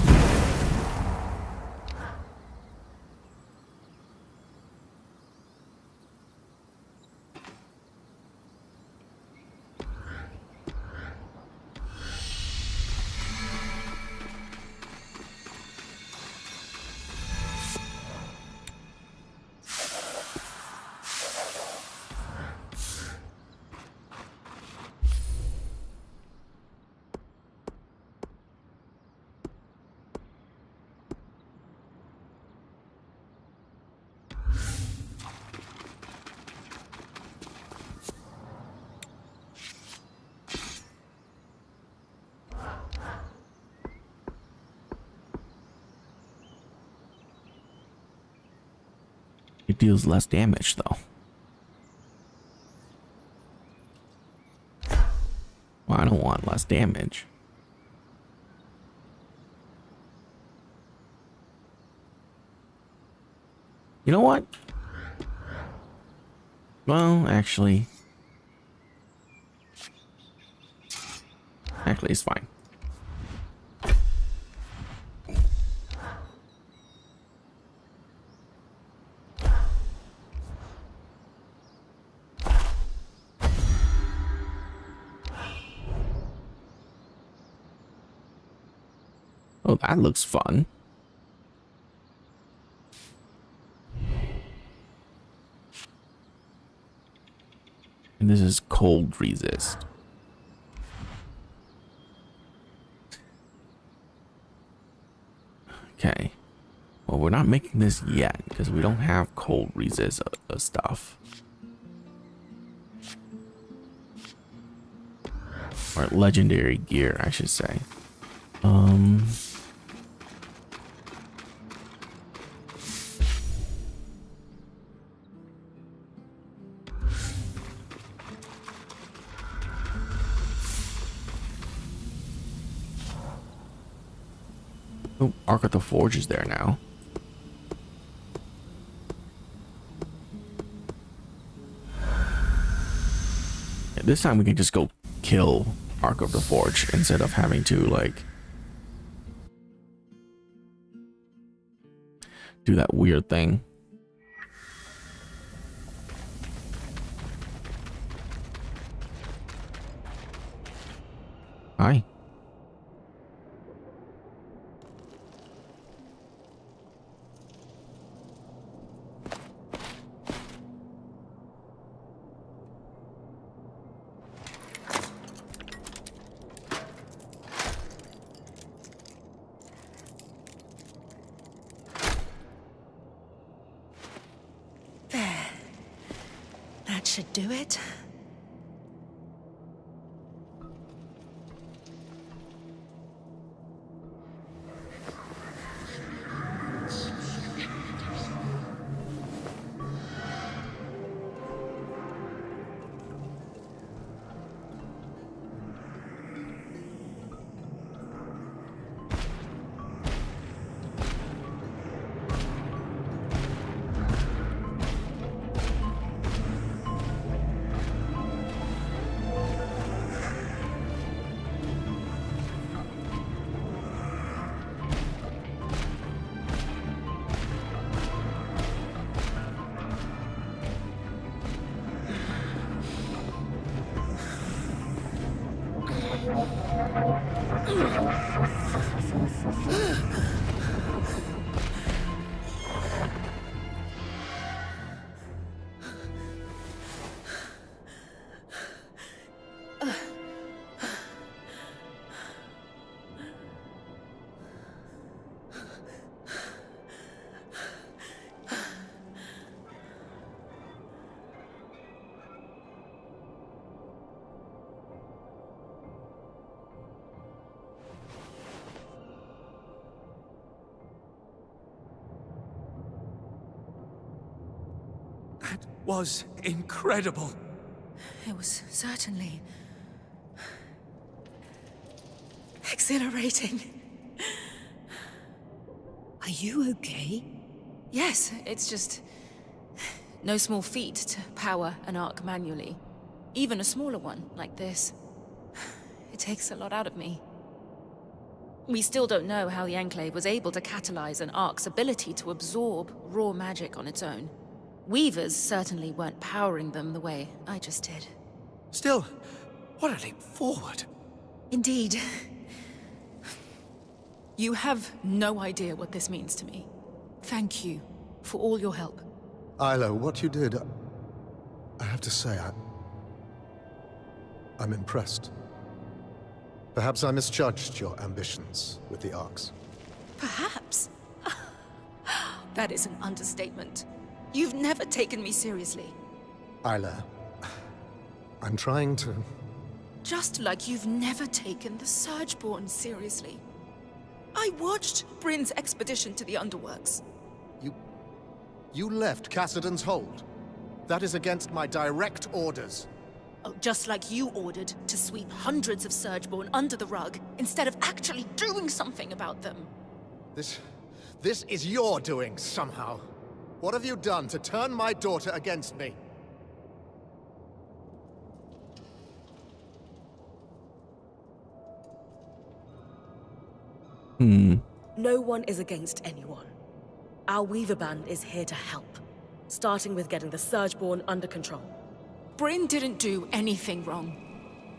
It deals less damage, though. Well, I don't want less damage. You know what? Well, actually, it's fine. Oh, that looks fun. And this is cold resist. Okay. Well, we're not making this yet because we don't have cold resist stuff. Or legendary gear, I should say. Oh, Ark of the Forge is there now. Yeah, this time we can just go kill Ark of the Forge instead of having to, like, do that weird thing. Hi. That should do it. That was incredible. It was certainly exhilarating. Are you okay? Yes, it's just no small feat to power an arc manually. Even a smaller one like this. It takes a lot out of me. We still don't know how the Enclave was able to catalyze an arc's ability to absorb raw magic on its own. Weavers certainly weren't powering them the way I just did. Still, what a leap forward. Indeed. You have no idea what this means to me. Thank you for all your help. Isla, what you did, I have to say, I'm impressed. Perhaps I misjudged your ambitions with the Arcs. Perhaps. That is an understatement. You've never taken me seriously. Isla, I'm trying to... Just like you've never taken the Surgeborn seriously. I watched Bryn's expedition to the Underworks. You left Cassidy's hold. That is against my direct orders. Oh, just like you ordered to sweep hundreds of Surgeborn under the rug instead of actually doing something about them. This is your doing, somehow. What have you done to turn my daughter against me? No one is against anyone. Our Weaver Band is here to help, starting with getting the Surgeborn under control. Bryn didn't do anything wrong.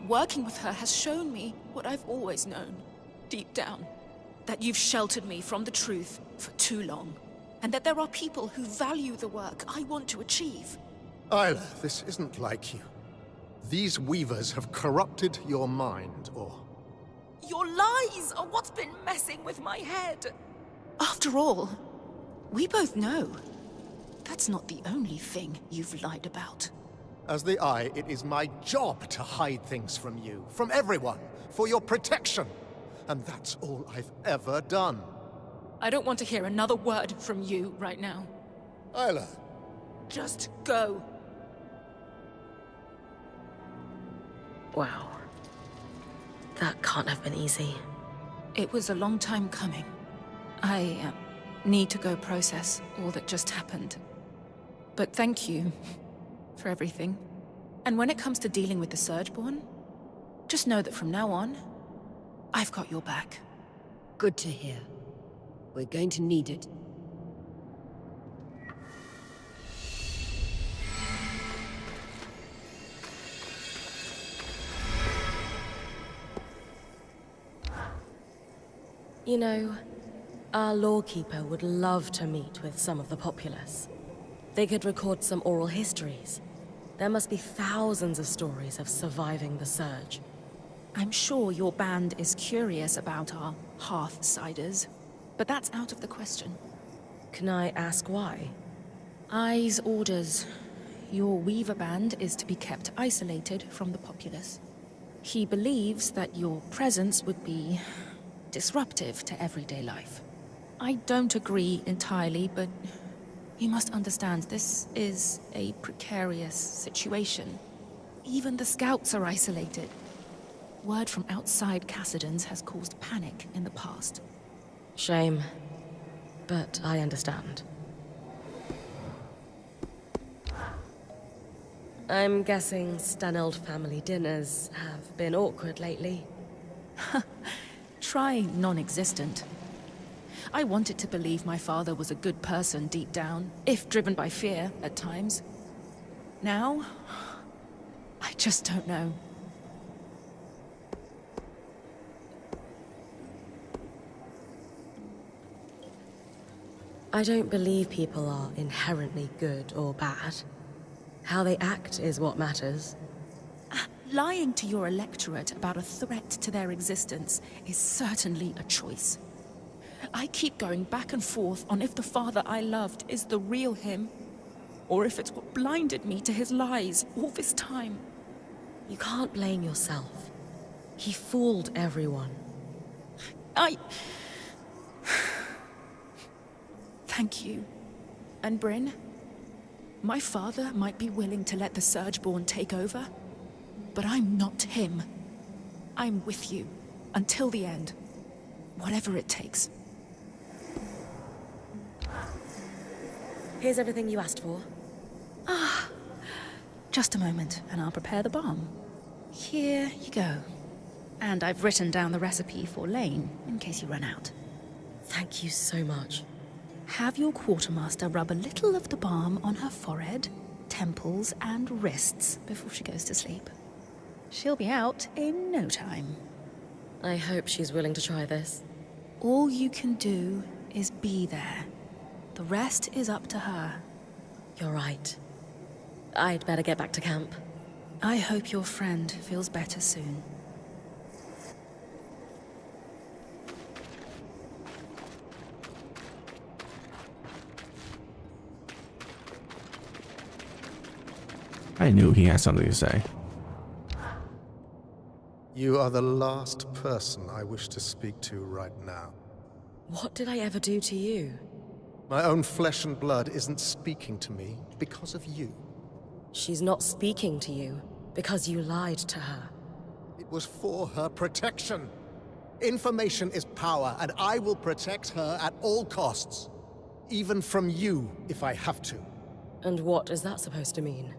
Working with her has shown me what I've always known, deep down. That you've sheltered me from the truth for too long. And that there are people who value the work I want to achieve. Isla, this isn't like you. These Weavers have corrupted your mind, or... Your lies are what's been messing with my head. After all, we both know that's not the only thing you've lied about. As the Eye, it is my job to hide things from you, from everyone, for your protection. And that's all I've ever done. I don't want to hear another word from you right now. Isla. Just go. Wow. That can't have been easy. It was a long time coming. I need to go process all that just happened. But thank you for everything. And when it comes to dealing with the Surgeborn, just know that from now on, I've got your back. Good to hear. We're going to need it. You know, our lawkeeper would love to meet with some of the populace. They could record some oral histories. There must be thousands of stories of surviving the Surge. I'm sure your band is curious about our Hearthsiders, but that's out of the question. Can I ask why? Eye's orders. Your Weaver Band is to be kept isolated from the populace. He believes that your presence would be disruptive to everyday life. I don't agree entirely, but you must understand this is a precarious situation. Even the scouts are isolated. Word from outside Cassidon's has caused panic in the past. Shame, but I understand. I'm guessing Staneld family dinners have been awkward lately. Try non-existent. I wanted to believe my father was a good person deep down, if driven by fear at times. Now, I just don't know. I don't believe people are inherently good or bad. How they act is what matters. Lying to your electorate about a threat to their existence is certainly a choice. I keep going back and forth on if the father I loved is the real him, or if it's what blinded me to his lies all this time. You can't blame yourself. He fooled everyone. Thank you. And Bryn, my father might be willing to let the Surgeborn take over, but I'm not him. I'm with you, until the end. Whatever it takes. Here's everything you asked for. Just a moment, and I'll prepare the bomb. Here you go. And I've written down the recipe for Lane, in case you run out. Thank you so much. Have your quartermaster rub a little of the balm on her forehead, temples, and wrists before she goes to sleep. She'll be out in no time. I hope she's willing to try this. All you can do is be there. The rest is up to her. You're right. I'd better get back to camp. I hope your friend feels better soon. I knew he had something to say. You are the last person I wish to speak to right now. What did I ever do to you? My own flesh and blood isn't speaking to me because of you. She's not speaking to you because you lied to her. It was for her protection. Information is power, and I will protect her at all costs. Even from you, if I have to. And what is that supposed to mean?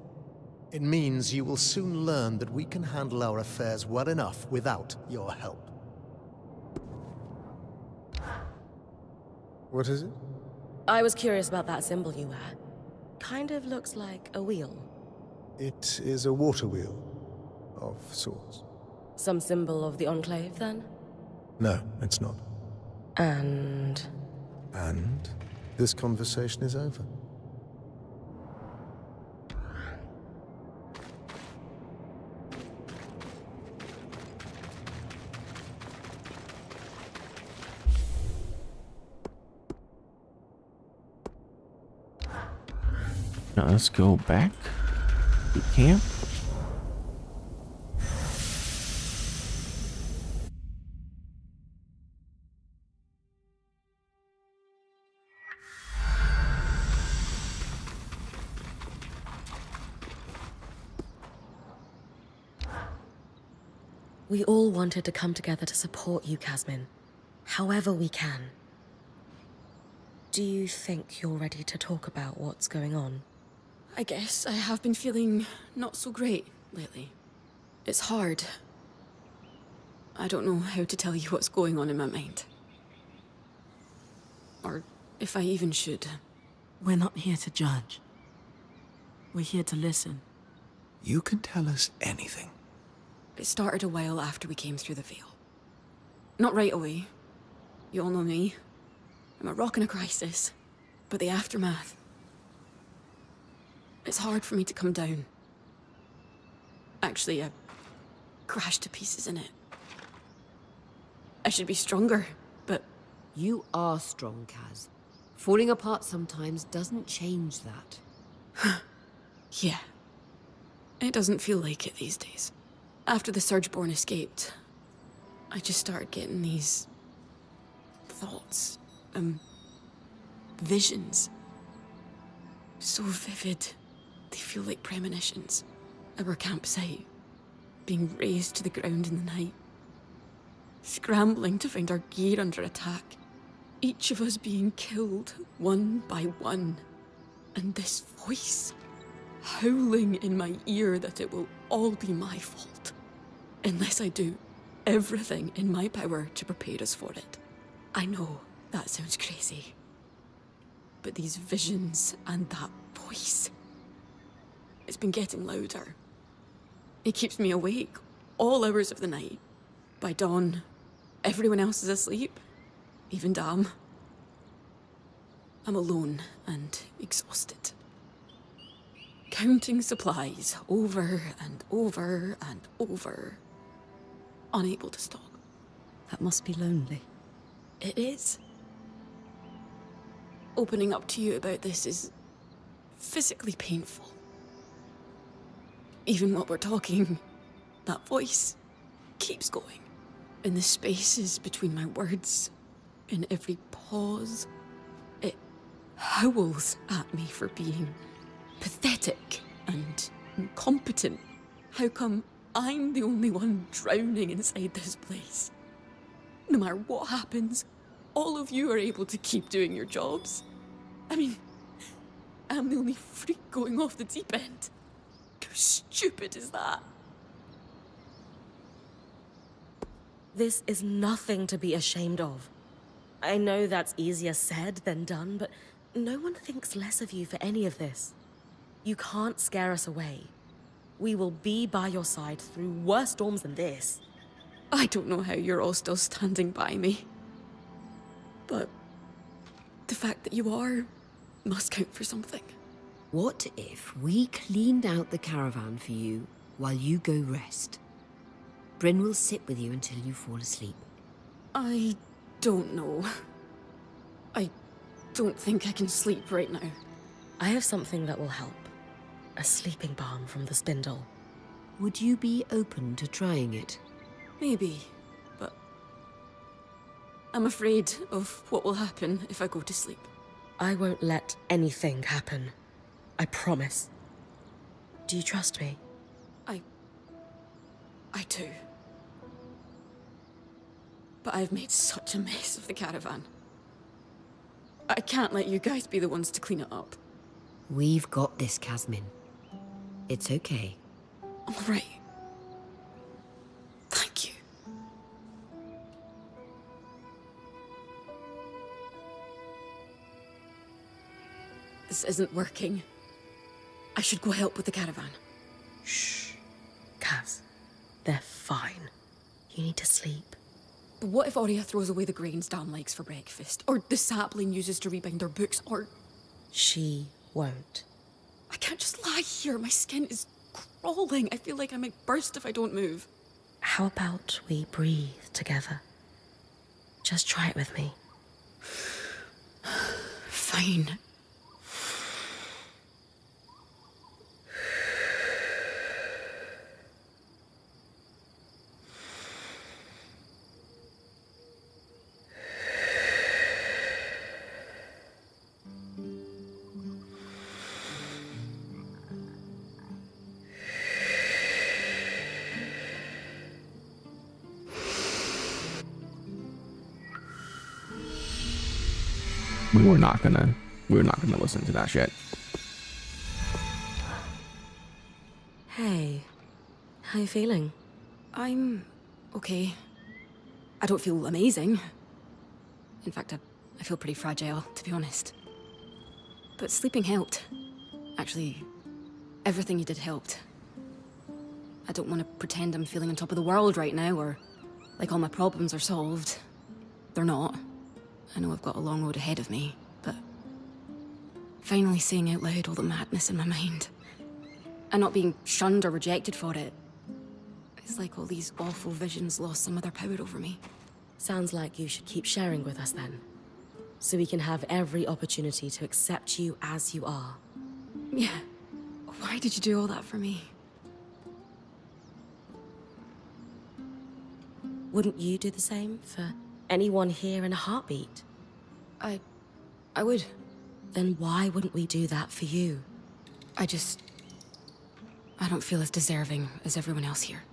It means you will soon learn that we can handle our affairs well enough without your help. What is it? I was curious about that symbol you wear. Kind of looks like a wheel. It is a water wheel, of sorts. Some symbol of the Enclave, then? No, it's not. And This conversation is over. Now let's go back to camp. we all wanted to come together to support you, Casmin. However we can. Do you think you're ready to talk about what's going on? I guess I have been feeling not so great lately. It's hard. I don't know how to tell you what's going on in my mind. Or if I even should. We're not here to judge. We're here to listen. You can tell us anything. It started a while after we came through the Veil. Not right away. You all know me. I'm a rock in a crisis. But the aftermath... It's hard for me to come down. Actually, I crashed to pieces in it. I should be stronger, but... You are strong, Kaz. Falling apart sometimes doesn't change that. Yeah. It doesn't feel like it these days. After the Surgeborn escaped, I just started getting these... thoughts. Visions. So vivid. They feel like premonitions. Our campsite. Being razed to the ground in the night. Scrambling to find our gear under attack. Each of us being killed, one by one. And this voice, howling in my ear that it will all be my fault. Unless I do everything in my power to prepare us for it. I know that sounds crazy. But these visions and that voice, it's been getting louder. It keeps me awake all hours of the night. By dawn, everyone else is asleep, even Dam. I'm alone and exhausted. Counting supplies over and over and over. Unable to stop. That must be lonely. It is. Opening up to you about this is physically painful. Even while we're talking, that voice keeps going. In the spaces between my words, in every pause, it howls at me for being pathetic and incompetent. How come I'm the only one drowning inside this place? No matter what happens, all of you are able to keep doing your jobs. I mean, I'm the only freak going off the deep end. How stupid is that? This is nothing to be ashamed of. I know that's easier said than done, but no one thinks less of you for any of this. You can't scare us away. We will be by your side through worse storms than this. I don't know how you're all still standing by me. But the fact that you are must count for something. What if we cleaned out the caravan for you while you go rest? Bryn will sit with you until you fall asleep. I don't know. I don't think I can sleep right now. I have something that will help. A sleeping balm from the spindle. Would you be open to trying it? Maybe, but I'm afraid of what will happen if I go to sleep. I won't let anything happen. I promise. Do you trust me? I do. But I've made such a mess of the caravan. I can't let you guys be the ones to clean it up. We've got this, Casmin. It's okay. All right. Thank you. This isn't working. I should go help with the caravan. Shh. Kaz, they're fine. You need to sleep. But what if Aurea throws away the grains Dan likes for breakfast? Or the sapling uses to rebind their books? Or... She won't. I can't just lie here. My skin is crawling. I feel like I might burst if I don't move. How about we breathe together? Just try it with me. Fine. We were not gonna listen to that shit. Hey, how you feeling? I'm okay. I don't feel amazing. In fact, I feel pretty fragile, to be honest. But sleeping helped. Actually, everything you did helped. I don't want to pretend I'm feeling on top of the world right now, or like all my problems are solved. They're not. I know I've got a long road ahead of me, but finally saying out loud all the madness in my mind, and not being shunned or rejected for it, it's like all these awful visions lost some of their power over me. Sounds like you should keep sharing with us then, so we can have every opportunity to accept you as you are. Yeah. Why did you do all that for me? Wouldn't you do the same for anyone here in a heartbeat? I would. Then why wouldn't we do that for you? I don't feel as deserving as everyone else here.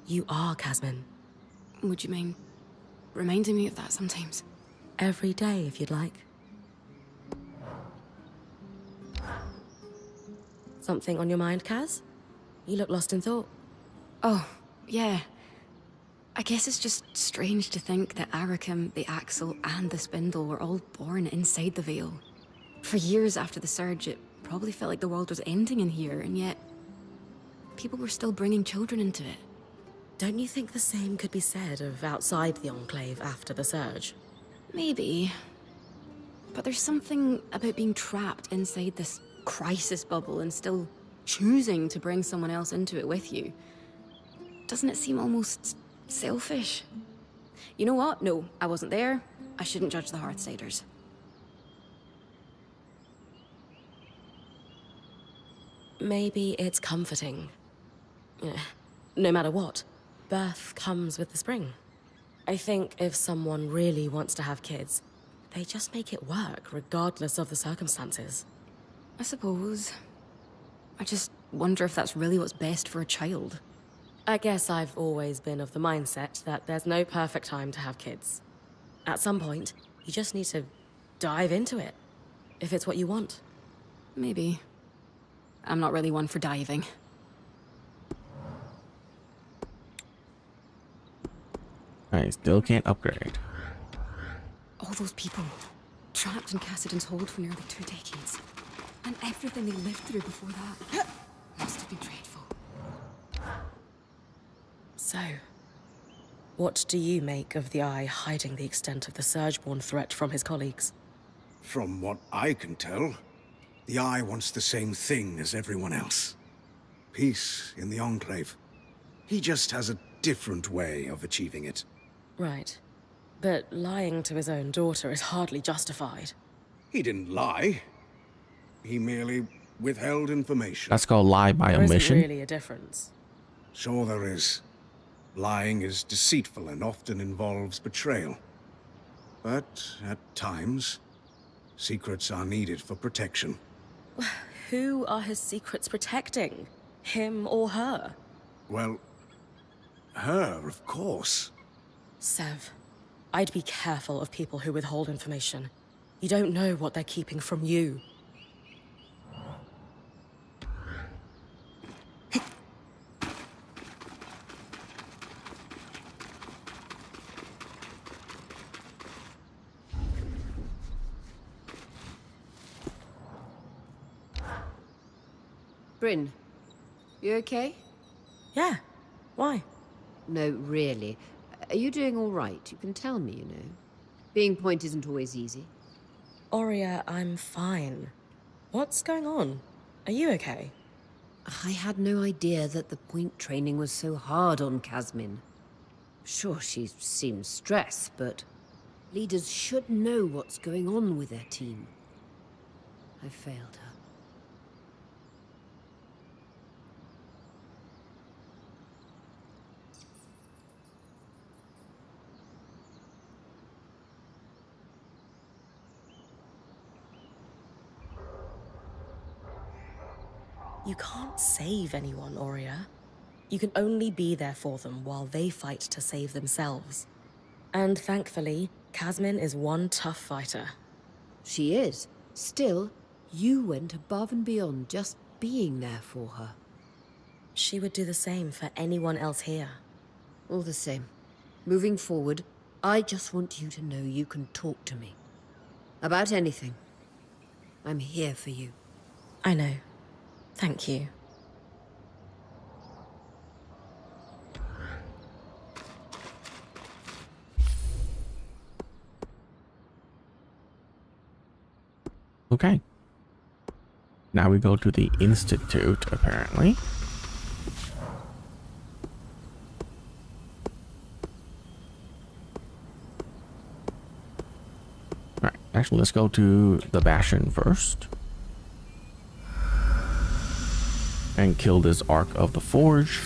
You are, Casmin. Would you mind reminding me of that sometimes? Every day, if you'd like. Something on your mind, Kaz? You look lost in thought. Oh, yeah. I guess it's just strange to think that Arakim, the Axle, and the Spindle were all born inside the Veil. For years after the Surge, it probably felt like the world was ending in here, and yet people were still bringing children into it. Don't you think the same could be said of outside the Enclave after the Surge? Maybe. But there's something about being trapped inside this crisis bubble and still choosing to bring someone else into it with you. Doesn't it seem almost selfish? You know what? No, I wasn't there. I shouldn't judge the Hearthsiders. Maybe it's comforting. No matter what, birth comes with the spring. I think if someone really wants to have kids, they just make it work, regardless of the circumstances. I suppose. I just wonder if that's really what's best for a child. I guess I've always been of the mindset that there's no perfect time to have kids. At some point, you just need to dive into it, if it's what you want. Maybe. I'm not really one for diving. I still can't upgrade. All those people, trapped in Cassidon's hold for nearly 2 decades. And everything they lived through before that must have been dreadful. So, what do you make of the Eye hiding the extent of the Surge-born threat from his colleagues? From what I can tell, the Eye wants the same thing as everyone else. Peace in the Enclave. He just has a different way of achieving it. Right. But lying to his own daughter is hardly justified. He didn't lie. He merely withheld information. That's called lie by There isn't omission. really a difference. Sure there is. Lying is deceitful and often involves betrayal. But at times, Secrets are needed for protection. Who are his secrets protecting? Him or her? Well, her, of course. Sev, I'd be careful of people who withhold information. You don't know what they're keeping from you. Bryn, you okay? Yeah. Why? No, really. Are you doing all right? You can tell me, you know. Being point isn't always easy. Aurea, I'm fine. What's going on? Are you okay? I had no idea that the point training was so hard on Kasmin. Sure, she seems stressed, but leaders should know what's going on with their team. I failed her. You can't save anyone, Aurea. You can only be there for them while they fight to save themselves. And thankfully, Kasmin is one tough fighter. She is. Still, you went above and beyond just being there for her. She would do the same for anyone else here. All the same, moving forward, I just want you to know you can talk to me. About anything. I'm here for you. I know. Thank you. Okay. Now we go to the Institute, apparently. Alright, actually, let's go to the Bastion first. And kill this Ark of the Forge.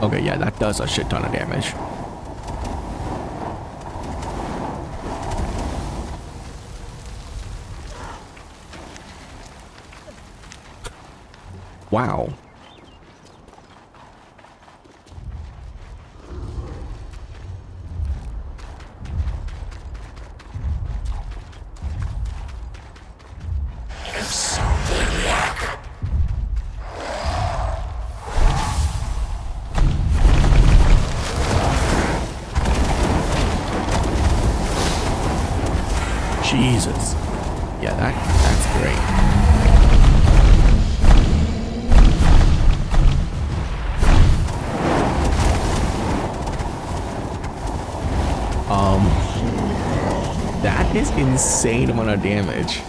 Okay, yeah, that does a shit ton of damage. Wow. Jesus. Yeah, that's great. That is insane amount of damage.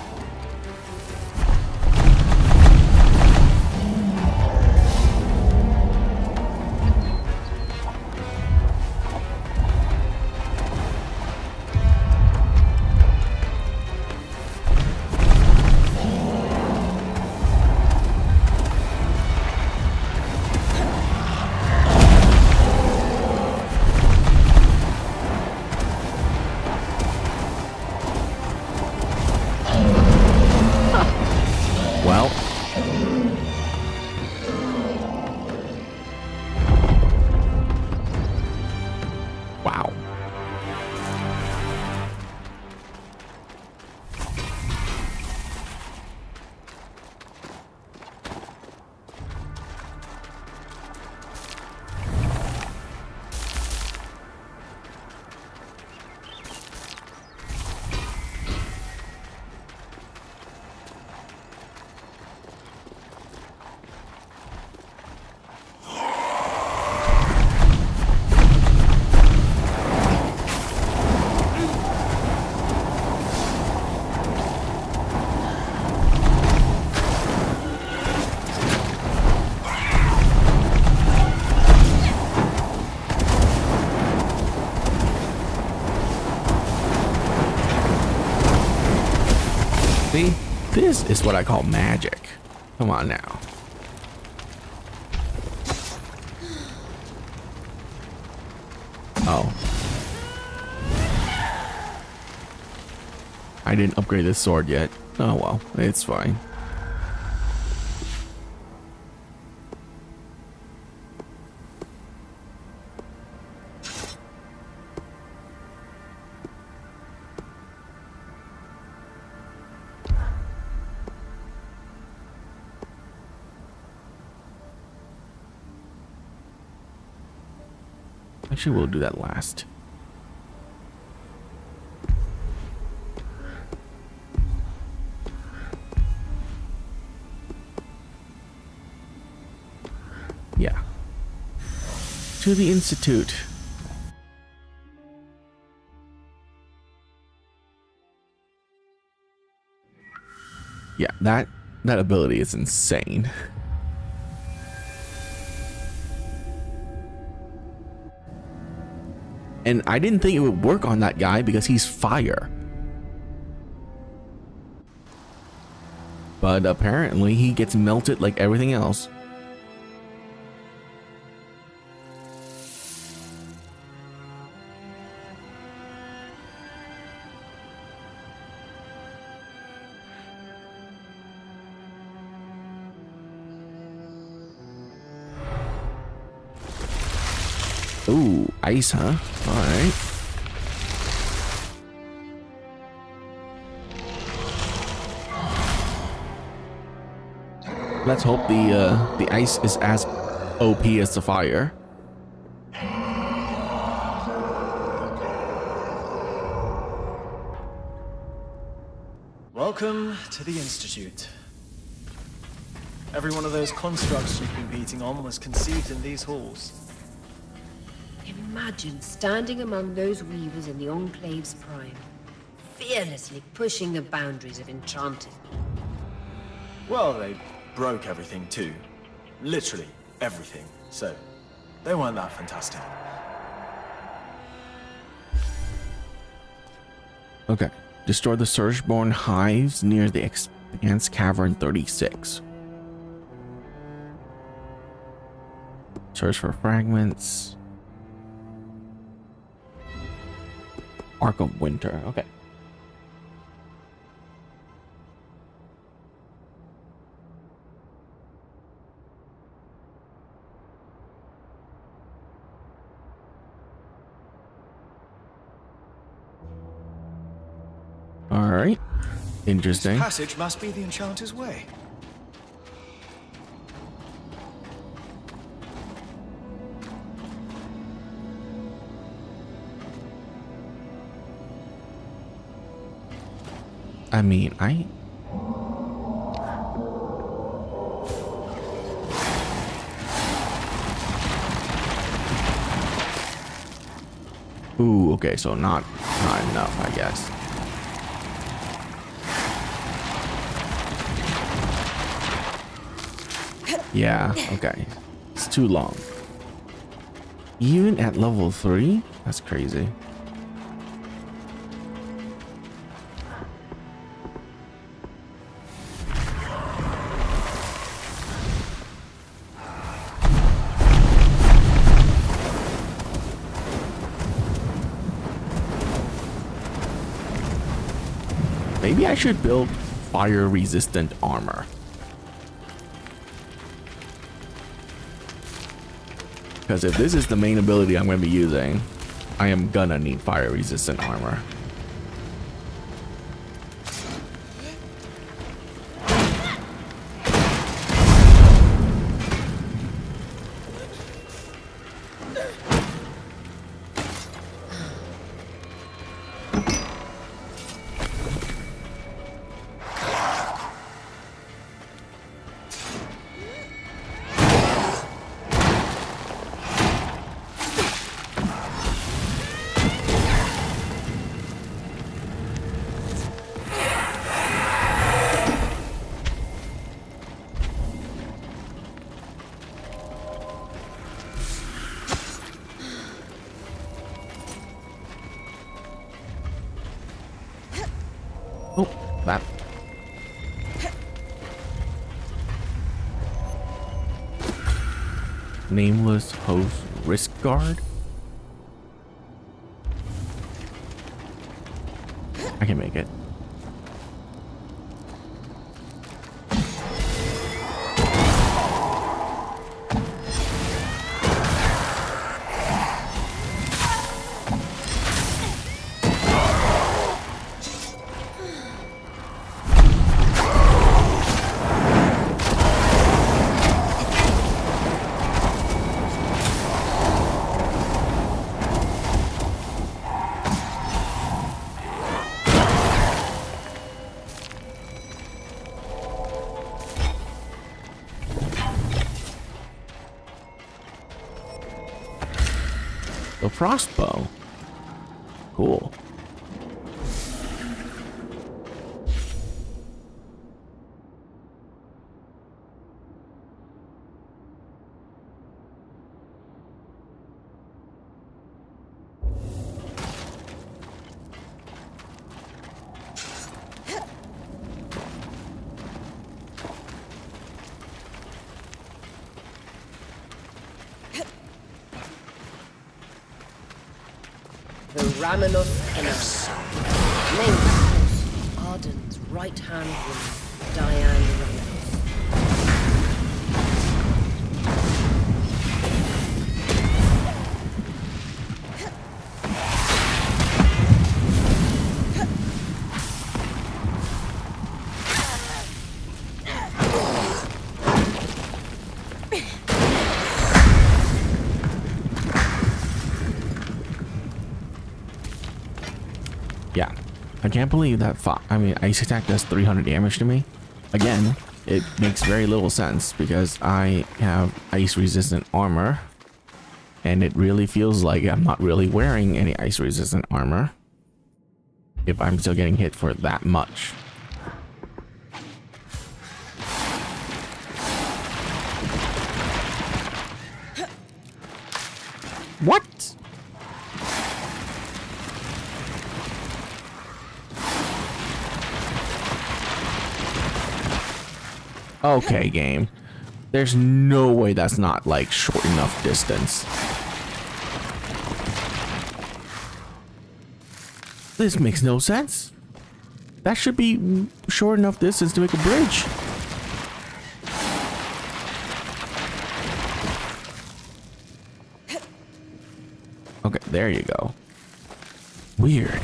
This is what I call magic. Come on now. Oh. I didn't upgrade this sword yet. Oh well, it's fine. Actually, we'll do that last. Yeah. To the Institute. Yeah, that ability is insane. And I didn't think it would work on that guy because he's fire. But apparently he gets melted like everything else. Ooh, ice, huh? Alright. Let's hope the ice is as OP as the fire. Welcome to the Institute. Every one of those constructs you've been beating on was conceived in these halls. Imagine standing among those weavers in the Enclave's prime, fearlessly pushing the boundaries of enchanted. Well, they broke everything too. Literally everything. So, they weren't that fantastic. Okay. Destroy the Surgeborn hives near the Expanse Cavern 36. Search for fragments. Arc of Winter. Okay. All right. Interesting. This passage must be the Enchanter's Way. I mean, Ooh, okay, so not enough, I guess. Yeah, okay. It's too long. Even at level 3? That's crazy. Maybe I should build fire-resistant armor. Because if this is the main ability I'm going to be using, I am gonna need fire-resistant armor. nameless host risk guard. I can make it. The crossbow. Cool. The Ramenos Kennas. Named Arden's right-hand woman, Diane Ramenos. Yeah, I can't believe that. Ice attack does 300 damage to me. Again, it makes very little sense because I have ice resistant armor, and it really feels like I'm not really wearing any ice resistant armor if I'm still getting hit for that much. What? Okay, game. There's no way that's not like short enough distance. This makes no sense. That should be short enough distance to make a bridge. Okay, there you go. Weird.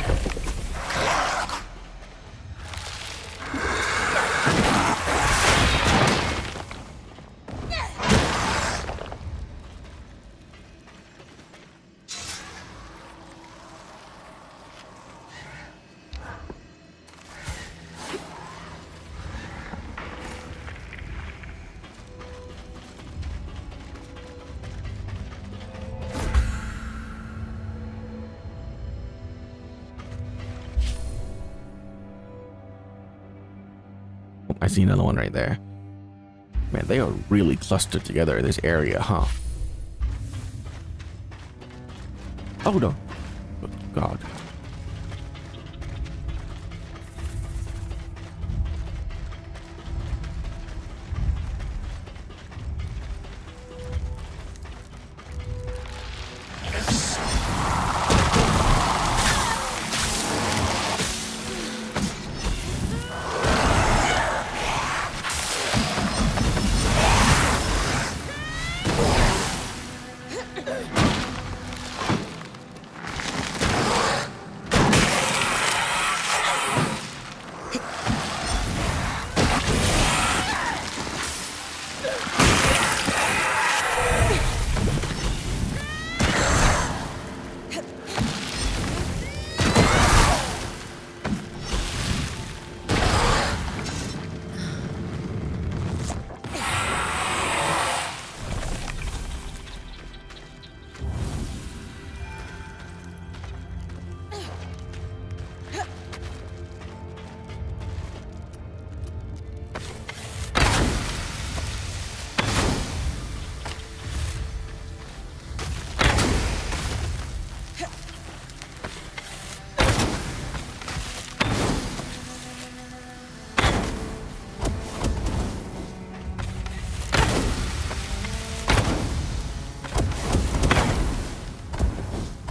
I see another one right there. Man, they are really clustered together in this area, huh? Oh no. Oh, God.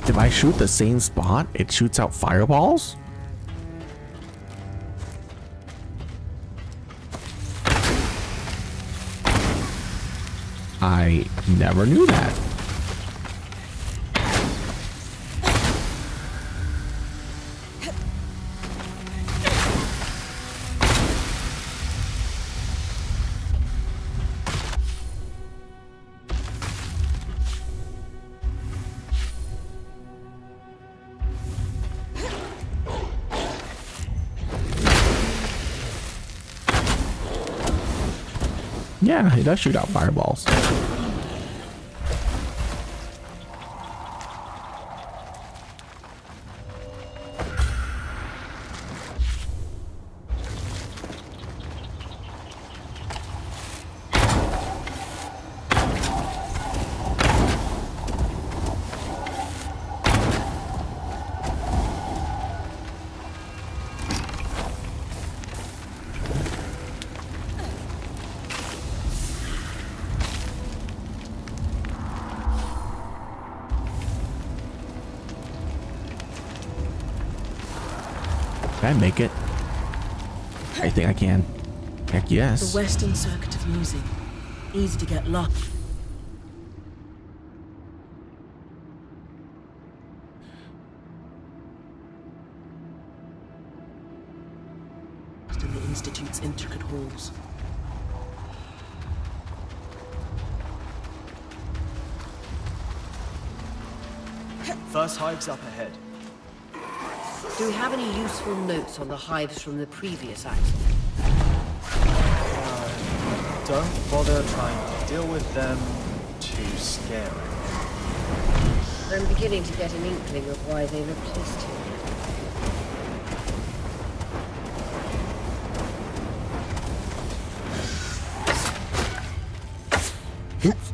If I shoot the same spot, it shoots out fireballs? I never knew that. Yeah, it does shoot out fireballs. Can I make it? I think I can. Heck yes. The Western Circuit of Music. Easy to get lost. In the Institute's intricate halls. First hive's up ahead. Do we have any useful notes on the hives from the previous accident? Don't bother trying to deal with them. Too scary. I'm beginning to get an inkling of why they replaced him. Oops.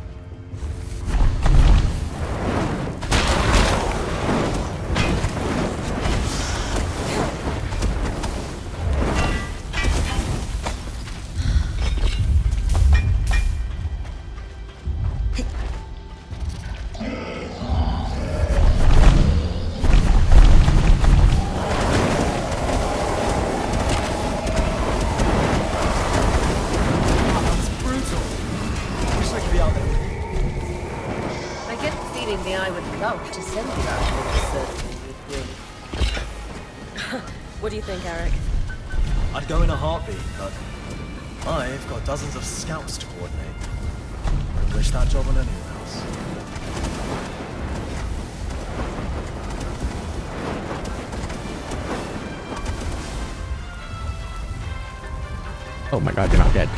To send you out What do you think, Eric? I'd go in a heartbeat, but I've got dozens of scouts to coordinate. I wish that job on anyone else. Oh my god, you're not dead.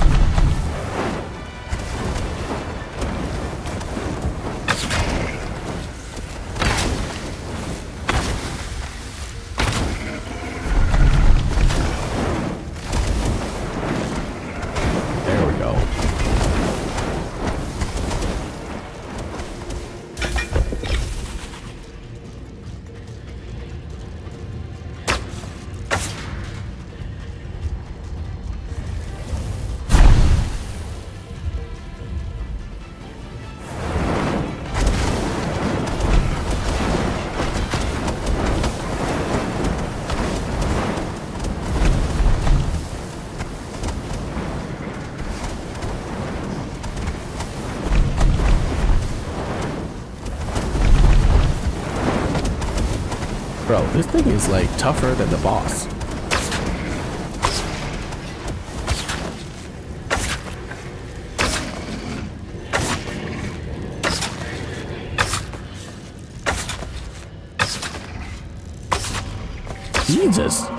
Bro, this thing is like tougher than the boss. Jesus.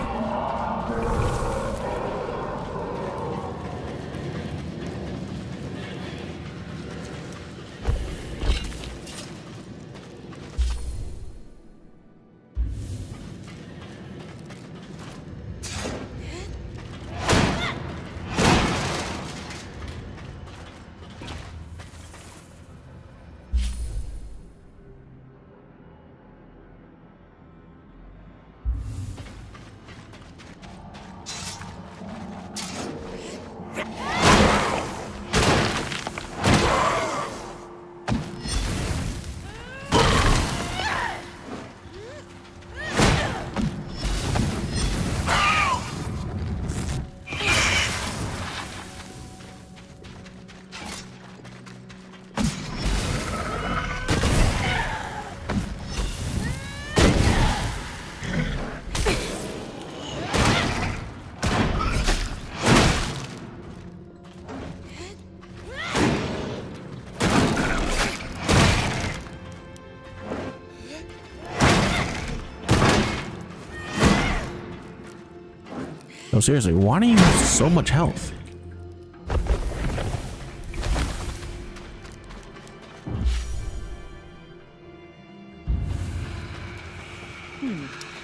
No, seriously, why do you have so much health?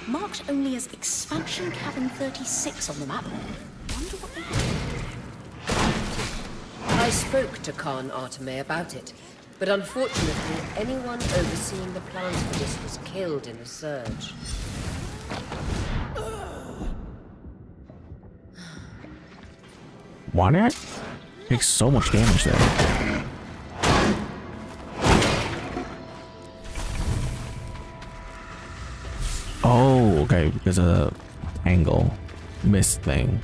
Marked only as Expansion Cabin 36 on the map. Wonder what they have. I spoke to Khan Arteme about it, but unfortunately, anyone overseeing the plans for this was killed in the surge. Why did I take so much damage there? Oh, okay, because of the angle mist thing.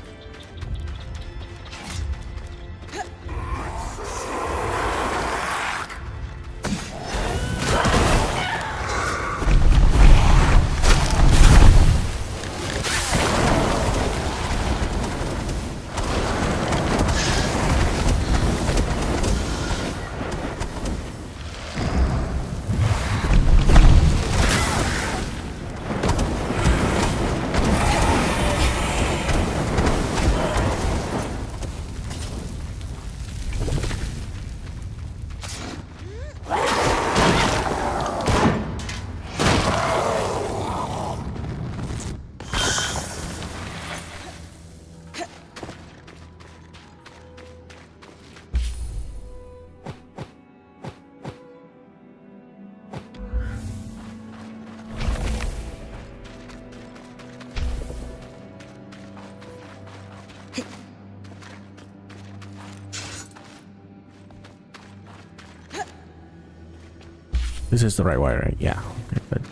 This is the right way, right? Yeah. Okay, good.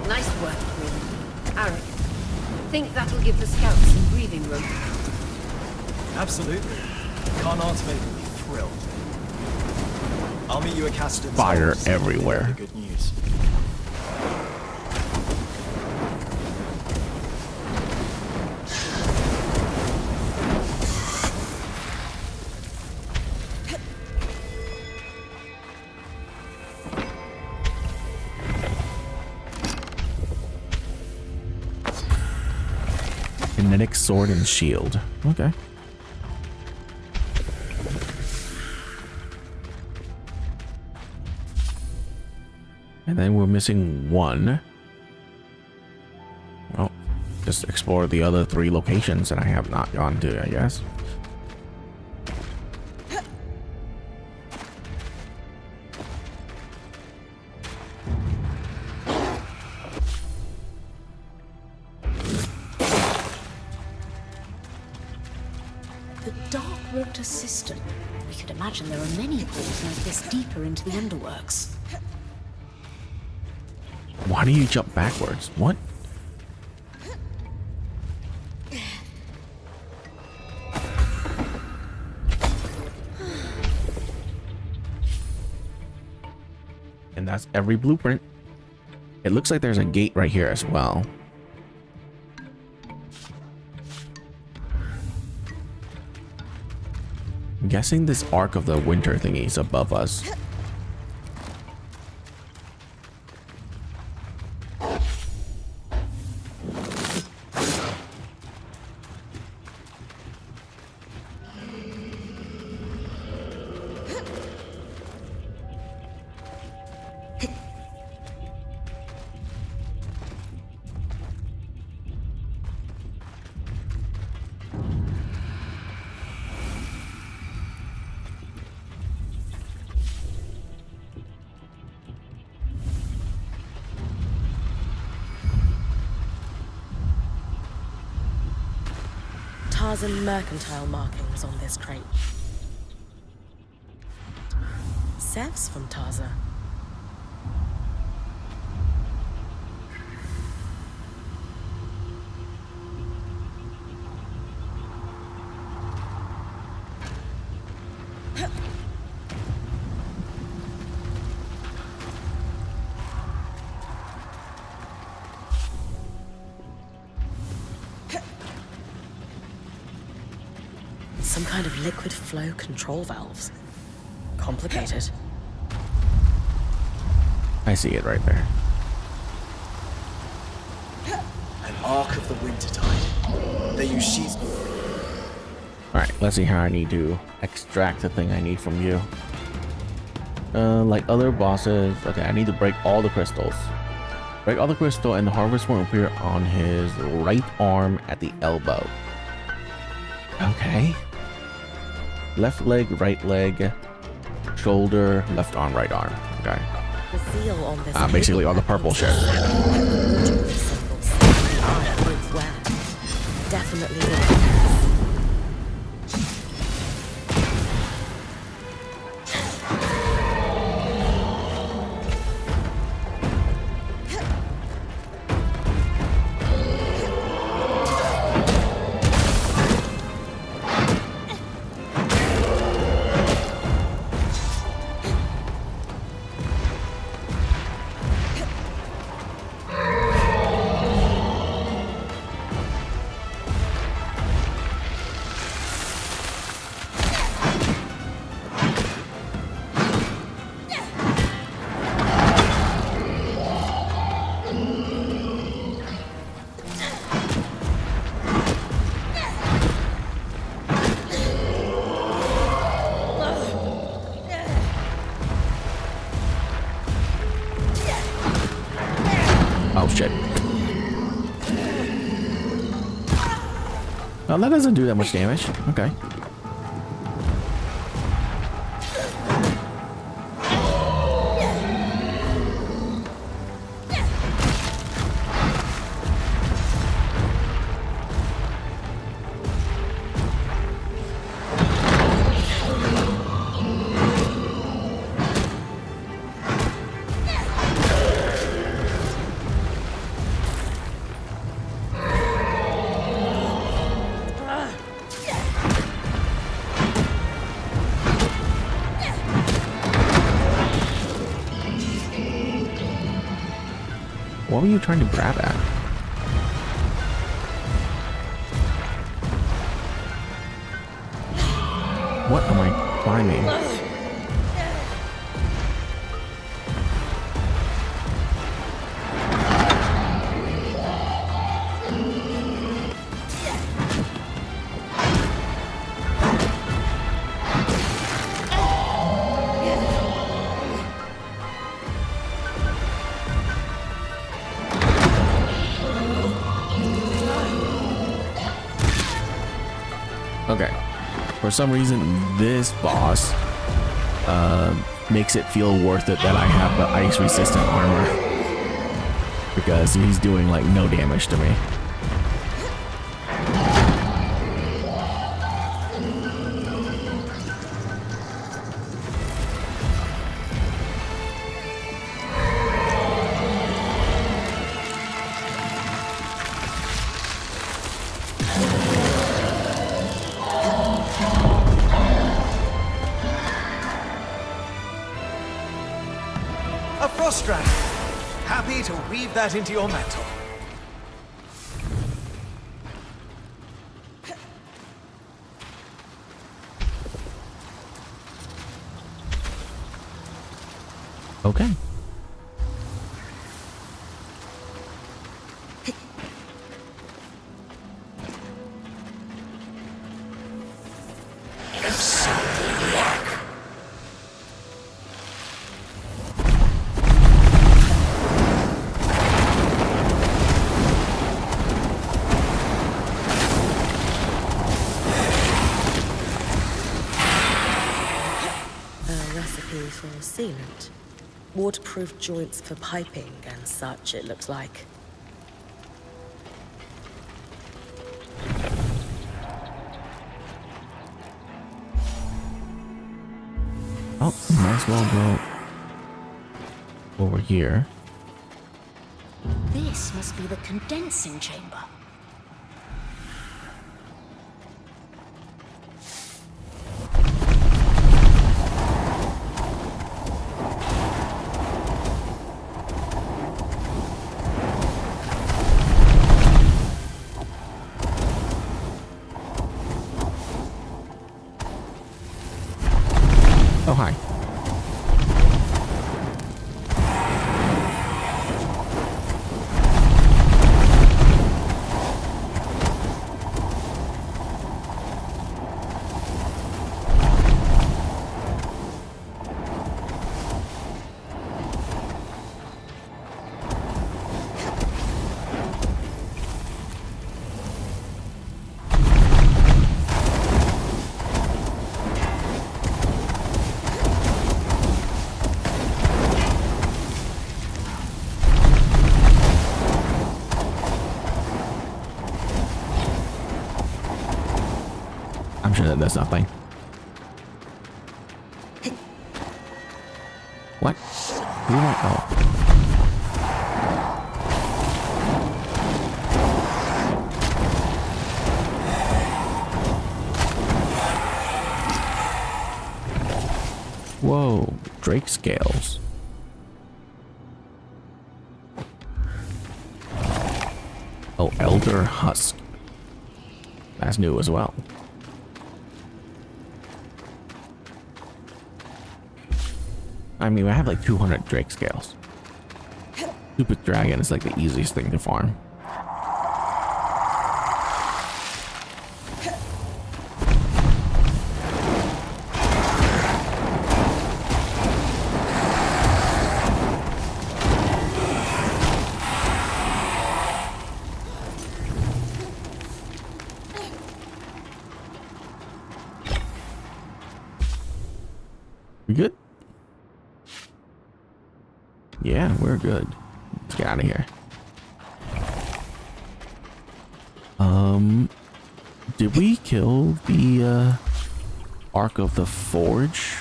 Nice work, Quinn. Arik, think that'll give the scouts some breathing room. Absolutely. Khan Arteme will be thrilled. I'll meet you at Caston's. Fire office to everywhere. deliver the good news. Kinetic sword and shield. Okay. And then we're missing one. Well, just explore the other 3 locations that I have not gone to, I guess. The dark water cistern. We could imagine there are many pools like this deeper into the underworks. Why do you jump backwards? What? And that's every blueprint. It looks like there's a gate right here as well. I'm guessing this Ark of the Winter thingy is above us. Tarzan mercantile markings on this crate. Sev's from Tarza. Some kind of liquid flow control valves. Complicated. I see it right there. An arc of the wintertide. They use sheets. Alright, let's see how I need to extract the thing I need from you. Like other bosses, okay, I need to break all the crystals. Break all the crystal and the harvest will appear on his right arm at the elbow. Okay. Left leg, right leg, shoulder, left arm, right arm. Okay. The seal on this Basically all the purple shit. Definitely the Oh shit. Well, that doesn't do that much damage. Okay. What were you trying to grab at? What am I climbing? Okay. For some reason, this boss makes it feel worth it that I have the ice resistant armor. Because he's doing like no damage to me. A frost strand. Happy to weave that into your mantle. Okay. For sealant. Waterproof joints for piping and such, it looks like. Oh, might as well go over here. This must be the condensing chamber. I'm sure that does nothing. What? Who am I? Oh. Whoa, Drake scales. Oh, Elder Husk. That's new as well. I mean, I have like 200 Drake scales. Stupid Dragon is like the easiest thing to farm. We good? Yeah, we're good. Let's get out of here. Did we kill the Ark of the Forge?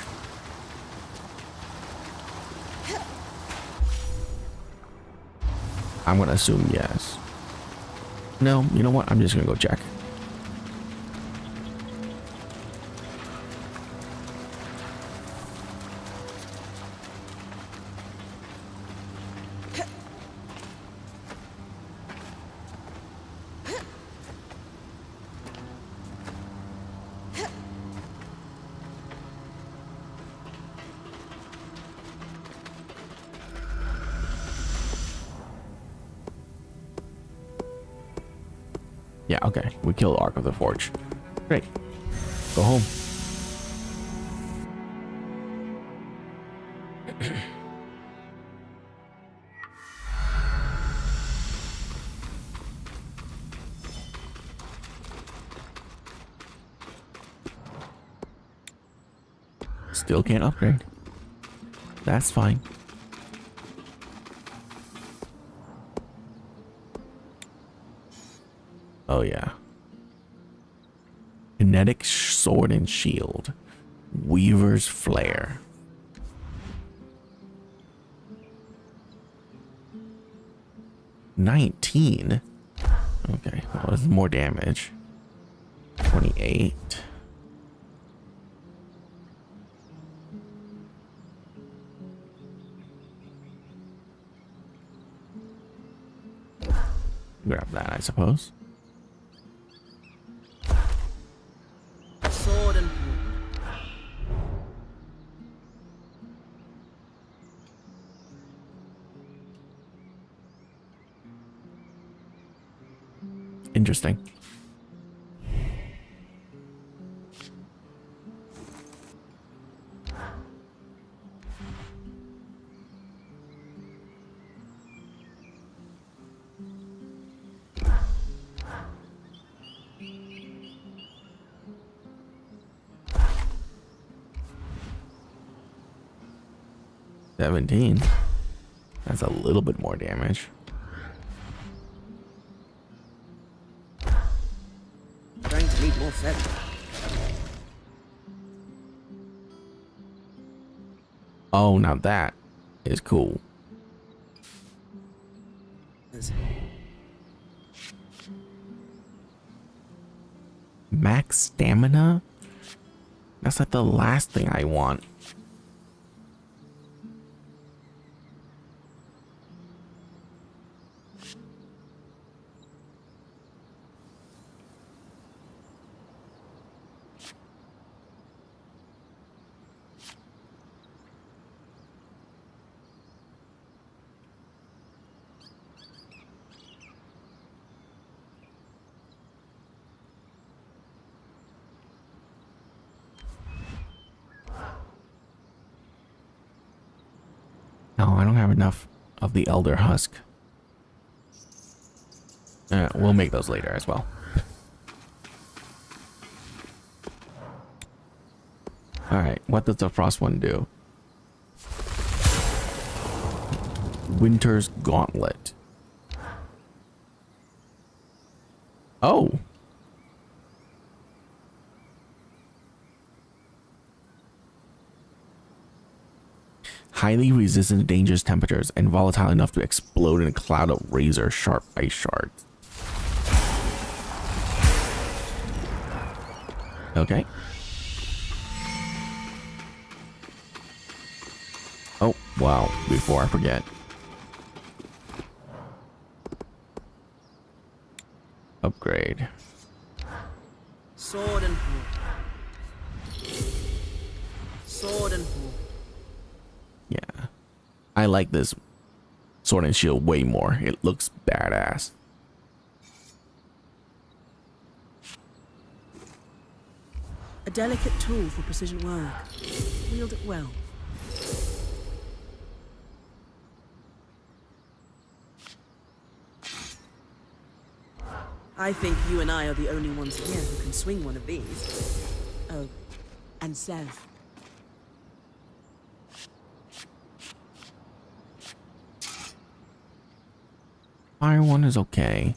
I'm gonna assume yes. No, you know what? I'm just gonna go check. Yeah, okay. We killed Ark of the Forge. Great. Go home. Still can't upgrade. That's fine. Oh yeah. Kinetic sword and shield. Weaver's flare. $19. Okay, well, that's more damage. 28. Grab that, I suppose. Sword and Interesting. $17. That's a little bit more damage. Going to need more feathers. Oh, now that is cool. Max stamina? That's like the last thing I want. No, I don't have enough of the Elder Husk. We'll make those later as well. Alright, what does the Frost one do? Winter's Gauntlet. Oh! highly resistant to dangerous temperatures and volatile enough to explode in a cloud of razor-sharp ice shards. Okay. Oh, wow. Before I forget. Upgrade. Sword and pull. Sword and pull. Yeah. I like this sword and shield way more. It looks badass. A delicate tool for precision work. Wield it well. I think you and I are the only ones here who can swing one of these. Oh, and Sev. Fire one is okay.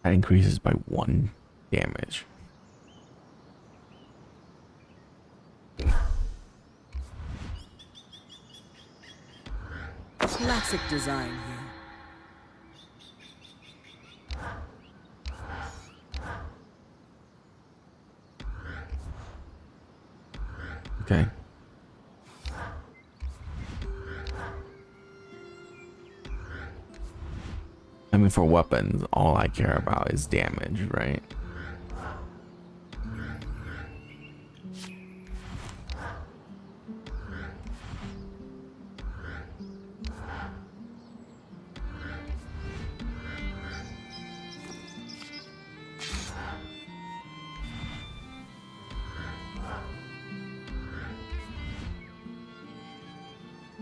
That increases by 1 damage. Classic design here. Okay. I mean, for weapons, all I care about is damage, right?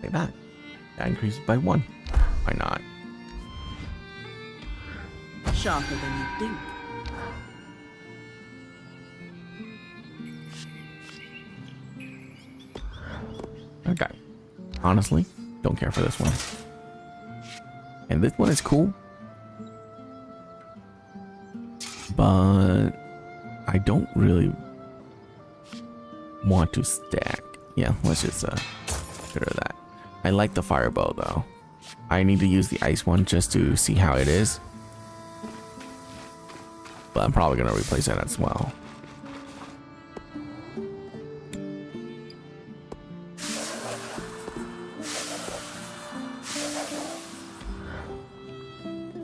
Like that. That increases by 1. Why not? Sharper than you think. Okay. Honestly, don't care for this one. And this one is cool. But I don't really want to stack. Yeah, let's just get rid of that. I like the firebow though. I need to use the ice one just to see how it is. But I'm probably gonna replace that as well.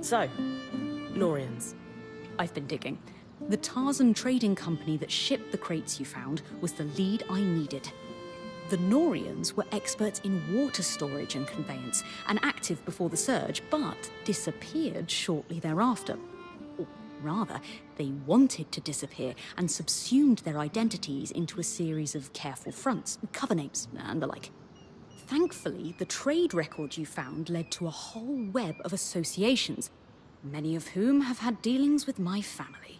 So, Norians. I've been digging. The Tarzan trading company that shipped the crates you found was the lead I needed. The Norians were experts in water storage and conveyance, and active before the surge, but disappeared shortly thereafter. Or rather, they wanted to disappear and subsumed their identities into a series of careful fronts, cover names, and the like. Thankfully, the trade record you found led to a whole web of associations, many of whom have had dealings with my family.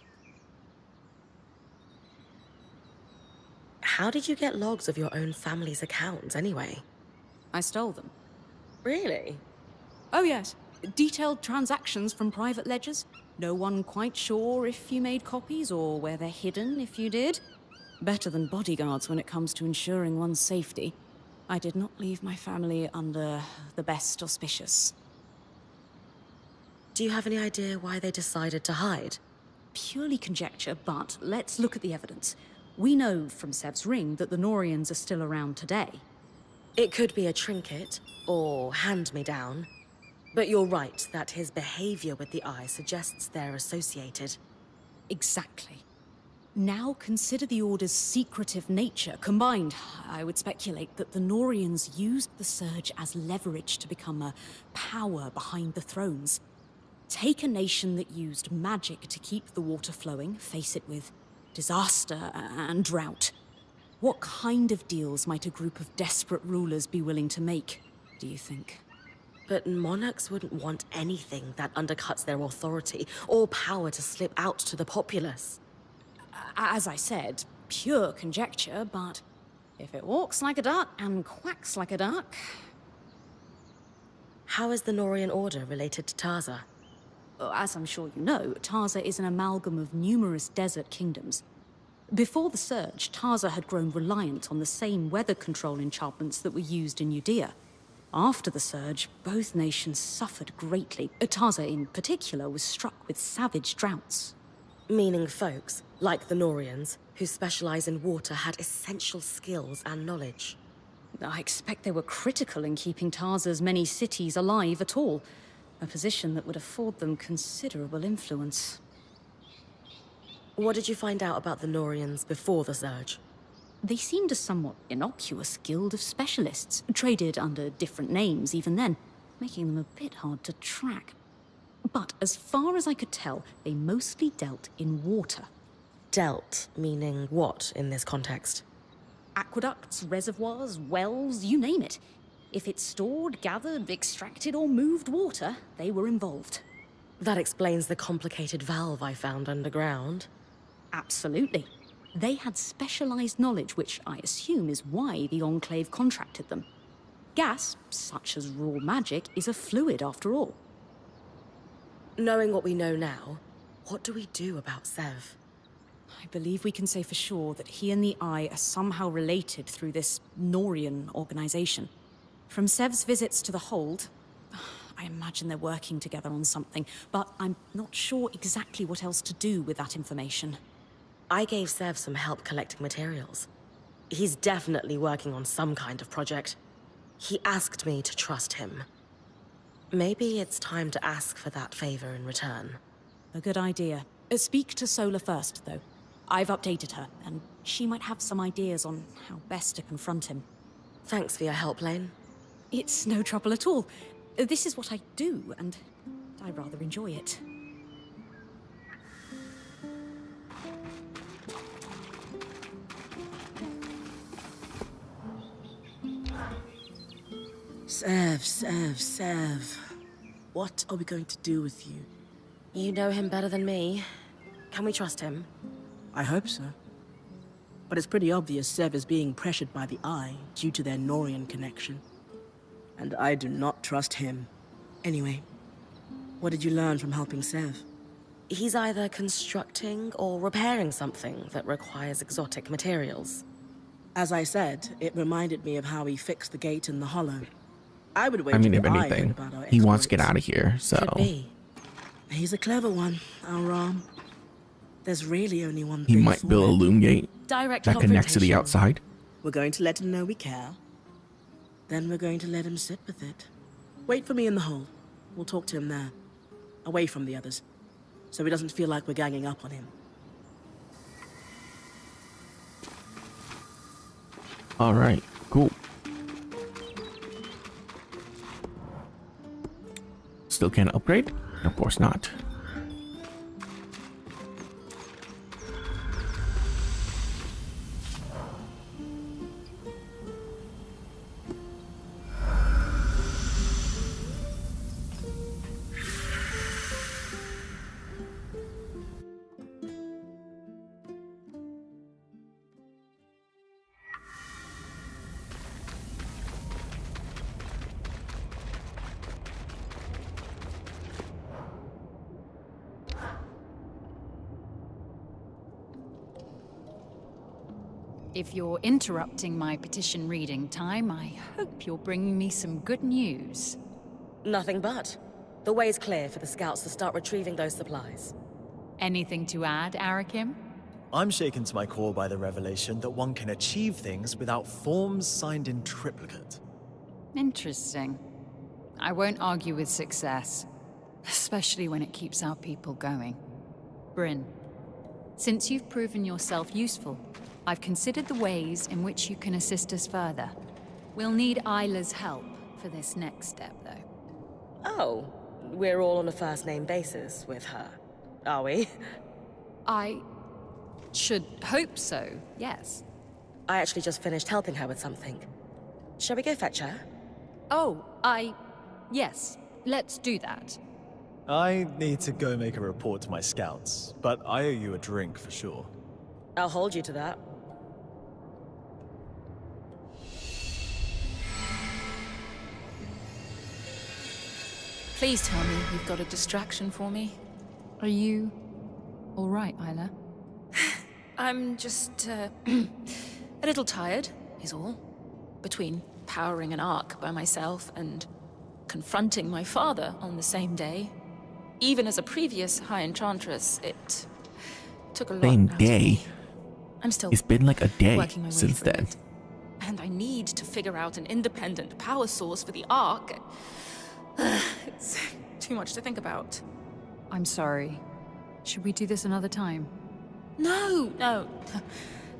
How did you get logs of your own family's accounts, anyway? I stole them. Really? Oh yes, detailed transactions from private ledgers. No one quite sure if you made copies or where they're hidden if you did. Better than bodyguards when it comes to ensuring one's safety. I did not leave my family under the best auspicious. Do you have any idea why they decided to hide? Purely conjecture, but let's look at the evidence. We know from Sev's ring that the Norians are still around today. It could be a trinket, or hand-me-down. But you're right that his behavior with the eye suggests they're associated. Exactly. Now consider the Order's secretive nature. Combined, I would speculate that the Norians used the surge as leverage to become a power behind the thrones. Take a nation that used magic to keep the water flowing, face it with disaster and drought. What kind of deals might a group of desperate rulers be willing to make, do you think? But monarchs wouldn't want anything that undercuts their authority or power to slip out to the populace. As I said, pure conjecture, but if it walks like a duck and quacks like a duck... How is the Norian Order related to Tarza? As I'm sure you know, Tarza is an amalgam of numerous desert kingdoms. Before the Surge, Tarza had grown reliant on the same weather control enchantments that were used in Judea. After the Surge, both nations suffered greatly. Tarza in particular was struck with savage droughts. Meaning folks, like the Norians, who specialize in water, had essential skills and knowledge. I expect they were critical in keeping Tarza's many cities alive at all, a position that would afford them considerable influence. What did you find out about the Norians before the Surge? They seemed a somewhat innocuous guild of specialists, traded under different names even then, making them a bit hard to track. But as far as I could tell, they mostly dealt in water. Dealt, meaning what in this context? Aqueducts, reservoirs, wells, you name it. If it stored, gathered, extracted, or moved water, they were involved. That explains the complicated valve I found underground. Absolutely. They had specialized knowledge, which I assume is why the Enclave contracted them. Gas, such as raw magic, is a fluid after all. Knowing what we know now, what do we do about Sev? I believe we can say for sure that he and the Eye are somehow related through this Norian organization. From Sev's visits to the Hold, I imagine they're working together on something, but I'm not sure exactly what else to do with that information. I gave Sev some help collecting materials. He's definitely working on some kind of project. He asked me to trust him. Maybe it's time to ask for that favor in return. A good idea. Speak to Sola first, though. I've updated her, and she might have some ideas on how best to confront him. Thanks for your help, Lane. It's no trouble at all. This is what I do, and I rather enjoy it. Sev. What are we going to do with you? You know him better than me. Can we trust him? I hope so. But it's pretty obvious Sev is being pressured by the Eye due to their Norian connection. And I do not trust him. Anyway, what did you learn from helping Sev? He's either constructing or repairing something that requires exotic materials. As I said, it reminded me of how he fixed the gate in the Hollow. I would wager I mean, if the Eye heard anything, about our he wants to get exploits. out of here, so... Could be. He's a clever one, our Ram. There's really only one He thing might for build a it. loom gate Direct that connects to the confrontation. outside. We're going to let him know we care. Then we're going to let him sit with it. Wait for me in the hole. We'll talk to him there. Away from the others. So he doesn't feel like we're ganging up on him. Alright, cool. Still can't upgrade? Of course not. If you're interrupting my petition reading time, I hope you're bringing me some good news. Nothing but. The way's clear for the scouts to start retrieving those supplies. Anything to add, Arakim? I'm shaken to my core by the revelation that one can achieve things without forms signed in triplicate. Interesting. I won't argue with success, especially when it keeps our people going. Bryn, since you've proven yourself useful, I've considered the ways in which you can assist us further. We'll need Isla's help for this next step, though. Oh, we're all on a first-name basis with her, are we? I should hope so, yes. I actually just finished helping her with something. Shall we go fetch her? Oh, Yes, let's do that. I need to go make a report to my scouts, but I owe you a drink for sure. I'll hold you to that. Please tell me you've got a distraction for me. Are you all right, Isla? I'm just, a little tired, is all. Between powering an arc by myself and confronting my father on the same day. Even as a previous High Enchantress, it took a lot Same out of day? me. I'm still It's been like a day working my way since through then. it. And I need to figure out an independent power source for the arc. It's too much to think about. I'm sorry. Should we do this another time? No.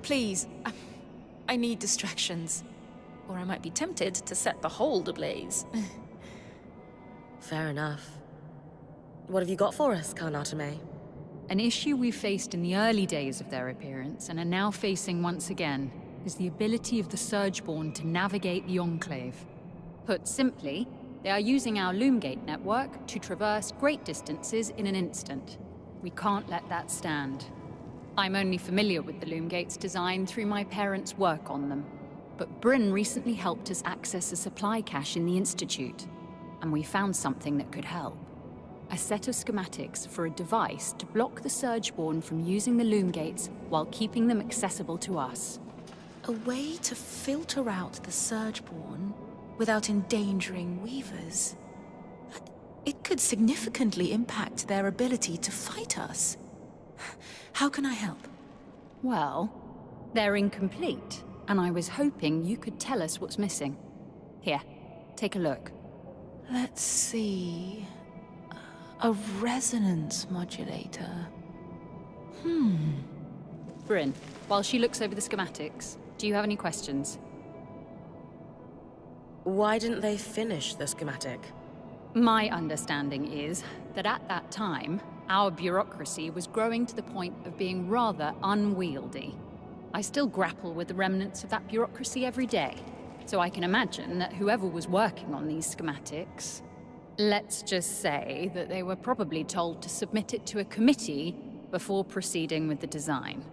Please. I need distractions. Or I might be tempted to set the hold ablaze. Fair enough. What have you got for us, Karnatame? An issue we faced in the early days of their appearance and are now facing once again is the ability of the Surgeborn to navigate the Enclave. Put simply, they are using our Loomgate network to traverse great distances in an instant. We can't let that stand. I'm only familiar with the Loomgate's design through my parents' work on them. But Bryn recently helped us access a supply cache in the Institute, and we found something that could help. A set of schematics for a device to block the Surgeborn from using the Loomgates while keeping them accessible to us. A way to filter out the Surgeborn without endangering Weavers. It could significantly impact their ability to fight us. How can I help? Well, they're incomplete, and I was hoping you could tell us what's missing. Here, take a look. Let's see... A resonance modulator. Bryn, while she looks over the schematics, do you have any questions? Why didn't they finish the schematic? My understanding is that at that time, our bureaucracy was growing to the point of being rather unwieldy. I still grapple with the remnants of that bureaucracy every day, so I can imagine that whoever was working on these schematics... Let's just say that they were probably told to submit it to a committee before proceeding with the design.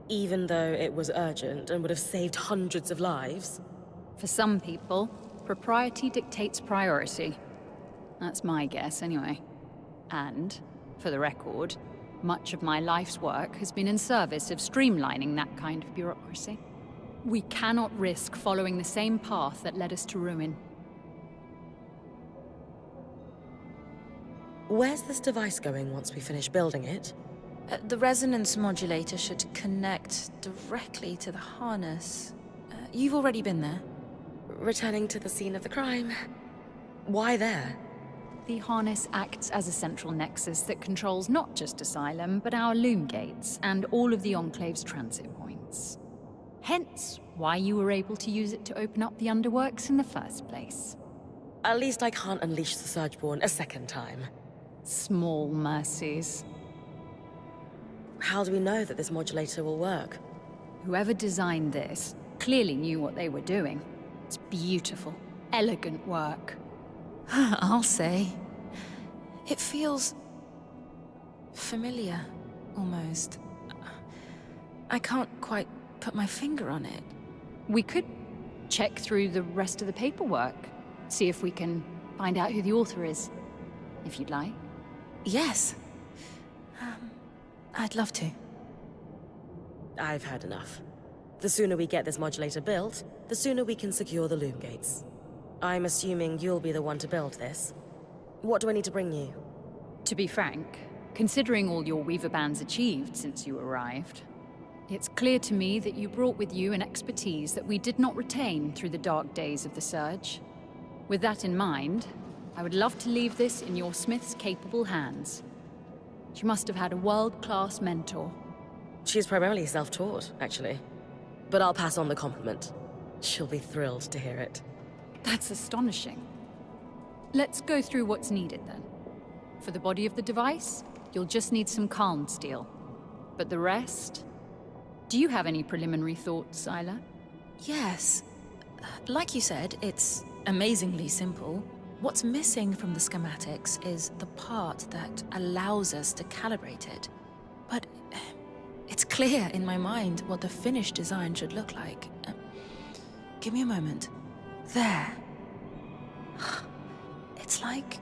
Even though it was urgent and would have saved hundreds of lives? For some people, propriety dictates priority. That's my guess, anyway. And, for the record, much of my life's work has been in service of streamlining that kind of bureaucracy. We cannot risk following the same path that led us to ruin. Where's this device going once we finish building it? The resonance modulator should connect directly to the harness. You've already been there. Returning to the scene of the crime. Why there? The harness acts as a central nexus that controls not just Asylum, but our Loomgates and all of the Enclave's transit points. Hence, why you were able to use it to open up the underworks in the first place. At least I can't unleash the Surgeborn a second time. Small mercies. How do we know that this modulator will work? Whoever designed this clearly knew what they were doing. It's beautiful, elegant work. I'll say. It feels... familiar, almost. I can't quite put my finger on it. We could check through the rest of the paperwork, see if we can find out who the author is, if you'd like. Yes. I'd love to. I've had enough. The sooner we get this modulator built, the sooner we can secure the Loomgates. I'm assuming you'll be the one to build this. What do I need to bring you? To be frank, considering all your Weaver bands achieved since you arrived, it's clear to me that you brought with you an expertise that we did not retain through the dark days of the Surge. With that in mind, I would love to leave this in your Smith's capable hands. She must have had a world-class mentor. She's primarily self-taught, actually. But I'll pass on the compliment. She'll be thrilled to hear it. That's astonishing. Let's go through what's needed then. For the body of the device, you'll just need some calm steel. But the rest... Do you have any preliminary thoughts, Isla? Yes. Like you said, it's amazingly simple. What's missing from the schematics is the part that allows us to calibrate it. But it's clear in my mind what the finished design should look like. Give me a moment. There. It's like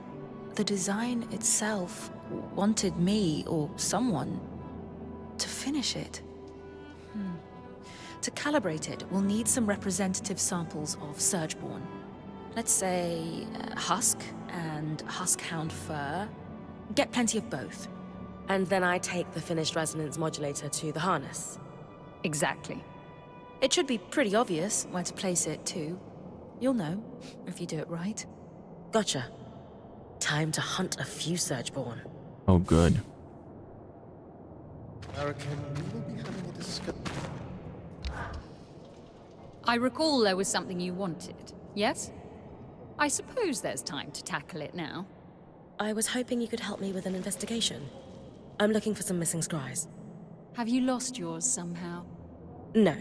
the design itself wanted me or someone to finish it. To calibrate it, we'll need some representative samples of Surgeborn. Let's say husk and huskhound fur. Get plenty of both. And then I take the finished resonance modulator to the harness. Exactly. It should be pretty obvious where to place it, too. You'll know, if you do it right. Gotcha. Time to hunt a few Surgeborn. Oh, good. Arakim, we will be having a discussion. I recall there was something you wanted, yes? I suppose there's time to tackle it now. I was hoping you could help me with an investigation. I'm looking for some missing scries. Have you lost yours somehow? No,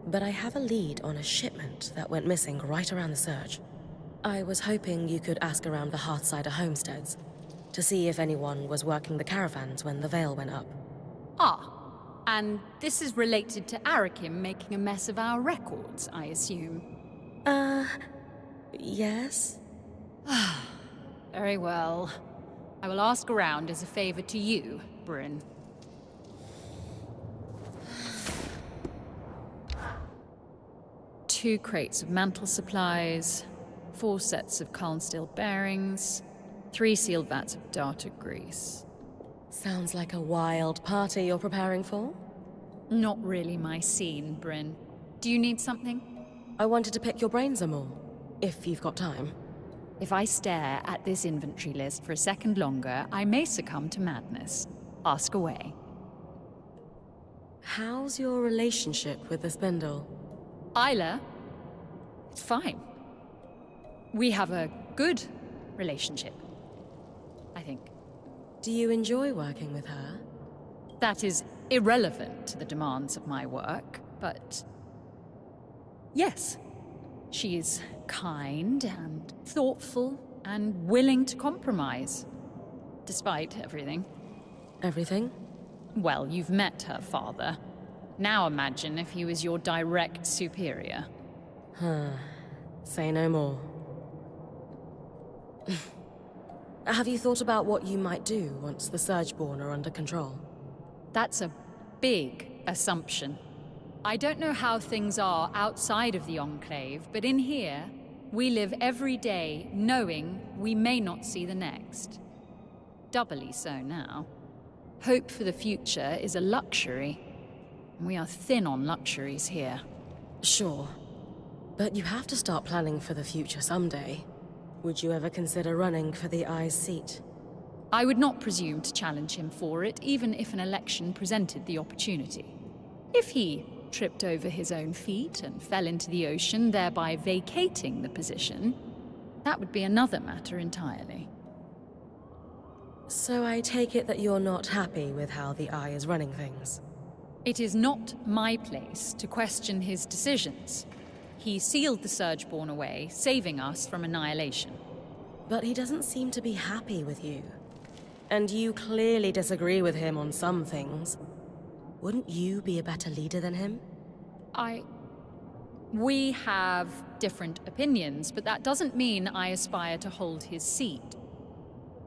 but I have a lead on a shipment that went missing right around the surge. I was hoping you could ask around the Hearthsider homesteads to see if anyone was working the caravans when the veil went up. Ah, and this is related to Arakim making a mess of our records, I assume. Yes? Very well. I will ask around as a favor to you, Bryn. Two crates of mantle supplies, 4 sets of Carnsteel bearings, 3 sealed vats of data grease. Sounds like a wild party you're preparing for. Not really my scene, Bryn. Do you need something? I wanted to pick your brains some more, if you've got time. If I stare at this inventory list for a second longer, I may succumb to madness. Ask away. How's your relationship with the spindle? Isla? It's fine. We have a good relationship, I think. Do you enjoy working with her? That is irrelevant to the demands of my work, but yes. She is kind and thoughtful and willing to compromise, despite everything. Everything? Well, you've met her father. Now imagine if he was your direct superior. Say no more. Have you thought about what you might do once the Surgeborn are under control? That's a big assumption. I don't know how things are outside of the Enclave, but in here, we live every day knowing we may not see the next. Doubly so now. Hope for the future is a luxury. We are thin on luxuries here. Sure. But you have to start planning for the future someday. Would you ever consider running for the Eye's seat? I would not presume to challenge him for it, even if an election presented the opportunity. If he tripped over his own feet and fell into the ocean, thereby vacating the position, that would be another matter entirely. So I take it that you're not happy with how the Eye is running things? It is not my place to question his decisions. He sealed the Surgeborn away, saving us from annihilation. But he doesn't seem to be happy with you. And you clearly disagree with him on some things. Wouldn't you be a better leader than him? We have different opinions, but that doesn't mean I aspire to hold his seat.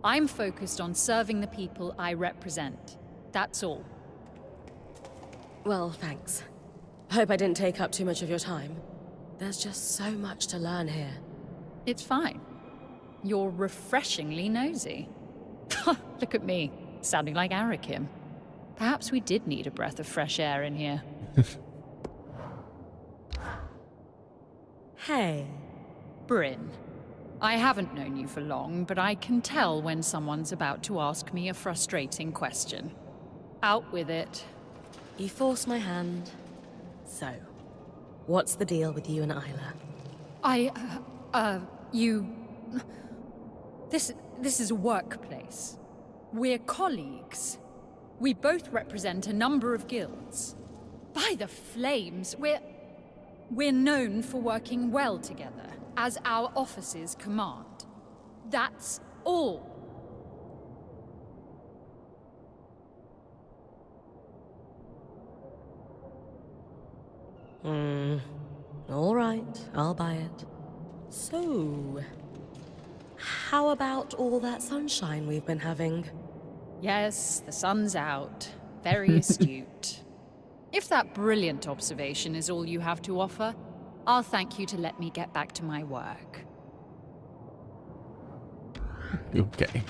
I'm focused on serving the people I represent. That's all. Well, thanks. Hope I didn't take up too much of your time. There's just so much to learn here. It's fine. You're refreshingly nosy. Look at me, sounding like Arakim. Perhaps we did need a breath of fresh air in here. Hey. Bryn, I haven't known you for long, but I can tell when someone's about to ask me a frustrating question. Out with it. You forced my hand. So, what's the deal with you and Isla? This is a workplace. We're colleagues. We both represent a number of guilds. By the flames, we're known for working well together, as our offices command. That's all. All right, I'll buy it. So, how about all that sunshine we've been having? Yes, the sun's out. Very astute. If that brilliant observation is all you have to offer, I'll thank you to let me get back to my work. Okay.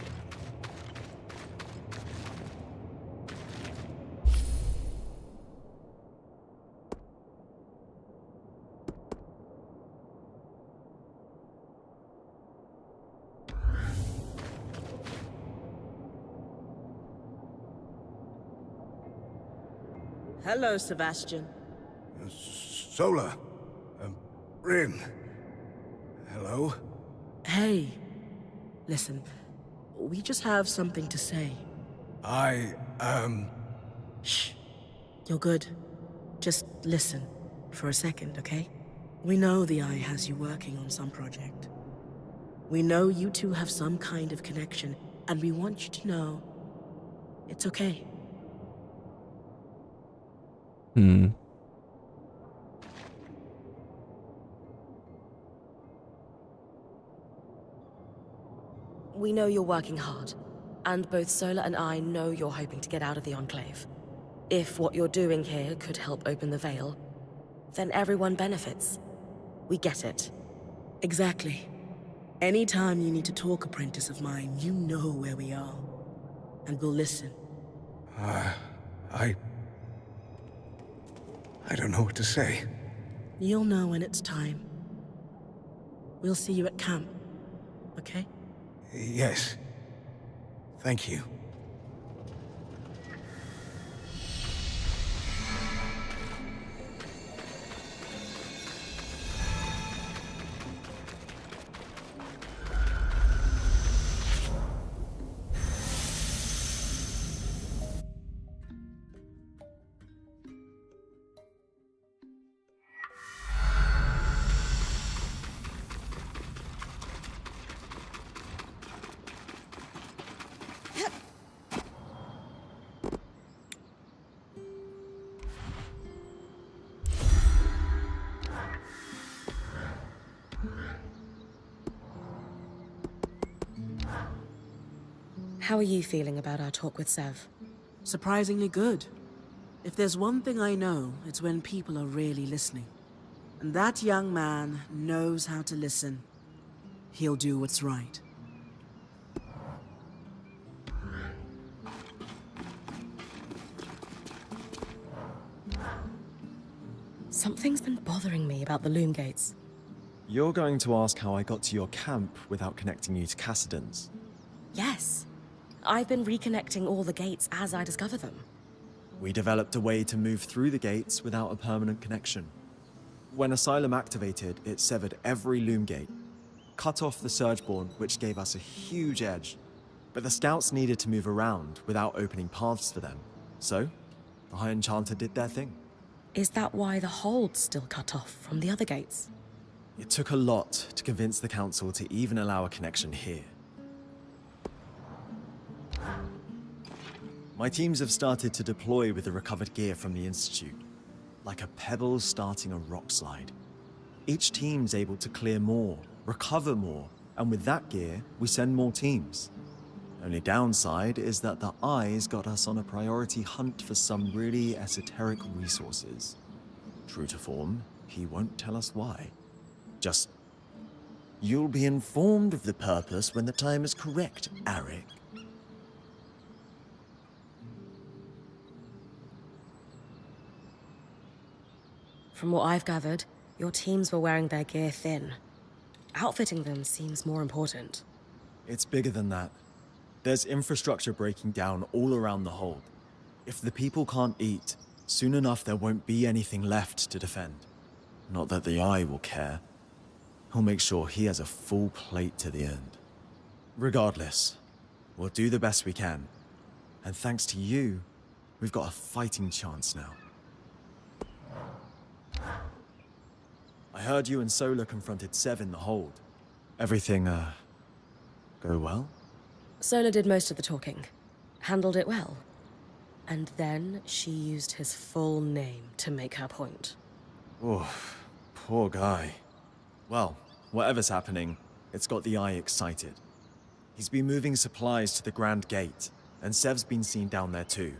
Hello, Sebastian. Sola. Rin. Hello? Hey. Listen, we just have something to say. Shh. You're good. Just listen for a second, okay? We know the Eye has you working on some project. We know you two have some kind of connection, and we want you to know it's okay. We know you're working hard, and both Sola and I know you're hoping to get out of the Enclave. If what you're doing here could help open the veil, then everyone benefits. We get it. Exactly. Anytime you need to talk, apprentice of mine, you know where we are. And we'll listen. I don't know what to say. You'll know when it's time. We'll see you at camp, okay? Yes. Thank you. How are you feeling about our talk with Sev? Surprisingly good. If there's one thing I know, it's when people are really listening. And that young man knows how to listen. He'll do what's right. Something's been bothering me about the loom gates. You're going to ask how I got to your camp without connecting you to Cassidon's. Yes. I've been reconnecting all the gates as I discover them. We developed a way to move through the gates without a permanent connection. When Asylum activated, it severed every loom gate, cut off the Surgeborn, which gave us a huge edge. But the scouts needed to move around without opening paths for them. So, the High Enchanter did their thing. Is that why the hold's still cut off from the other gates? It took a lot to convince the Council to even allow a connection here. My teams have started to deploy with the recovered gear from the Institute, like a pebble starting a rock slide. Each team's able to clear more, recover more, and with that gear, we send more teams. Only downside is that the Eye's got us on a priority hunt for some really esoteric resources. True to form, he won't tell us why. Just, you'll be informed of the purpose when the time is correct, Arik. From what I've gathered, your teams were wearing their gear thin. Outfitting them seems more important. It's bigger than that. There's infrastructure breaking down all around the hold. If the people can't eat, soon enough there won't be anything left to defend. Not that the Eye will care. He'll make sure he has a full plate to the end. Regardless, we'll do the best we can. And thanks to you, we've got a fighting chance now. I heard you and Sola confronted Sev in the hold. Everything, go well? Sola did most of the talking. Handled it well. And then she used his full name to make her point. Oof, poor guy. Well, whatever's happening, it's got the Eye excited. He's been moving supplies to the Grand Gate, and Sev's been seen down there too.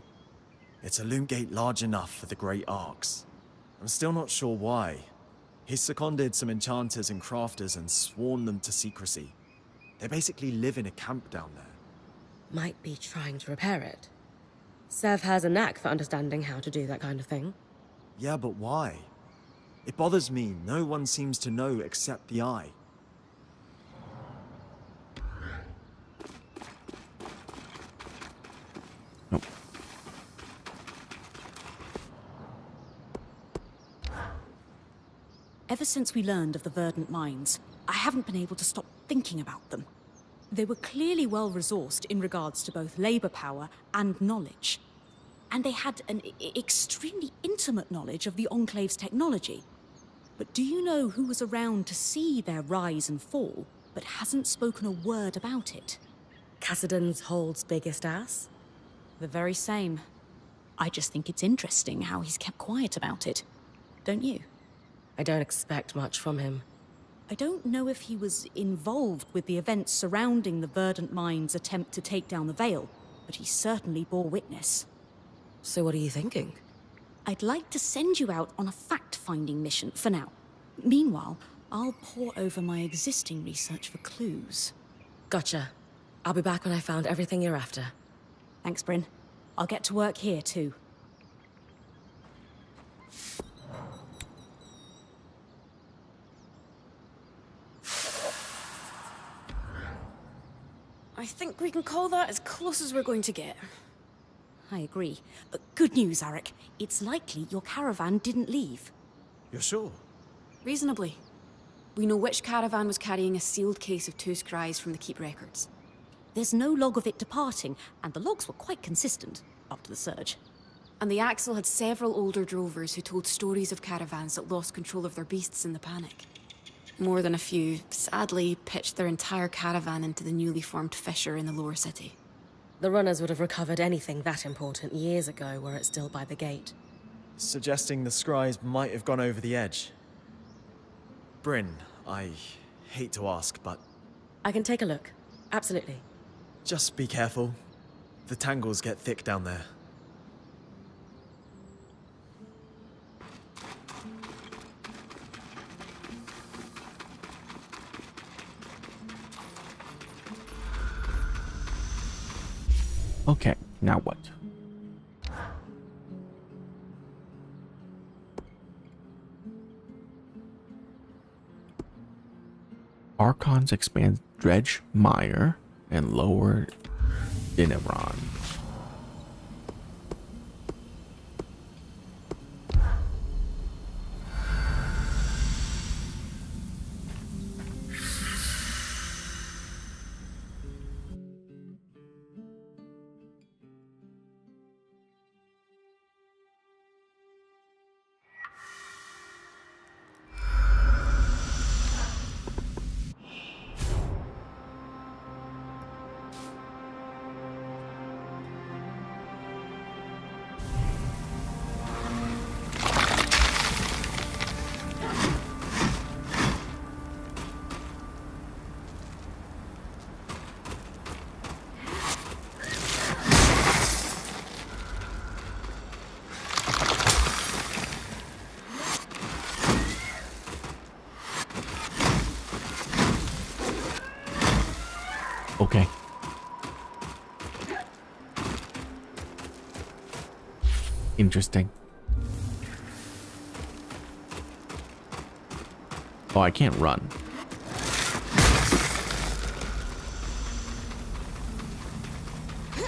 It's a loom gate large enough for the Great Arcs. I'm still not sure why. He's seconded some enchanters and crafters and sworn them to secrecy. They basically live in a camp down there. Might be trying to repair it. Sev has a knack for understanding how to do that kind of thing. Yeah, but why? It bothers me no one seems to know except the Eye. Nope. Ever since we learned of the Verdant Mines, I haven't been able to stop thinking about them. They were clearly well-resourced in regards to both labor power and knowledge. And they had an extremely intimate knowledge of the Enclave's technology. But do you know who was around to see their rise and fall, but hasn't spoken a word about it? Cassidon's Hold's biggest ass? The very same. I just think it's interesting how he's kept quiet about it. Don't you? I don't expect much from him. I don't know if he was involved with the events surrounding the Verdant Mines' attempt to take down the Veil, but he certainly bore witness. So what are you thinking? I'd like to send you out on a fact-finding mission for now. Meanwhile, I'll pore over my existing research for clues. Gotcha. I'll be back when I found everything you're after. Thanks, Bryn. I'll get to work here, too. I think we can call that as close as we're going to get. I agree. Good news, Arik. It's likely your caravan didn't leave. You're sure? Reasonably. We know which caravan was carrying a sealed case of two scries from the Keep records. There's no log of it departing, and the logs were quite consistent, up to the surge. And the Axel had several older drovers who told stories of caravans that lost control of their beasts in the panic. More than a few, sadly, pitched their entire caravan into the newly formed fissure in the lower city. The runners would have recovered anything that important years ago were it still by the gate. Suggesting the scries might have gone over the edge. Bryn, I hate to ask, but... I can take a look. Absolutely. Just be careful. The tangles get thick down there. Okay, now what? Archons expand Dredge Mire and lower Dinevron. Okay. Interesting. Oh, I can't run.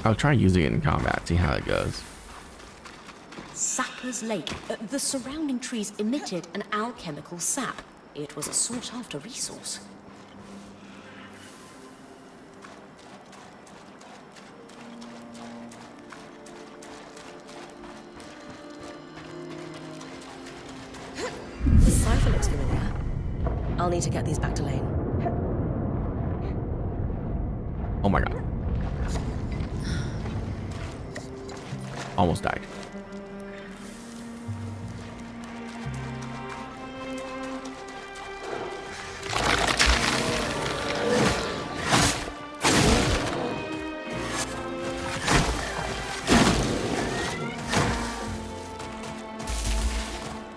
I'll try using it in combat, see how it goes. Sapper's Lake. The surrounding trees emitted an alchemical sap. It was a sought-after resource. The cipher looks familiar. I'll need to get these back to Lane. Oh my god. Almost died.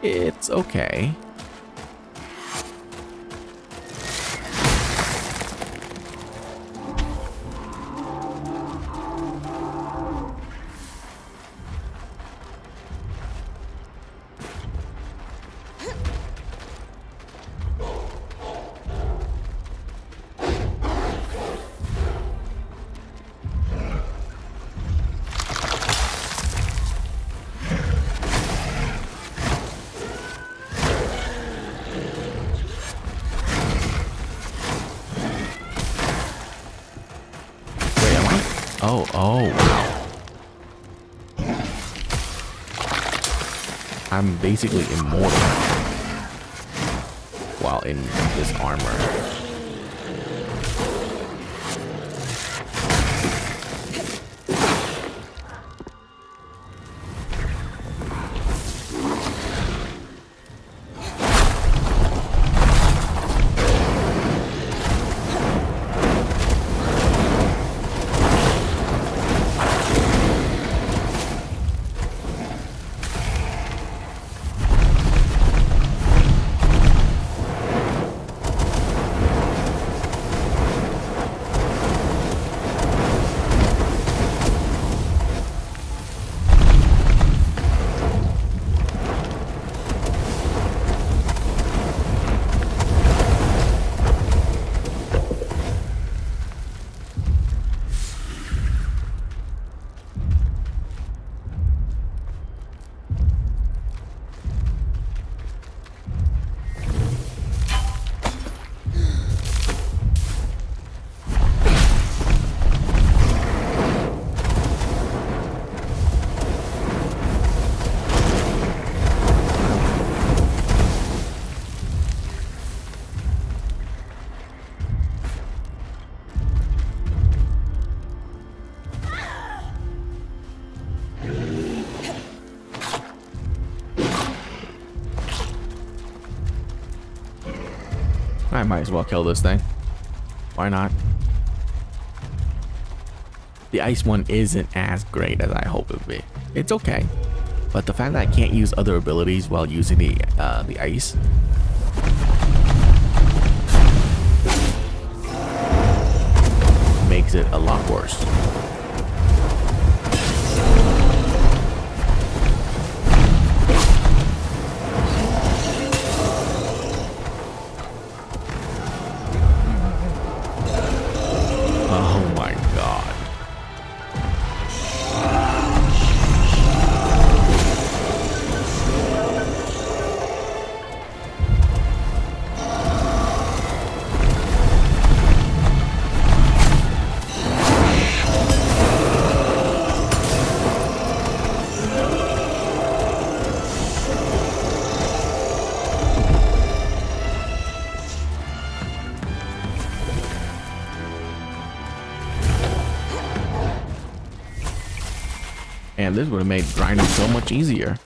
It's okay. Oh, wow. I'm basically immortal while in this armor. I might as well kill this thing. Why not? The ice one isn't as great as I hope it would be. It's okay. But the fact that I can't use other abilities while using the ice makes it a lot worse. Oh my god. And this would have made grinding so much easier.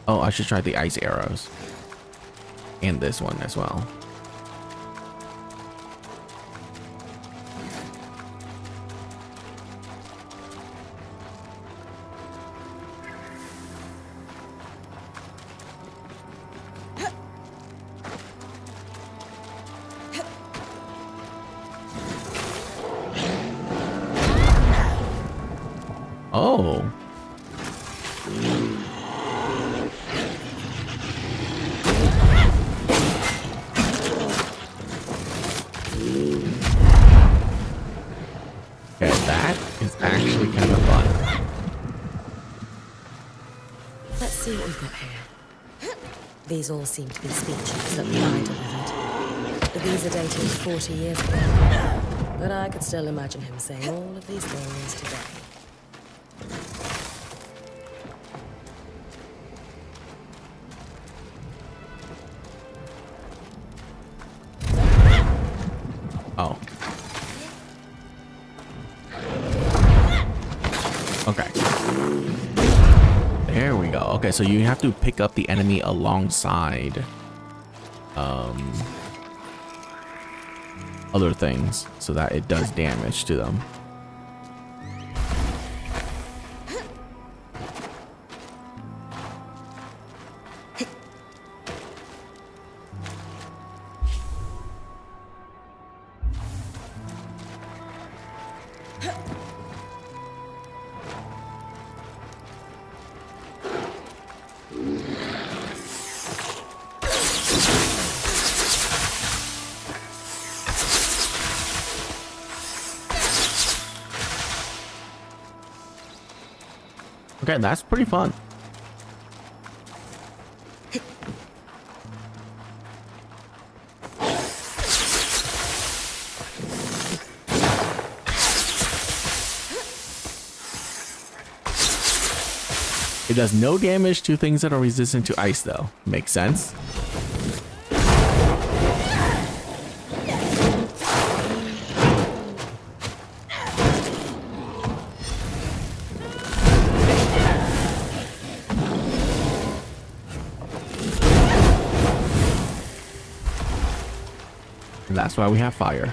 Oh, I should try the ice arrows. And this one as well. Oh. Okay, that is actually kind of fun. Let's see what we've got here. These all seem to be speeches that I delivered. But these are dated 40 years ago. but I could still imagine him saying all of these things today. Oh. Okay. There we go. Okay, so you have to pick up the enemy alongside other things so that it does damage to them. Okay, that's pretty fun. It does no damage to things that are resistant to ice, though. Makes sense. And that's why we have fire.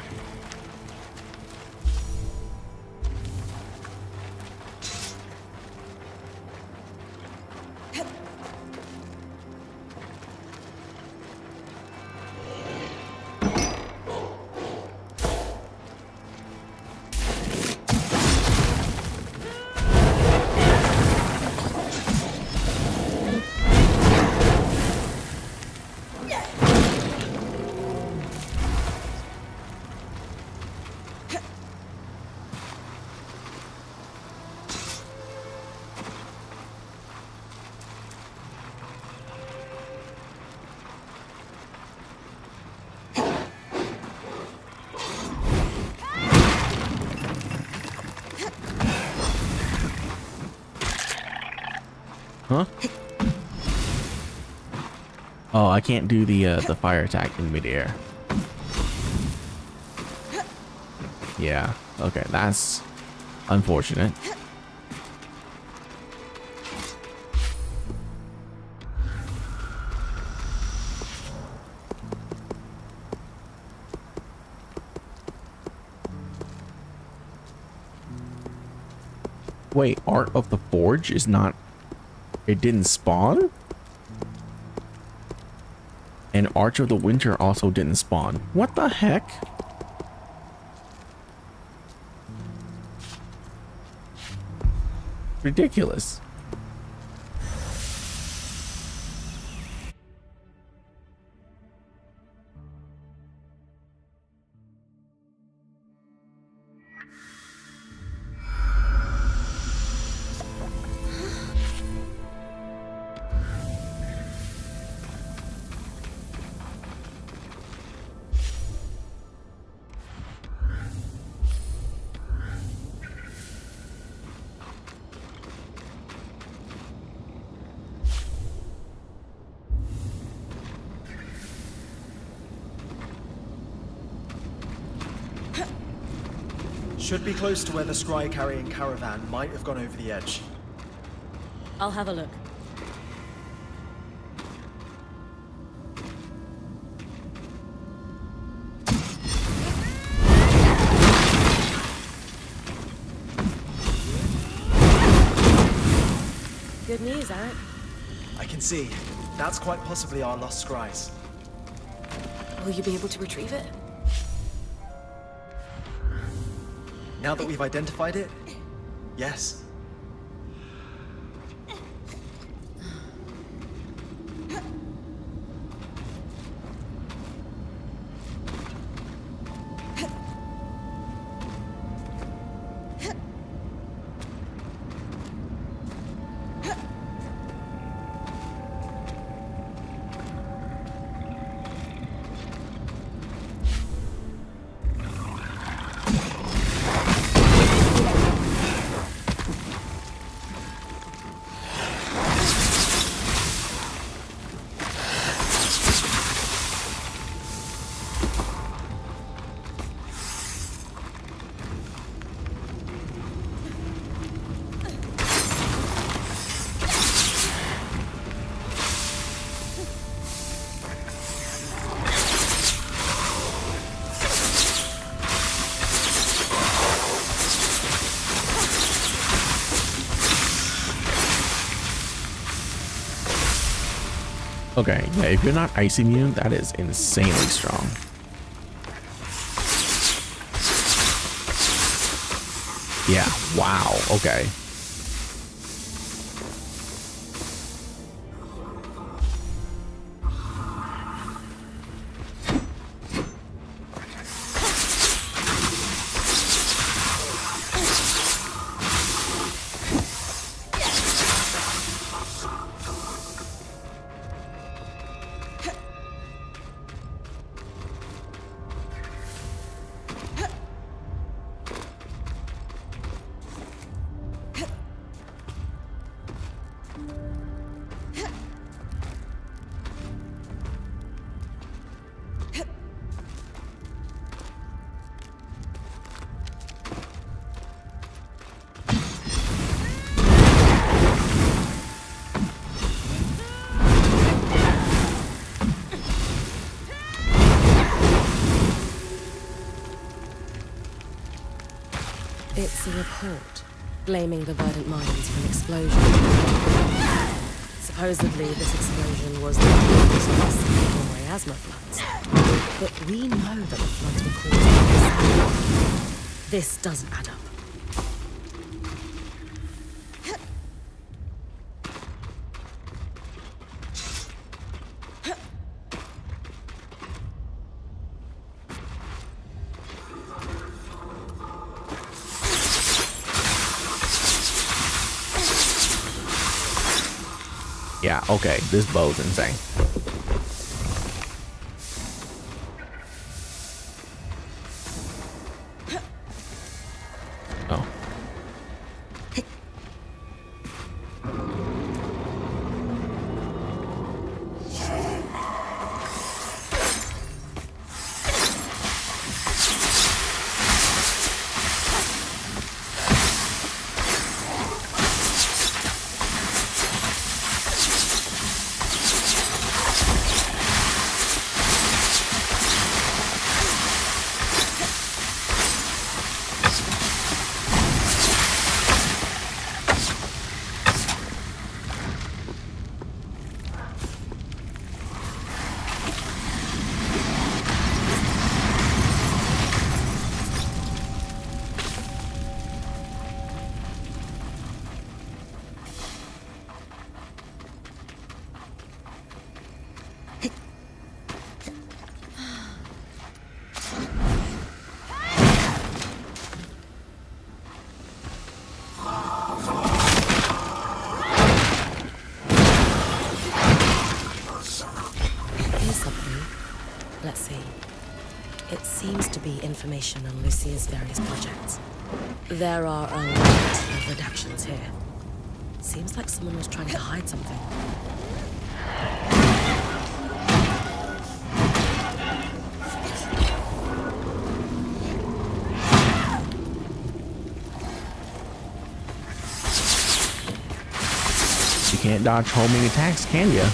Huh? Oh, I can't do the fire attack in midair. Yeah. Okay, that's unfortunate. Wait, Art of the Forge is not... It didn't spawn? And Arch of the Winter also didn't spawn. What the heck? Ridiculous. Should be close to where the scry-carrying caravan might have gone over the edge. I'll have a look. Good news, Eric. I can see. That's quite possibly our lost scries. Will you be able to retrieve it? Now that we've identified it, yes. Okay, yeah, if you're not ice immune, that is insanely strong. Yeah, wow, okay. It's a report blaming the verdant mines for an explosion. Supposedly, this explosion was the cause of the second miasma floods. But we know that the floods were caused by the sun. This doesn't add up. Yeah, okay, this bow's insane. Oh. Let's see. It seems to be information on Lucia's various projects. There are a lot of redactions here. Seems like someone was trying to hide something. You can't dodge homing attacks, can ya?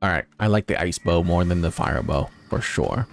Alright, I like the ice bow more than the fire bow, for sure.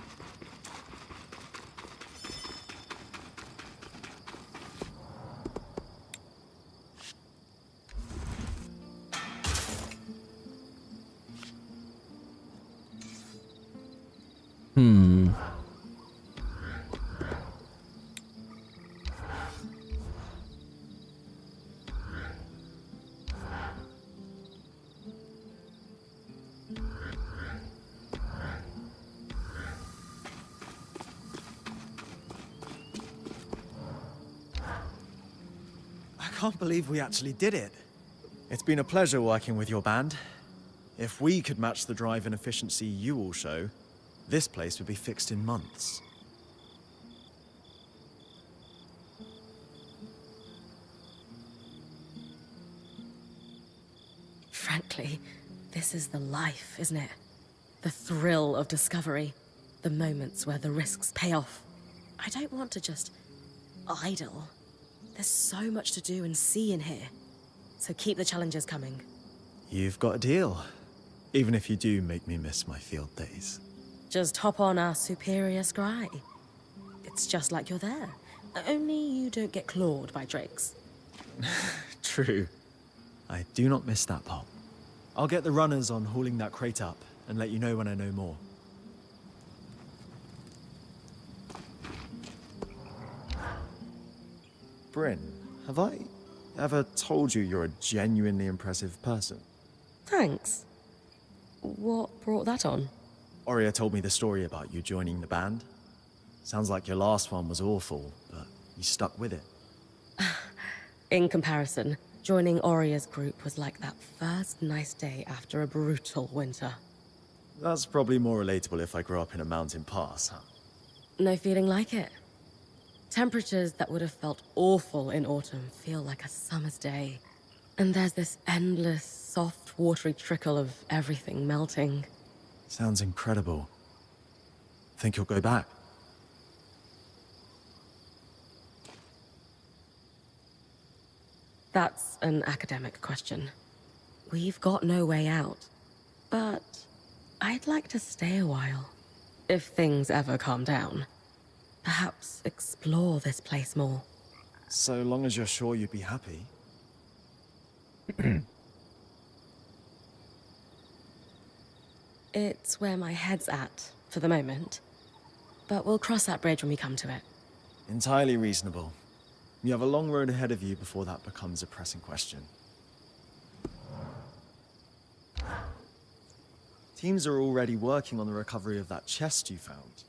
I can't believe we actually did it. It's been a pleasure working with your band. If we could match the drive and efficiency you all show, this place would be fixed in months. Frankly, this is the life, isn't it? The thrill of discovery. The moments where the risks pay off. I don't want to just idle. There's so much to do and see in here. So keep the challenges coming. You've got a deal. Even if you do make me miss my field days. Just hop on our superior scry. It's just like you're there. Only you don't get clawed by drakes. True. I do not miss that part. I'll get the runners on hauling that crate up and let you know when I know more. Bryn, have I ever told you you're a genuinely impressive person? Thanks. What brought that on? Oria told me the story about you joining the band. Sounds like your last one was awful, but you stuck with it. In comparison, joining Oria's group was like that first nice day after a brutal winter. That's probably more relatable if I grew up in a mountain pass, huh? No feeling like it. Temperatures that would have felt awful in autumn feel like a summer's day. And there's this endless, soft, watery trickle of everything melting. Sounds incredible. Think you'll go back? That's an academic question. We've got no way out. But I'd like to stay a while. If things ever calm down. Perhaps explore this place more. So long as you're sure you'd be happy. It's where my head's at, for the moment. But we'll cross that bridge when we come to it. Entirely reasonable. You have a long road ahead of you before that becomes a pressing question. Teams are already working on the recovery of that chest you found.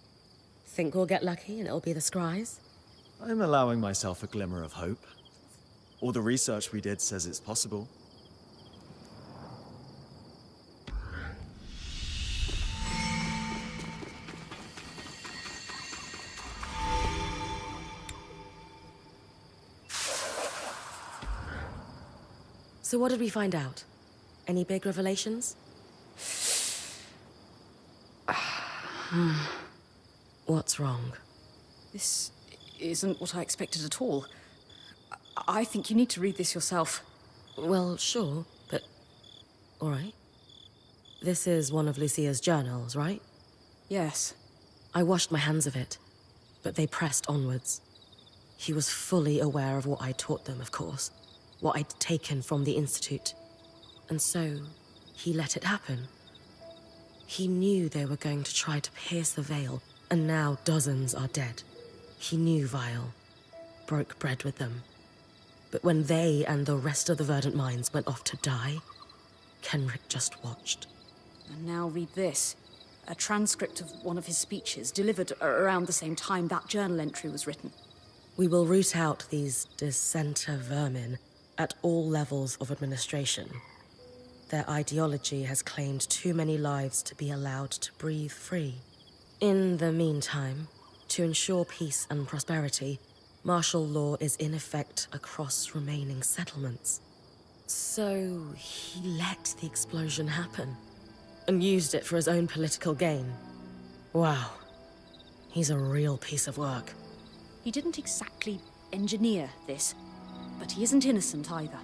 Think we'll get lucky and it'll be the scries? I'm allowing myself a glimmer of hope. All the research we did says it's possible. So what did we find out? Any big revelations? What's wrong? This isn't what I expected at all. I think you need to read this yourself. Well, sure, but... all right. This is one of Lucia's journals, right? Yes. I washed my hands of it, but they pressed onwards. He was fully aware of what I taught them, of course. What I'd taken from the Institute. And so, he let it happen. He knew they were going to try to pierce the veil, and now dozens are dead. He knew Vile. Broke bread with them. But when they and the rest of the Verdant Minds went off to die, Kenrick just watched. And now read this. A transcript of one of his speeches, delivered around the same time that journal entry was written. We will root out these dissenter vermin at all levels of administration. Their ideology has claimed too many lives to be allowed to breathe free. In the meantime, to ensure peace and prosperity, martial law is in effect across remaining settlements. So he let the explosion happen, and used it for his own political gain. Wow. He's a real piece of work. He didn't exactly engineer this, but he isn't innocent either.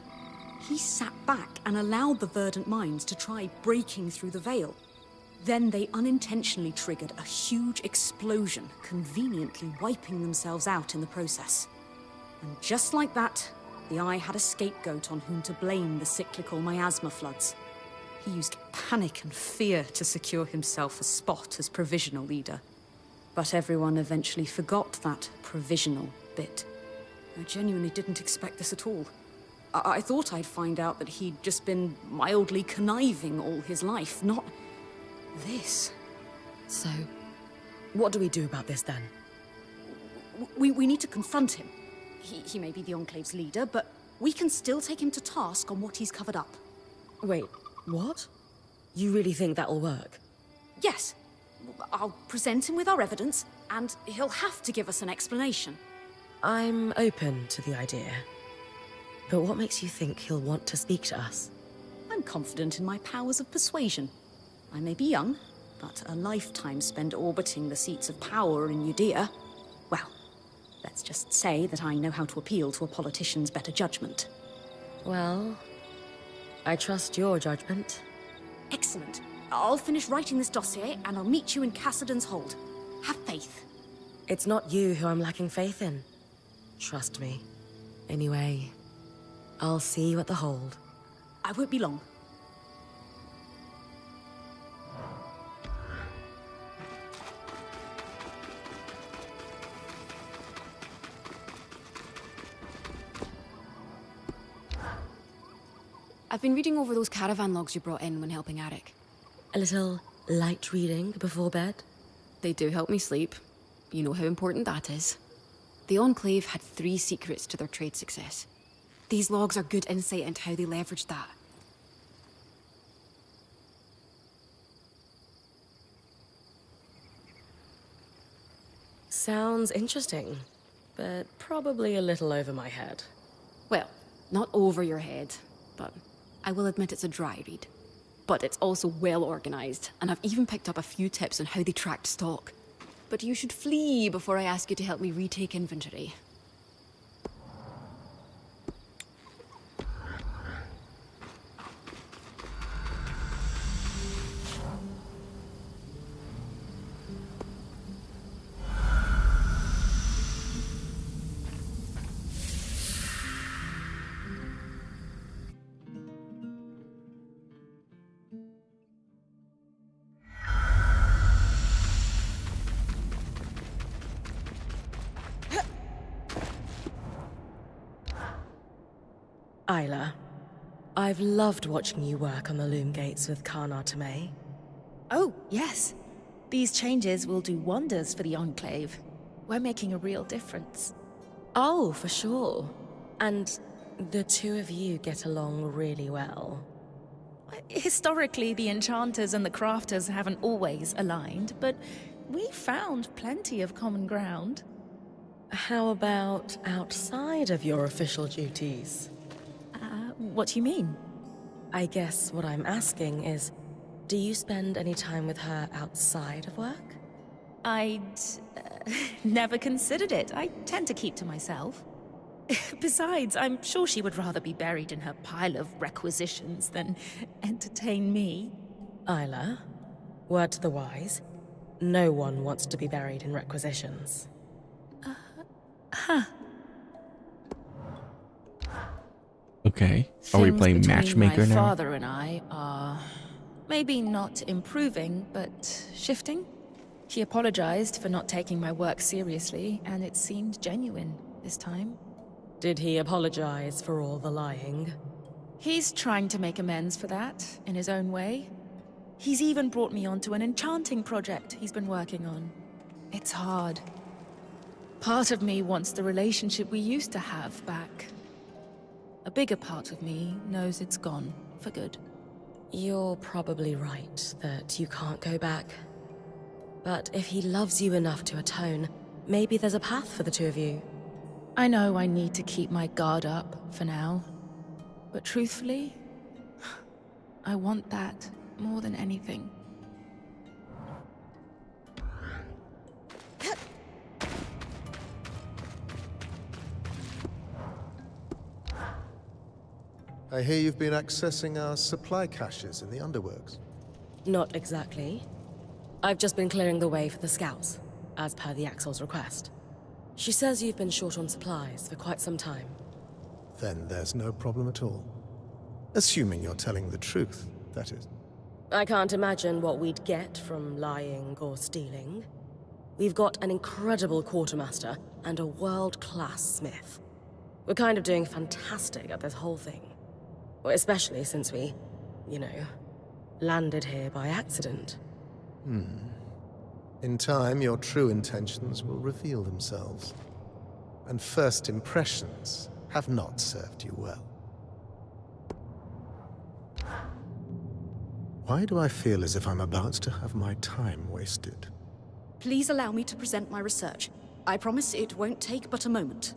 He sat back and allowed the Verdant Minds to try breaking through the veil. Then they unintentionally triggered a huge explosion, conveniently wiping themselves out in the process. And just like that, the Eye had a scapegoat on whom to blame the cyclical miasma floods. He used panic and fear to secure himself a spot as provisional leader. But everyone eventually forgot that provisional bit. I genuinely didn't expect this at all. I thought I'd find out that he'd just been mildly conniving all his life, not this. So, what do we do about this then? We need to confront him. He may be the Enclave's leader, but we can still take him to task on what he's covered up. Wait, what? You really think that'll work? Yes. I'll present him with our evidence, and he'll have to give us an explanation. I'm open to the idea. But what makes you think he'll want to speak to us? I'm confident in my powers of persuasion. I may be young, but a lifetime spent orbiting the seats of power in Judea. Well, Let's just say that I know how to appeal to a politician's better judgment. Well, I trust your judgment. Excellent. I'll finish writing this dossier and I'll meet you in Cassidy's Hold. Have faith. It's not you who I'm lacking faith in. Trust me. Anyway, I'll see you at the Hold. I won't be long. I've been reading over those caravan logs you brought in when helping Arik. A little light reading before bed? They do help me sleep. You know how important that is. The Enclave had 3 secrets to their trade success. These logs are good insight into how they leveraged that. Sounds interesting, but probably a little over my head. Well, not over your head, but I will admit it's a dry read. But it's also well organized, and I've even picked up a few tips on how they tracked stock. But you should flee before I ask you to help me retake inventory. Isla, I've loved watching you work on the loom gates with Kana Tomei. Oh, yes. These changes will do wonders for the Enclave. We're making a real difference. Oh, for sure. And the two of you get along really well. Historically, the enchanters and the crafters haven't always aligned, but we found plenty of common ground. How about outside of your official duties? What do you mean? I guess what I'm asking is, do you spend any time with her outside of work? I'd never considered it. I tend to keep to myself. Besides, I'm sure she would rather be buried in her pile of requisitions than entertain me. Isla, word to the wise, no one wants to be buried in requisitions. Okay. Are we Things playing between matchmaker my now? father and I are maybe not improving, but shifting. He apologized for not taking my work seriously, and it seemed genuine this time. Did he apologize for all the lying? He's trying to make amends for that, in his own way. He's even brought me onto an enchanting project he's been working on. It's hard. Part of me wants the relationship we used to have back. A bigger part of me knows it's gone, for good. You're probably right that you can't go back. But if he loves you enough to atone, maybe there's a path for the two of you. I know I need to keep my guard up for now. But truthfully, I want that more than anything. I hear you've been accessing our supply caches in the underworks. Not exactly. I've just been clearing the way for the scouts, as per the Axel's request. She says you've been short on supplies for quite some time. Then there's no problem at all. Assuming you're telling the truth, that is. I can't imagine what we'd get from lying or stealing. We've got an incredible quartermaster and a world-class smith. We're kind of doing fantastic at this whole thing. Well, especially since we, landed here by accident. In time, your true intentions will reveal themselves. And first impressions have not served you well. Why do I feel as if I'm about to have my time wasted? Please allow me to present my research. I promise it won't take but a moment.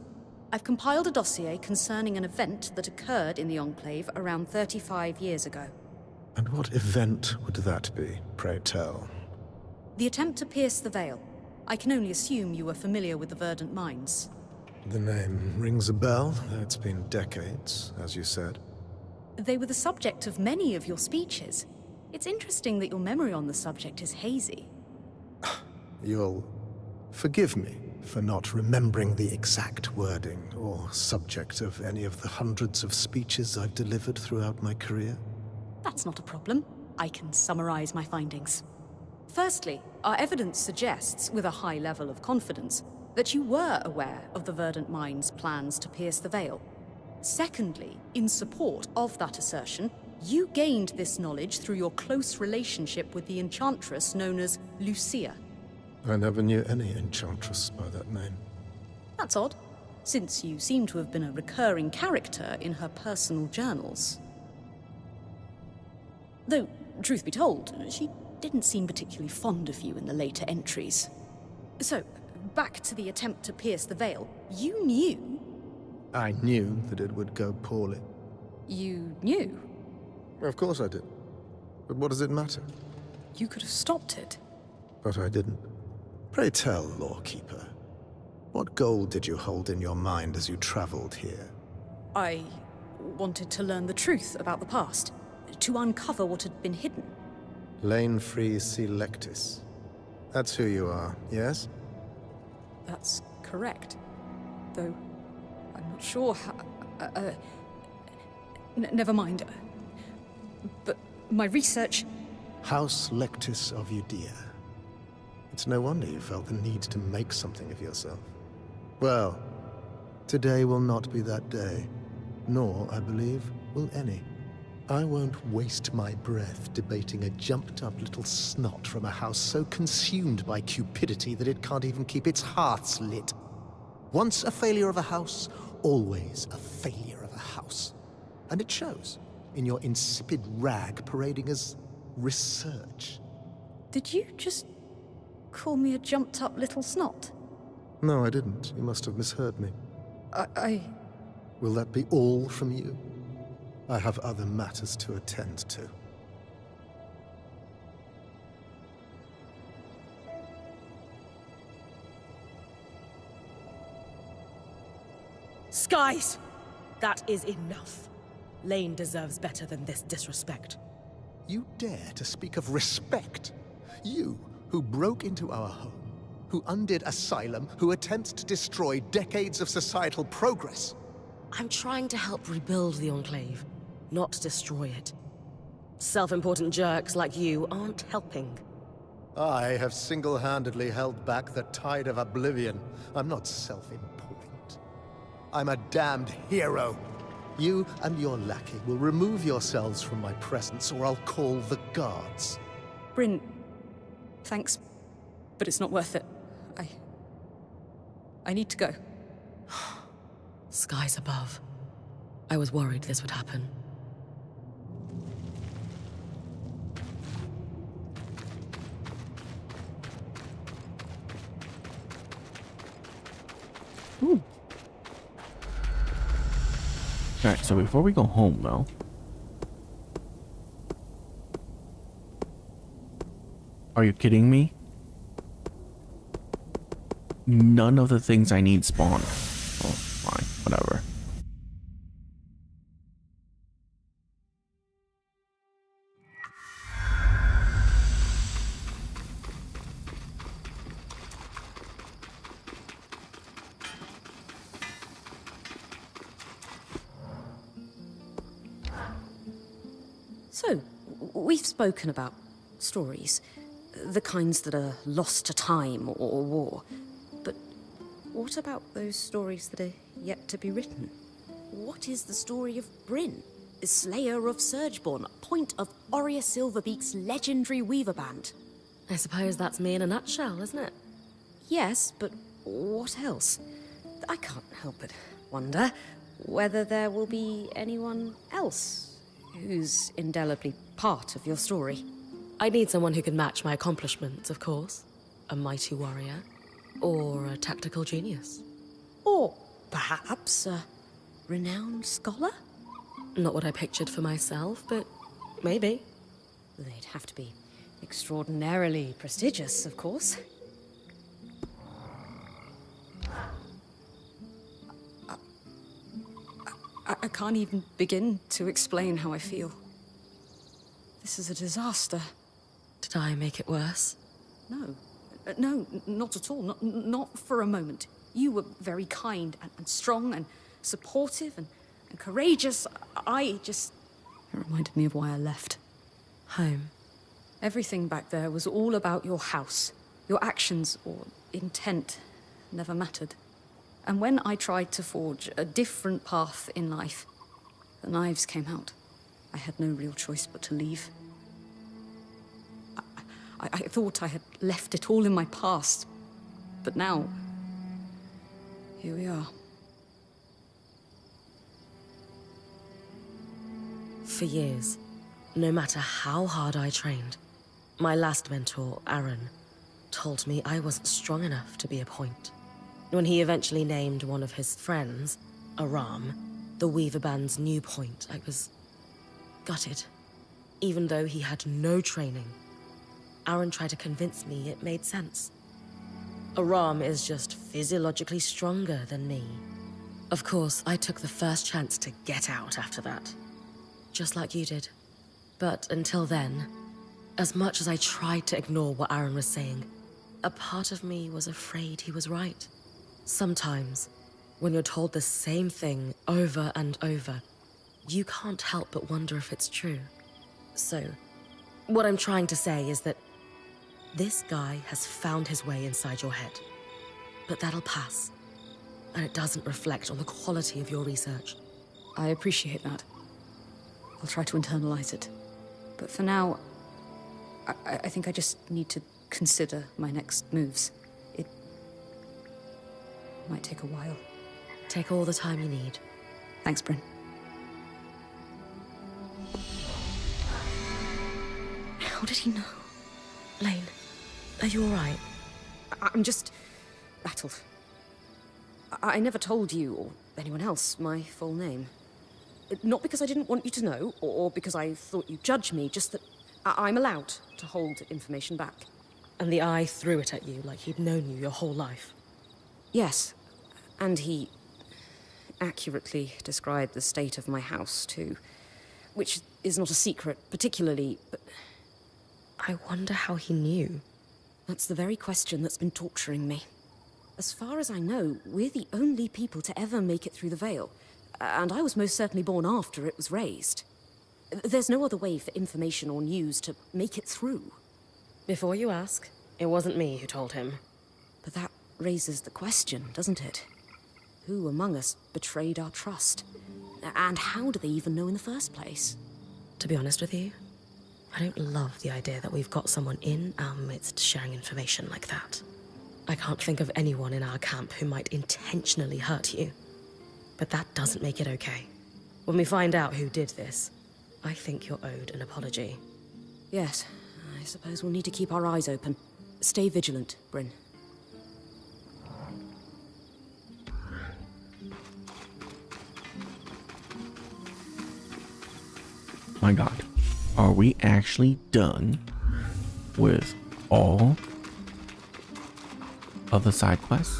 I've compiled a dossier concerning an event that occurred in the Enclave around 35 years ago. And what event would that be, pray tell? The attempt to pierce the veil. I can only assume you were familiar with the Verdant Mines. The name rings a bell, though it's been decades, as you said. They were the subject of many of your speeches. It's interesting that your memory on the subject is hazy. You'll forgive me for not remembering the exact wording or subject of any of the hundreds of speeches I've delivered throughout my career. That's not a problem. I can summarize my findings. Firstly, our evidence suggests, with a high level of confidence, that you were aware of the Verdant Mines' plans to pierce the veil. Secondly, in support of that assertion, you gained this knowledge through your close relationship with the enchantress known as Lucia. I never knew any enchantress by that name. That's odd, since you seem to have been a recurring character in her personal journals. Though, truth be told, she didn't seem particularly fond of you in the later entries. So, back to the attempt to pierce the veil. You knew... I knew that it would go poorly. You knew? Of course I did. But what does it matter? You could have stopped it. But I didn't. Pray tell, Lawkeeper. What goal did you hold in your mind as you traveled here? I wanted to learn the truth about the past, to uncover what had been hidden. Lane Free Selectus. That's who you are, yes? That's correct. Though, I'm not sure how... never mind. But my research... House Lectus of Judea. It's no wonder you felt the need to make something of yourself. Well, today will not be that day. Nor, I believe, will any. I won't waste my breath debating a jumped-up little snot from a house so consumed by cupidity that it can't even keep its hearths lit. Once a failure of a house, always a failure of a house. And it shows in your insipid rag parading as research. Did you just call me a jumped-up little snot? No, I didn't. You must have misheard me. I... Will that be all from you? I have other matters to attend to. Skies! That is enough. Lane deserves better than this disrespect. You dare to speak of respect? You, who broke into our home, who undid Asylum, who attempts to destroy decades of societal progress. I'm trying to help rebuild the Enclave, not destroy it. Self-important jerks like you aren't helping. I have single-handedly held back the tide of oblivion. I'm not self-important. I'm a damned hero. You and your lackey will remove yourselves from my presence, or I'll call the guards. Bryn, thanks, but it's not worth it. I need to go. Skies above. I was worried this would happen. Ooh. Alright, so before we go home, though... Are you kidding me? None of the things I need spawned. Oh, fine. Whatever. So, we've spoken about stories. The kinds that are lost to time or war. But what about those stories that are yet to be written? What is the story of Bryn, the slayer of Surgeborn, point of Aurea Silverbeak's legendary weaver band? I suppose that's me in a nutshell, isn't it? Yes, but what else? I can't help but wonder whether there will be anyone else who's indelibly part of your story. I need someone who can match my accomplishments, of course. A mighty warrior. Or a tactical genius. Or perhaps a renowned scholar? Not what I pictured for myself, but maybe. They'd have to be extraordinarily prestigious, of course. I can't even begin to explain how I feel. This is a disaster. Did I make it worse? No. No, not at all. Not for a moment. You were very kind and strong and supportive and courageous. It reminded me of why I left. Home. Everything back there was all about your house. Your actions or intent never mattered. And when I tried to forge a different path in life, the knives came out. I had no real choice but to leave. I thought I had left it all in my past, but now, here we are. For years, no matter how hard I trained, my last mentor, Aaron, told me I wasn't strong enough to be a point. When he eventually named one of his friends, Aram, the Weaver Band's new point, I was gutted. Even though he had no training, Aaron tried to convince me it made sense. Aram is just physiologically stronger than me. Of course, I took the first chance to get out after that. Just like you did. But until then, as much as I tried to ignore what Aaron was saying, a part of me was afraid he was right. Sometimes, when you're told the same thing over and over, you can't help but wonder if it's true. So, what I'm trying to say is that this guy has found his way inside your head. But that'll pass. And it doesn't reflect on the quality of your research. I appreciate that. I'll try to internalize it. But for now, I think I just need to consider my next moves. It might take a while. Take all the time you need. Thanks, Bryn. How did he know? Lane, are you alright? I'm just rattled. I never told you, or anyone else, my full name. Not because I didn't want you to know, or because I thought you'd judge me, just that I'm allowed to hold information back. And the eye threw it at you like he'd known you your whole life. Yes, and he accurately described the state of my house, too. Which is not a secret, particularly, but... I wonder how he knew. That's the very question that's been torturing me. As far as I know, we're the only people to ever make it through the Veil. And I was most certainly born after it was raised. There's no other way for information or news to make it through. Before you ask, it wasn't me who told him. But that raises the question, doesn't it? Who among us betrayed our trust? And how do they even know in the first place? To be honest with you, I don't love the idea that we've got someone in our midst sharing information like that. I can't think of anyone in our camp who might intentionally hurt you. But that doesn't make it okay. When we find out who did this, I think you're owed an apology. Yes, I suppose we'll need to keep our eyes open. Stay vigilant, Bryn. My god. Are we actually done with all of the side quests?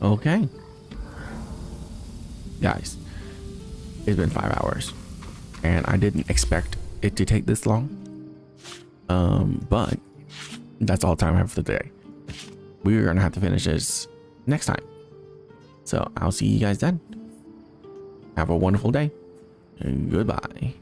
Okay. Guys, it's been 5 hours and I didn't expect it to take this long. But that's all the time I have for the day. We're gonna have to finish this next time. So I'll see you guys then. Have a wonderful day and goodbye.